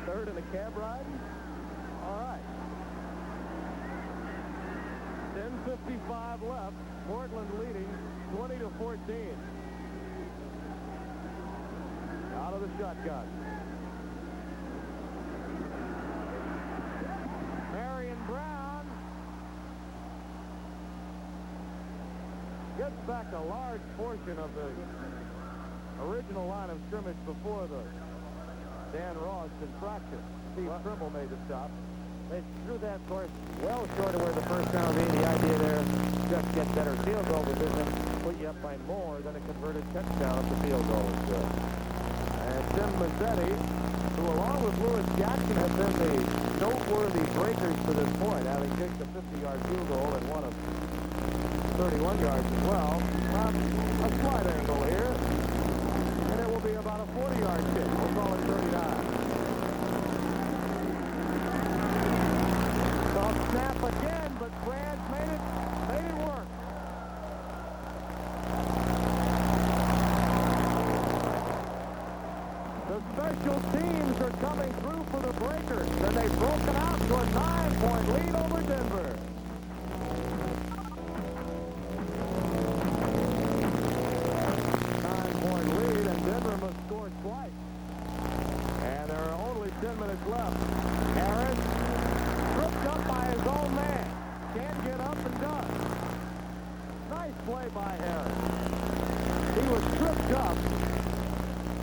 Third in a cab ride? All right. 10:55 left. Portland leading 20-14. Out of the shotgun. Marion Brown gets back a large portion of the original line of scrimmage before the Dan Ross infraction. Steve Trimble made the stop. They threw that course well short of where the first down being. The idea there, just get better field goal position, put you up by more than a converted touchdown if the field goal is good. And Tim Mazzetti, who along with Lewis Jackson have been the noteworthy breakers to this point, having kicked a 50-yard field goal and one of 31 yards as well. A slight angle here. And it will be about a 40-yard kick. We'll call it 39. Soft snap again, but Franz made it work. The special teams are coming through for the Breakers, and they've broken to a 9-point lead over Denver. 9-point lead, and Denver must score twice. And there are only 10 minutes left. Harris tripped up by his own man. Can't get up and does. Nice play by Harris. He was tripped up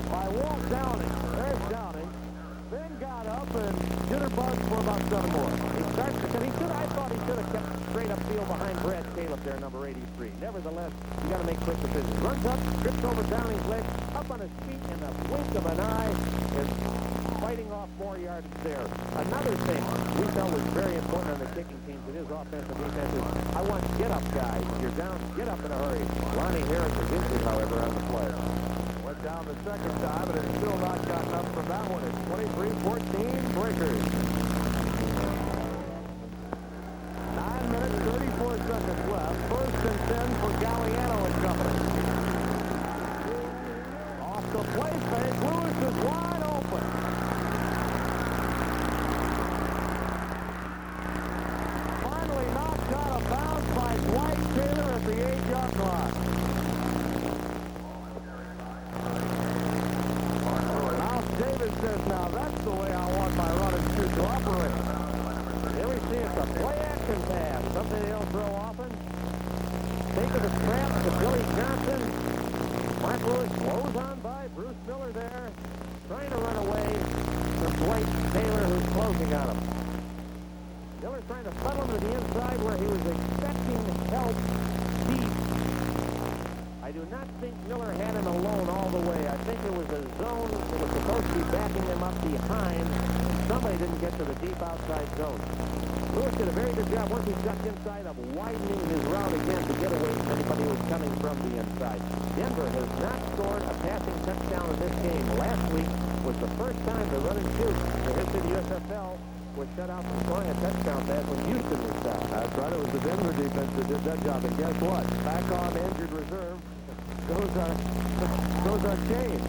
by Walt Downing. There's Downing. Then got up and jitterbugged for about 7 more. He starts to, I thought he should have kept straight up field behind Brad Caleb there, number 83. Nevertheless, you got to make quick decisions. Runs up, trips over Downing's leg, up on his feet in the blink of an eye, and fighting off more yardage there. Another thing we felt was very important on the kicking teams, it is offensive defense, is I want get-up guys. If you're down, get up in a hurry. Lonnie Harris is injured, however, on the play. Went down the second time, but it's still not gotten up from that one. It's 23-14 Breakers. 9 minutes, 34 seconds left. First and 10 for Galliano and company. Off the play fake, Lewis is wide open. Finally knocked out of bounds by Dwight Taylor at the 8-yard line. David says, now that's the way I want my run and shoot to operate. Here we see it's a play-action pass, something they don't throw often. Taking the trap to Billy Johnson. Mark Lewis blows on by Bruce Miller there, trying to run away from Dwight Taylor, who's closing on him. Miller trying to funnel him to the inside where he was expecting help deep. I do not think Miller had him alone all the way. I think it was a zone that was supposed to be backing him up behind. Somebody didn't get to the deep outside zone. Lewis did a very good job once he got inside of widening his route again to get away from anybody who was coming from the inside. Denver has not scored a passing touchdown in this game. Last week was the first time the run and shoot in the history of the USFL was shut out from scoring a touchdown pass when Houston was down. That's right. It was the Denver defense that did that job. And guess what? Back on injured reserve. Those are changed.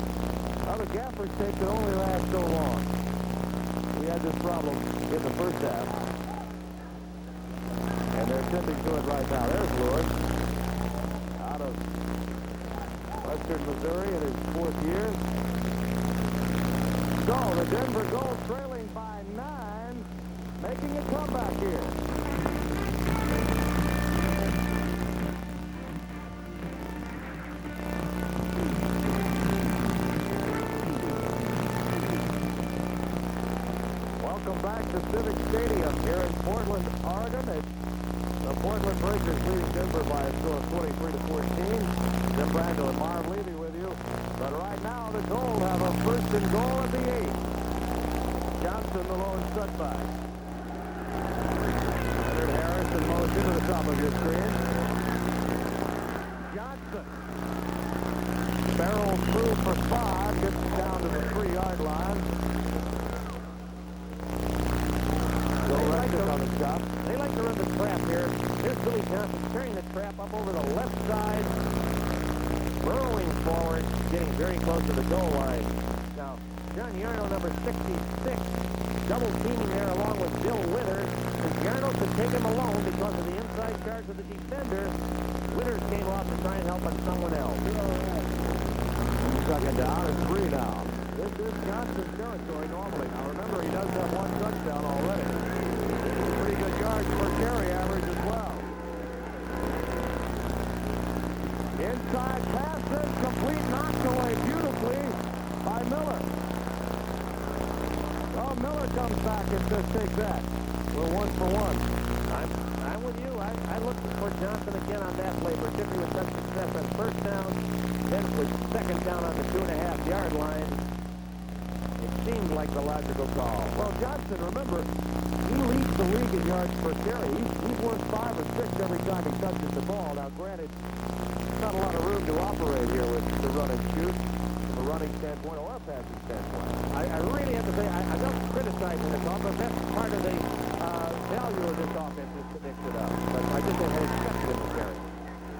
Now the gaffer's tape could only last so long. We had this problem in the first half. And they're attempting to it right now. There's Lewis. Out of Western Missouri in his 4th year. So the Denver Gold trailing by 9, making a comeback here. Welcome back to Civic Stadium here in Portland, Oregon. The Portland Breakers leading Denver by a score of 23-14. Jim Brando and Marv Levy with you. But right now, the Gold have a first and goal at the 8. Johnson, the lone cutback. Leonard Harris in motion to the top of your screen. Johnson. Barrel through for 5. Gets down to the 3-yard line. They like to run the trap here. Here's Billy Johnson carrying the trap up over the left side, burrowing forward, getting very close to the goal line. Now, John Yarno, number 66, double teaming there along with Bill Withers. And Yarno could take him alone because of the inside charge of the defender. Withers came off to try and help on someone else. Second down and 3 now. This is Johnson's territory normally. Now remember, he does have 1 touchdown already. Pretty good yards per carry average as well. Inside pass is complete, knocked away beautifully by Miller. Well, Miller comes back and says, take that. We're 1 for 1. I'm with you. I looked for Johnson again on that play, particularly with such success on first down. Then it was second down on the 2.5-yard line. It seemed like the logical call. Well, Johnson, remember, he leads the league in yards per carry. He's worth 5 or 6 every time he touches the ball. Now, granted, not a lot of room to operate here with the run and shoot from a running standpoint or a passing standpoint. I really have to say, I'm not criticizing this offense. That's part of the value of this offense is to mix it up. But I just don't have expected him to carry.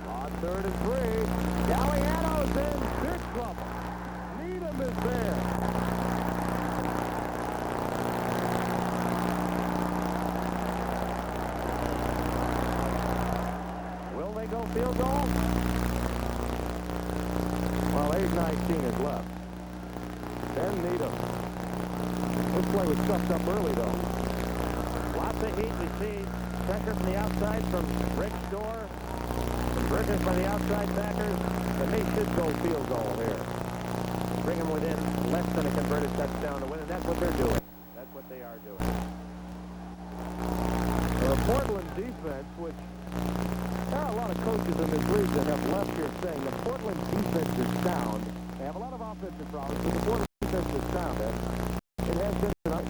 On 3rd and 3, Galliano's in big trouble. Needham is there. 8:19 is left. Ben Needham. This play was stuffed up early, though. Lots of heat. We see pressure from the outside from Rick Storr. Burgess from the outside backers. But they should go field goal here. Bring them within less than a converted touchdown to win, and that's what they're doing. That's what they are doing. The Portland defense, which there are a lot of coaches in this league that have left here saying the Portland defense is sound. They have a lot of offensive problems, but the Portland defense is sound. And it has been tonight.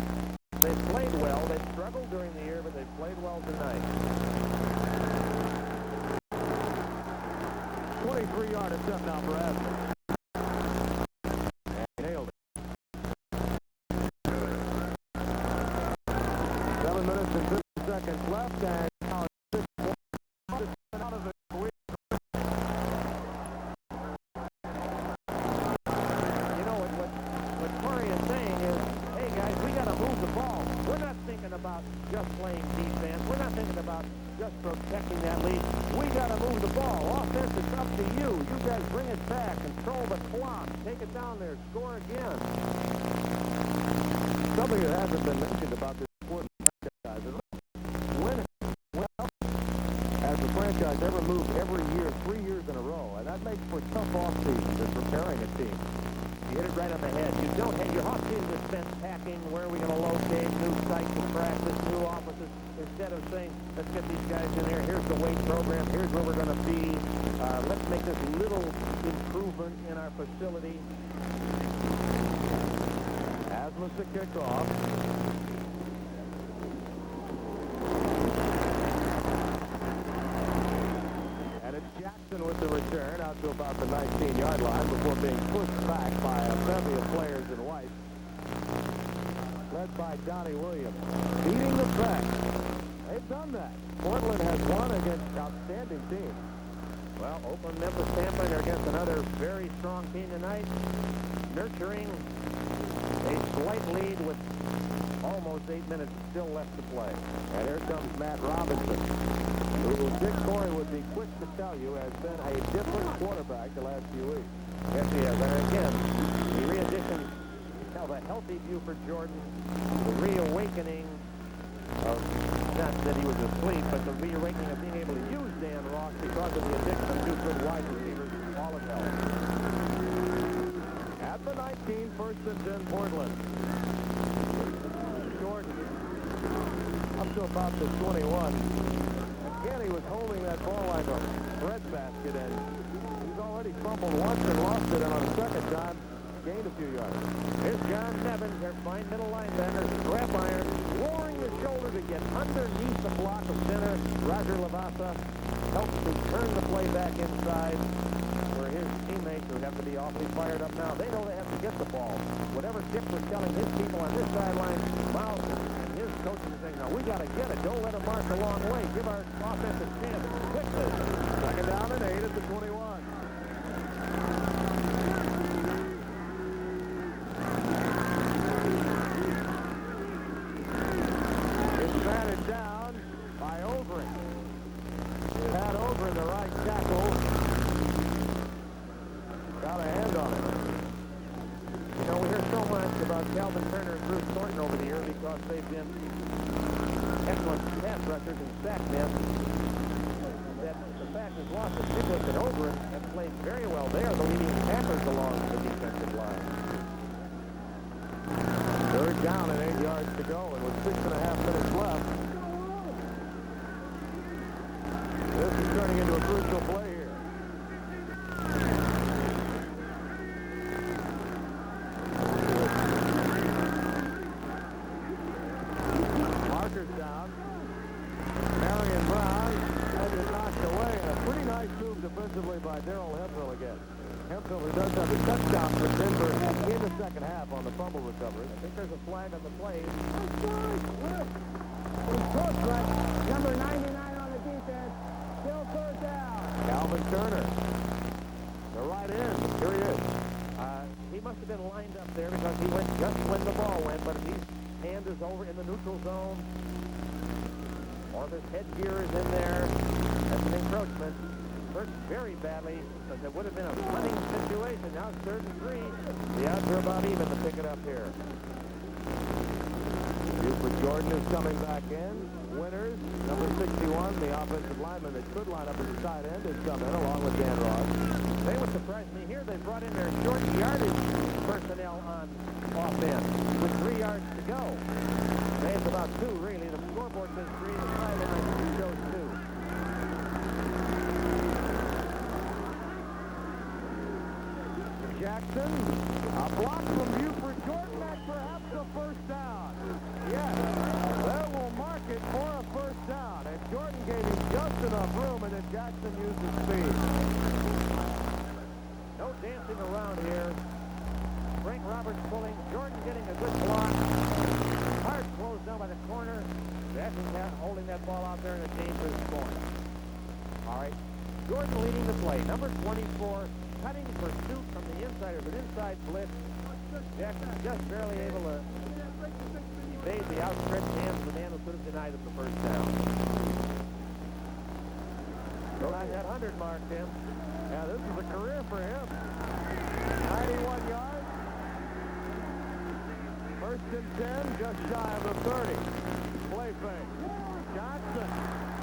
They've played well. They've struggled during the year, but they've played well tonight. 23-yard attempt now for Aspen. And nailed it. 7 minutes and 50 seconds left, and now 6 points out of it. You know, what Corey is saying is, hey, guys, we got to move the ball. We're not thinking about just playing defense. We're not thinking about just protecting that lead. We got to move the ball. Offense, it's up to you. You guys bring it back. Control the clock. Take it down there. Score again. Something that hasn't been mentioned about this Portland franchise is when has the franchise ever moved every year, 3 years in a row, and that makes for tough off seasons in preparing a team. You hit it right on the head. You don't have your off season is spent packing. Where are we going to locate? New sites of practice, new offices. Instead of saying, let's get these guys in there. Here's the weight program. Here's where we're going to be. Let's make this little improvement in our facility. Asmus to kick off. And it's Jackson with the return out to about the 19-yard line before being pushed back by a bevy of players in white. Led by Donnie Williams. Beating the press. They've done that. Portland has won against outstanding teams. Well, Oakland, Memphis, Tampa are against another very strong team tonight. Nurturing a slight lead with almost 8 minutes still left to play. And here comes Matt Robinson, who Dick Corey would be quick to tell you has been a different quarterback the last few weeks. Yes, he has. And again, the re-addition of a healthy Buford Jordan, the reawakening of, not that he was asleep, but the reawakening of being able to use Dan Ross because of the addition of two good wide receivers, all of help. At the 19, first and 10, Portland. Jordan up to about the 21. Again, he was holding that ball like a breadbasket, and he's already fumbled once and lost it, and on the second time, gained a few yards. Here's John Nevins, their fine middle linebacker, strap iron, lowering the shoulder to get underneath the block of center. Roger Lavassa helps to turn the play back inside, where his teammates, who have to be awfully fired up now, they know they have to get the ball. Whatever Dick was telling his people on this sideline, Miles and his coaches are saying, no, we got to get it. Don't let them march a long way. Give our offense a chance quickly. Second down and 8 at the 21. Down by Overin. Pat Overin, the right tackle. Got a hand on it. You know, we hear so much about Calvin Turner and Bruce Thornton over the years because they've been excellent pass rushers and sack men. That the fact is lost that Nicholas and Overin have played very well. They are the leading tackers along the defensive line. Third down and 8 yards to go, and with 6.5 minutes left. This is turning into a crucial play here. Marker's down. Marion Brown has it knocked away, and a pretty nice move defensively by Darrell Hemphill again. Hemphill, who does have a touchdown for Denver in the second half on the fumble recovery. I think there's a flag on the play. Number 99 on the defense. Still third down. Calvin Turner. The right end. Here he is. He must have been lined up there because he went just when the ball went, but if his hand is over in the neutral zone, or if his headgear is in there, that's an encroachment. Hurt very badly, because it would have been a punting situation. Now third and 3. The odds are about even to pick it up here. Buford Jordan is coming back in. Winters, number 61, the offensive lineman that could line up as a tight end, has come in along with Dan Ross. They would surprise me here. They brought in their short yardage personnel on offense with 3 yards to go. It's about 2, really. The scoreboard says 3. The sideline shows 2. Jackson, a block from Buford Jordan, and perhaps a first down. Yes, they will mark it for a first down. And Jordan gave him just enough room, and then Jackson used his speed. No dancing around here. Frank Roberts pulling. Jordan getting a good block. Hard closed down by the corner. Jackson holding that ball out there in a dangerous corner. All right. Jordan leading the play. Number 24, cutting pursuit from the inside. There's an inside blitz. Jackson just barely able to evade the outstretched hands of the man who could have denied him the first down. So that 100 mark, Tim. Yeah, this is a career for him. 91 yards. First and 10, just shy of the 30. Play fake. Johnson.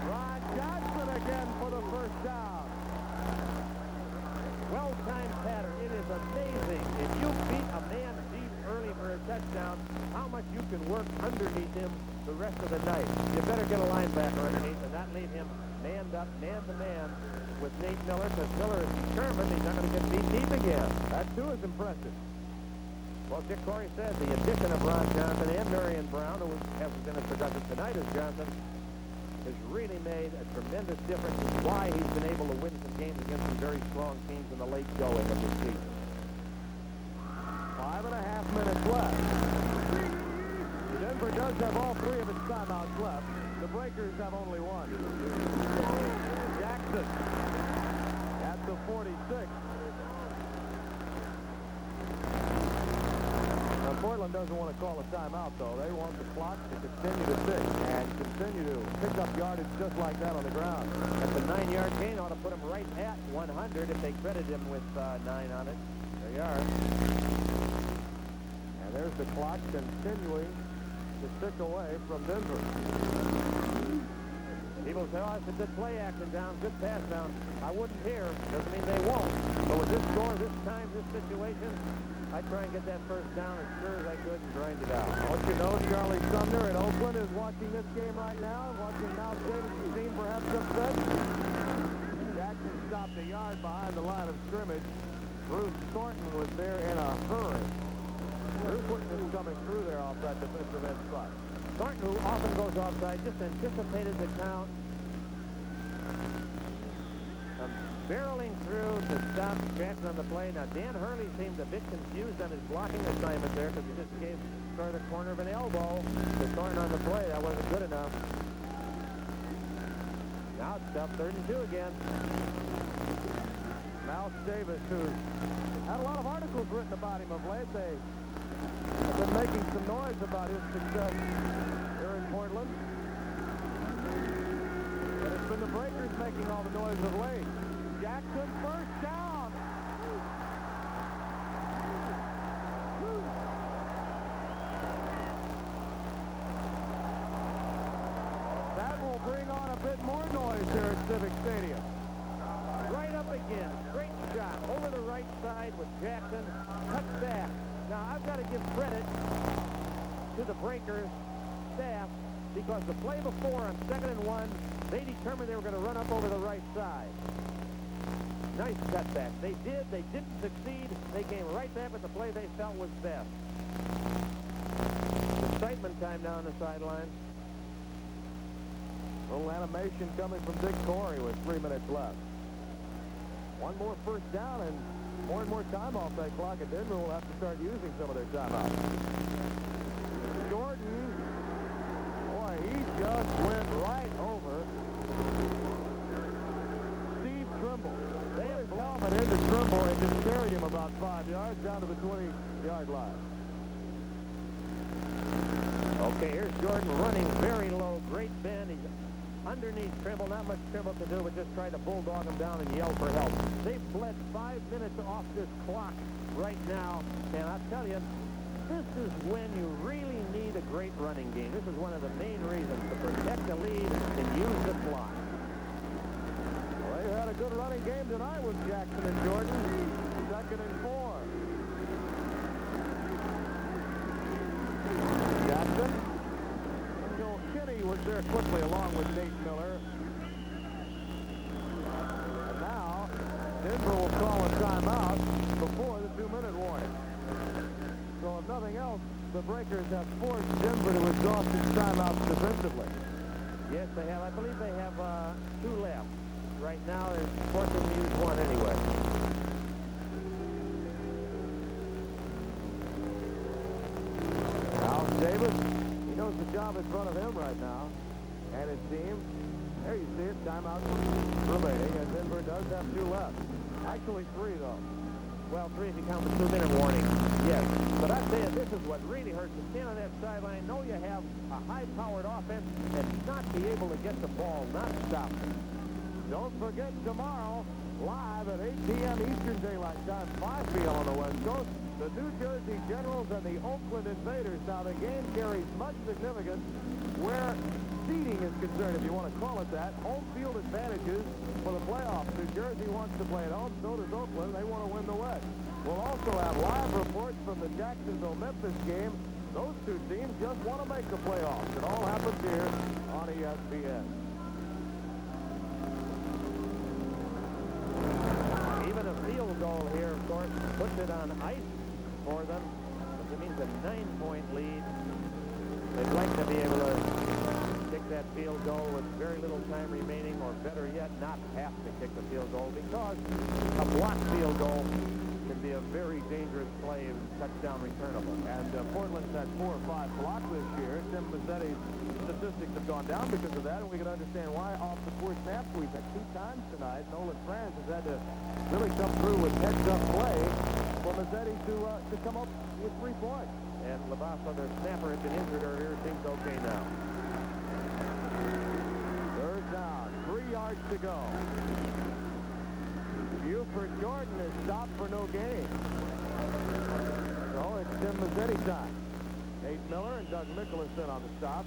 Ron Johnson again for the first down. Well-timed pattern. It is amazing. If you beat a man deep early for a touchdown, how much you can work underneath him the rest of the night. You better get a linebacker underneath and not leave him manned up, man-to-man with Nate Miller, because Miller is determined he's not going to get beat deep again. That, too, is impressive. Well, Dick Corey said the addition of Ron Johnson and Marion Brown, who hasn't been as productive tonight as Johnson, has really made a tremendous difference in why he's been able to win some games against some very strong teams in the late going of the season. 5.5 minutes left. Denver does have all 3 of its timeouts left. The Breakers have only 1. Jackson at the 46. Now, Portland doesn't want to call a timeout, though. They want the clock to continue to tick and continue to pick up yardage just like that on the ground. That's a 9-yard gain. Ought to put him right at 100 if they credit him with 9 on it. There you are. And there's the clock continuing to tick away from Denver. People say, oh, it's a good play action down, good pass down. I wouldn't hear. Doesn't mean they won't. But with this score, this time, this situation, I'd try and get that first down as sure as I could and grind it out. Don't you know Charlie Sumner in Oakland is watching this game right now, watching Mouse Davis' team perhaps upset? Jackson stopped a yard behind the line of scrimmage. Bruce Thornton was there in a hurry. Bruce Thornton is coming through there off that defensive end spot. Thornton, who often goes offside, just anticipated the count. Barreling through to stop Jackson on the play. Now, Dan Hurley seemed a bit confused on his blocking assignment there because he just gave sort of the corner of an elbow to Thornton on the play. That wasn't good enough. Now it's up 3rd and 2 again. Mouse Davis, who's had a lot of articles written about him of late. They have been making some noise about his success here in Portland. But it's been the Breakers making all the noise of late. Jackson, first down. That will bring on a bit more noise here at Civic Stadium. Right up again. Great shot. Over the right side with Jackson. Cut back. Now, I've got to give credit to the Breakers staff because the play before on 2nd and 1, they determined they were going to run up over the right side. Nice cutback. They did. They didn't succeed. They came right back with the play they felt was best. Excitement time down the sideline. A little animation coming from Dick Corey with 3 minutes left. One more first down and more time off that clock, and Denver will have to start using some of their timeouts. Jordan, boy, he just went right over Steve Trimble. They have helmet into Trimble and just carried him about 5 yards down to the 20-yard line. Okay, here's Jordan running very low. Great bend. He's underneath Trimble. Not much Trimble can do, but just try to bulldog him down and yell for help. They've bled 5 minutes off this clock right now, and I'll tell you, this is when you really need a great running game. This is one of the main reasons to protect the lead and use the clock. Well, they had a good running game tonight with Jackson and Jordan. 2nd and 4. Jackson. And Joel Kinney was there quickly along with Nate Miller. And now, Denver will call a timeout before the 2-minute warning. So if nothing else, the Breakers have forced Denver to exhaust its timeouts defensively. Yes, they have. I believe they have 2 left. Right now, they're forcing them to use 1 anyway. Al Davis, he knows the job in front of him right now. And his team. There you see it, timeout remaining, and Denver does have 2 left. Actually 3, though. Well, 3 if you count the 2-minute warning. Yes. But I tell you, this is what really hurts. To stand on that sideline, know you have a high-powered offense and not be able to get the ball, not stop it. Don't forget tomorrow, live at 8 p.m. Eastern Daylight Time, 5 p.m. on the West Coast, the New Jersey Generals and the Oakland Invaders. Now, the game carries much significance where seeding is concerned, if you want to call it that. Home field advantages for the playoffs. New Jersey wants to play at home, so does Oakland. They want to win the West. We'll also have live reports from the Jacksonville-Memphis game. Those 2 teams just want to make the playoffs. It all happens here on ESPN. Even a field goal here, of course, puts it on ice for them. It means a 9-point lead. They'd like to be able to kick that field goal with very little time remaining, or better yet, not have to kick the field goal, because a blocked field goal can be a very dangerous play and touchdown returnable. And Portland's had 4 or 5 blocks this year. Tim Mazzetti's statistics have gone down because of that, and we can understand why off the poor snaps we've had 2 times tonight. Nolan Franz has had to really come through with heads-up play for Mazzetti to come up with 3 points. And Labassa, their snapper, had been injured earlier. Seems okay now. 3rd down, 3 yards to go. Buford Jordan is stopped for no gain. So it's Tim Mazzetti time. Nate Miller and Doug Mickelson on the stop.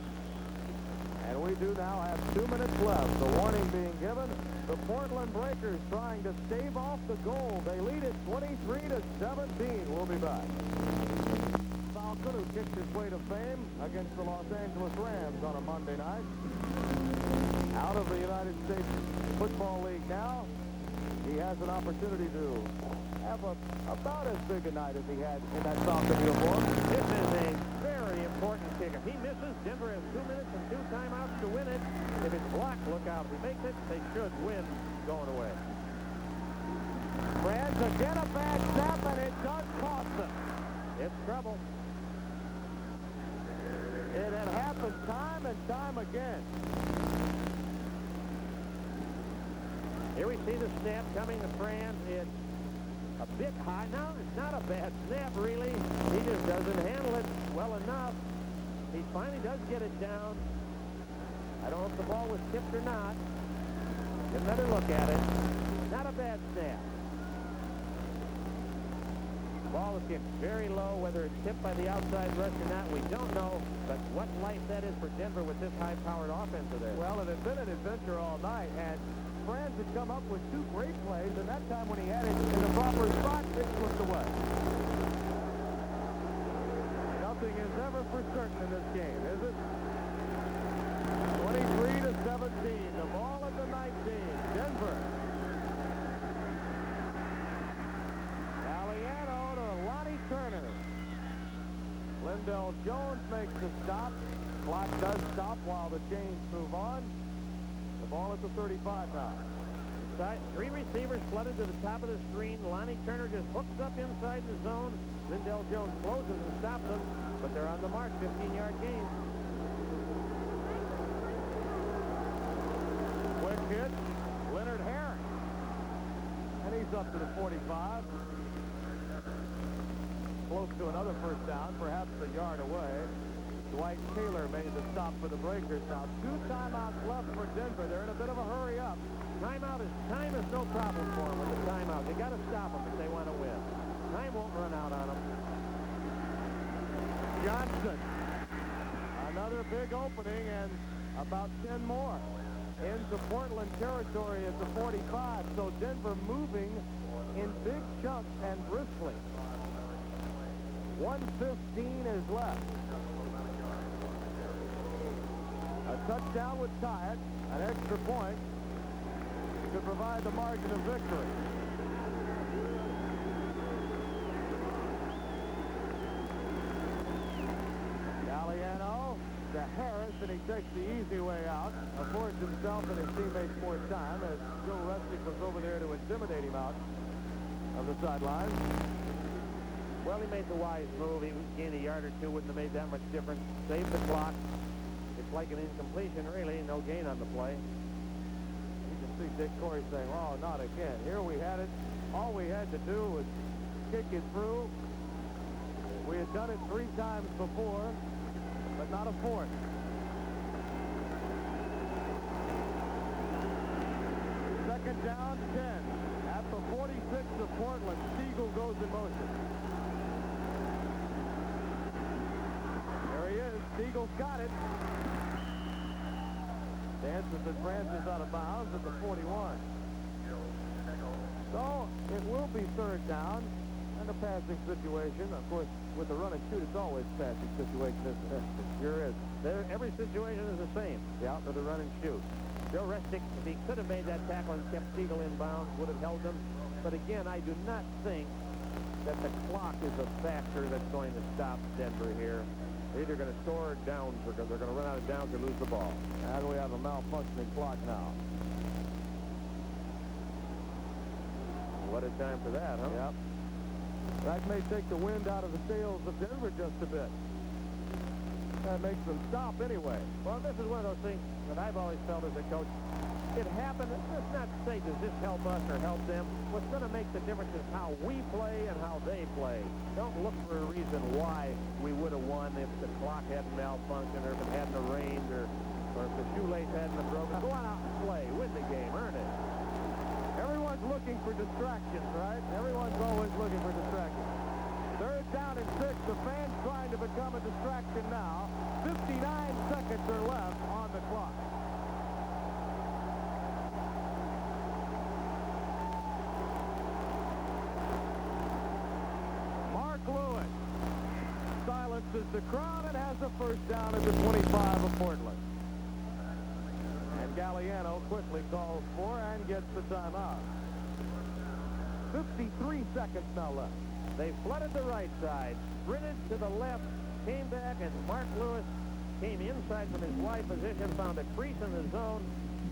And we do now have 2 minutes left. The warning being given. The Portland Breakers trying to stave off the goal. They lead it 23-17. We'll be back. Falcon, who kicked his way to fame against the Los Angeles Rams on a Monday night. Out of the United States Football League now. He has an opportunity to have about as big a night as he had in that Falcon uniform. This is a very important kick. If he misses, Denver has 2 minutes and 2 timeouts to win it. If it's blocked, look out. If he makes it, they should win going away. Franz again a bad snap, and it does cost them. It's trouble. It had happened time and time again. Here we see the snap coming to Franz. It's a bit high. Now, it's not a bad snap, really. He just doesn't handle it well enough. He finally does get it down. I don't know if the ball was tipped or not. Get another look at it. Not a bad snap. The ball was kicked very low. Whether it's tipped by the outside rush or not, we don't know. But what life that is for Denver with this high-powered offense there. Well, it had been an adventure all night, and Franz had come up with 2 great plays, and that time when he had it in the proper spot, it slipped away. Nothing is ever for certain in this game, is it? 23-17, the ball at the 19, Denver. Galliano to Lonnie Turner. Lindell Jones makes the stop. Clock does stop while the chains move on. The ball at the 35 now. 3 receivers flooded to the top of the screen. Lonnie Turner just hooks up inside the zone. Lindell Jones closes and stops them, but they're on the mark, 15-yard gain. Quick hit, Leonard Herring. And he's up to the 45. Close to another first down, perhaps a yard away. Dwight Taylor made the stop for the Breakers. Now 2 timeouts left for Denver. They're in a bit of a hurry up. Time is no problem for them with the timeout. They got to stop them if they want to win. Time won't run out on them. Johnson. Another big opening and about 10 more into Portland territory at the 45. So Denver moving in big chunks and briskly. 1:15 is left. A touchdown would tie it. An extra point could provide the margin of victory. Galliano to Harris, and he takes the easy way out. Affords himself and his teammates more time as Joe Rustic was over there to intimidate him out of the sideline. Well, he made the wise move. He gained a yard or two, wouldn't have made that much difference. Saved the clock. It's like an incompletion, really. No gain on the play. You can see Dick Corey saying, oh, not again. Here we had it. All we had to do was kick it through. We had done it 3 times before, but not a 4th. Second down, 10. At the 46 of Portland, Siegel goes in motion. There he is. Siegel's got it. Dances and branches out of bounds at the 41. So it will be 3rd down and a passing situation. Of course, with the run and shoot, it's always passing situation, isn't it? It sure is. Every situation is the same. The out for the run and shoot. Joe Resnick, if he could have made that tackle and kept Siegel in bounds, would have held him. But again, I do not think that the clock is a factor that's going to stop Denver here. They're either going to score downs or they're going to run out of downs or lose the ball. And we have a malfunctioning clock now. What a time for that, huh? Yep. That may take the wind out of the sails of Denver just a bit. That makes them stop anyway. Well, this is one of those things that I've always felt as a coach. It happened. Let's not say, does this help us or help them? What's going to make the difference is how we play and how they play. Don't look for a reason why we would have won if the clock hadn't malfunctioned or if it hadn't rained or if the shoelace hadn't been broken. Go on out and play. Win the game. Earn it. Everyone's looking for distractions, right? Everyone's always looking for distractions. 3rd down and 6. The fans trying to become a distraction now. 59 seconds are left on the clock. Mark Lewis silences the crowd and has a 1st down at the 25 of Portland. And Galliano quickly calls for and gets the timeout. 53 seconds now left. They flooded the right side, sprinted to the left, came back, and Mark Lewis came inside from his wide position, found a crease in the zone,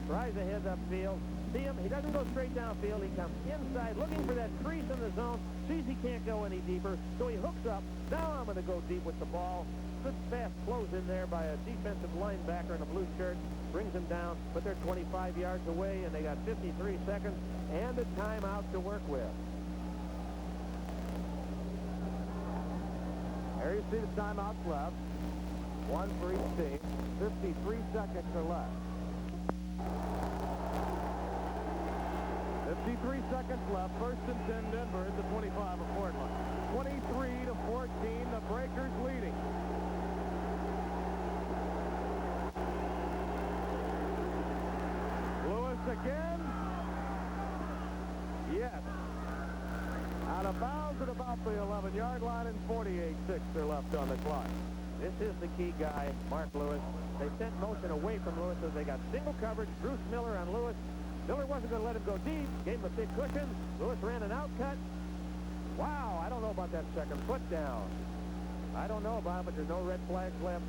tries ahead upfield. See him? He doesn't go straight downfield. He comes inside looking for that crease in the zone, sees he can't go any deeper, so he hooks up. Now I'm going to go deep with the ball. Good fast close in there by a defensive linebacker in a blue shirt. Brings him down, but they're 25 yards away, and they got 53 seconds and a timeout to work with. There you see the timeouts left. 1 for each team. 53 seconds are left. 53 seconds left. 1st and 10 Denver at the 25 of Portland. 23-14, the Breakers leading. Lewis again. Yes. Out of bounds at about the 11-yard line, and 48 are left on the clock. This is the key guy, Mark Lewis. They sent motion away from Lewis as they got single coverage. Bruce Miller on Lewis. Miller wasn't going to let him go deep. Gave him a big cushion. Lewis ran an out cut. Wow, I don't know about that second foot down. I don't know about it, but there's no red flags left.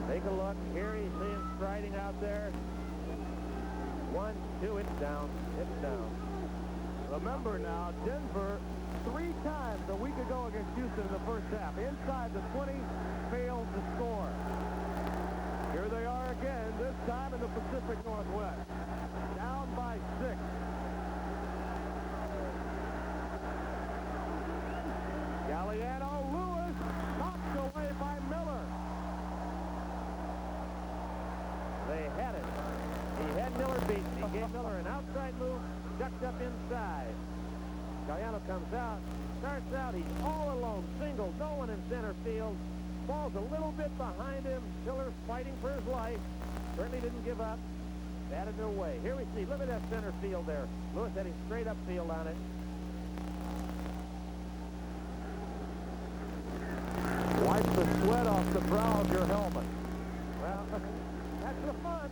Take a look. Here you see him striding out there. 1, 2, it's down. It's down. Remember now, Denver 3 times a week ago against Houston in the 1st half. Inside the 20, failed to score. Here they are again, this time in the Pacific Northwest. Down by 6. comes out, starts out, he's all alone, single, no one in center field. Ball's a little bit behind him. Tiller's fighting for his life. Certainly didn't give up. Batted it away. Here we see, look at that center field there. Lewis heading straight upfield on it. Wipe the sweat off the brow of your helmet. Well, that's the fun.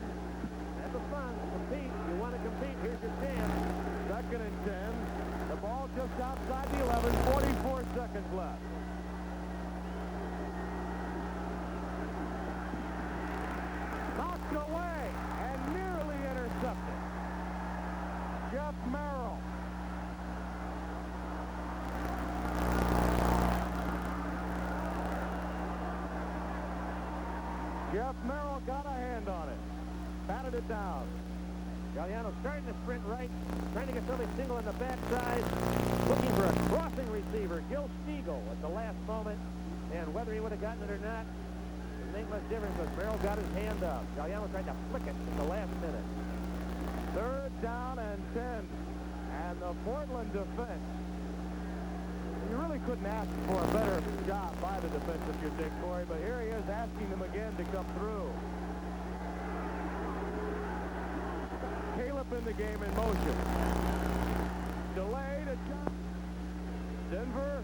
That's the fun. Compete. You want to compete. Here's your chance. 2nd and 10. The ball just outside the 11. 44 seconds left. Knocked away and nearly intercepted. Jeff Merrill. Jeff Merrill got a hand on it. Batted it down. Galliano starting to sprint right, trying to get somebody single in the backside, looking for a crossing receiver, Gil Stiegel, at the last moment. And whether he would have gotten it or not, it made much difference because Merrill got his hand up. Galliano tried to flick it in the last minute. 3rd down and 10. And the Portland defense. You really couldn't ask for a better job by the defense if you're Dick Corey, but here he is asking them again to come through. Caleb in the game in motion. Delayed. Denver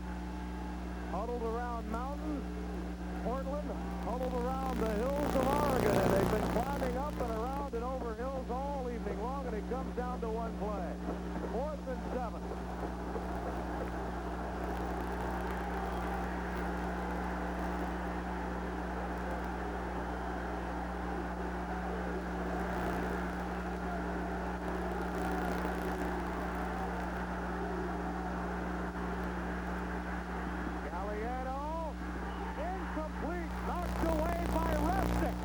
huddled around mountains. Portland huddled around the hills of Oregon, and they've been climbing up and around and over hills all evening long, and it comes down to one play. 4th and 7. Knocked away by Resnick.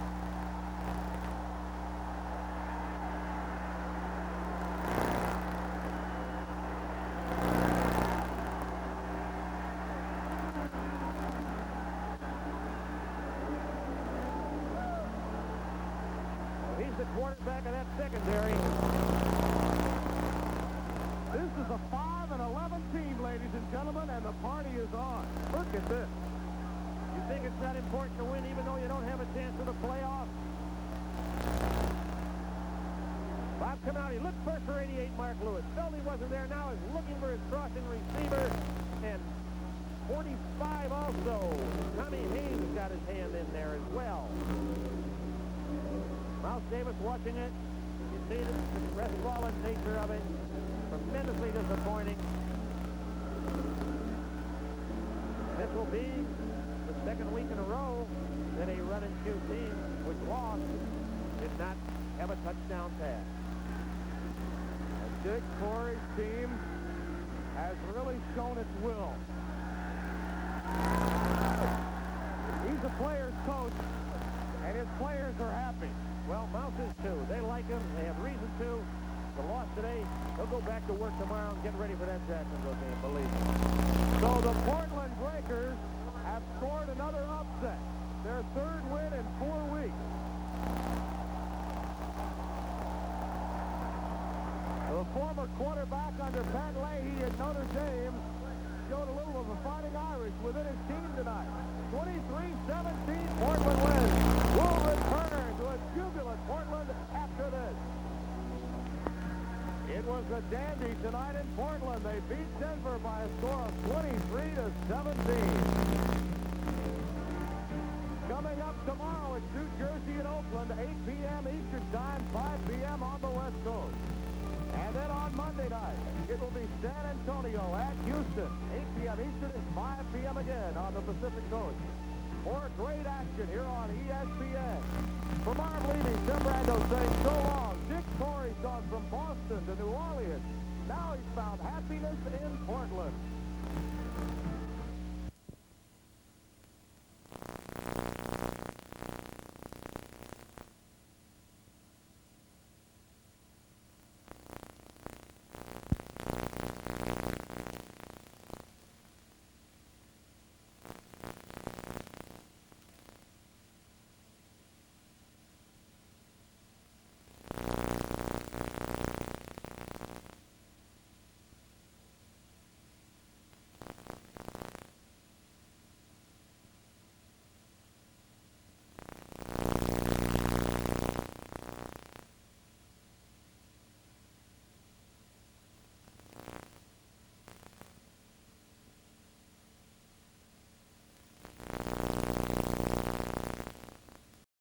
He's the quarterback of that secondary. This is a 5-11 team, ladies and gentlemen, and the party is on. Look at this. You think it's that important to win even though you don't have a chance for the playoffs? Bob come out. He looked first for 88, Mark Lewis. Felt he wasn't there. Now is looking for his crossing receiver. And 45 also. Tommy Haynes got his hand in there as well. Mouse Davis watching it. You see the crestfallen nature of it. Tremendously disappointing. This will be the second week in a row that a run-and-shoot team, which lost, did not have a touchdown pass. And Dick Corey's team has really shown its will. He's a player's coach, and his players are happy. Well, Mouse is too. They like him. They have reason to. The loss today, they'll go back to work tomorrow and get ready for that Jacksonville game, believe me. So the Portland Breakers have scored another upset. Their 3rd win in 4 weeks. The former quarterback under Pat Leahy at Notre Dame showed a little of a fighting Irish within his team tonight. 23-17, Portland wins. We'll return to a jubilant Portland after this. It was a dandy tonight in Portland. They beat Denver by a score of 23-17. Coming up tomorrow, it's New Jersey and Oakland, 8 p.m. Eastern Time, 5 p.m. on the West Coast. And then on Monday night, it will be San Antonio at Houston, 8 p.m. Eastern and 5 p.m. again on the Pacific Coast. More great action here on ESPN. From Marv Levy, Tim Brando saying so long. Dick Corey's gone from Boston to New Orleans. Now he's found happiness in Portland.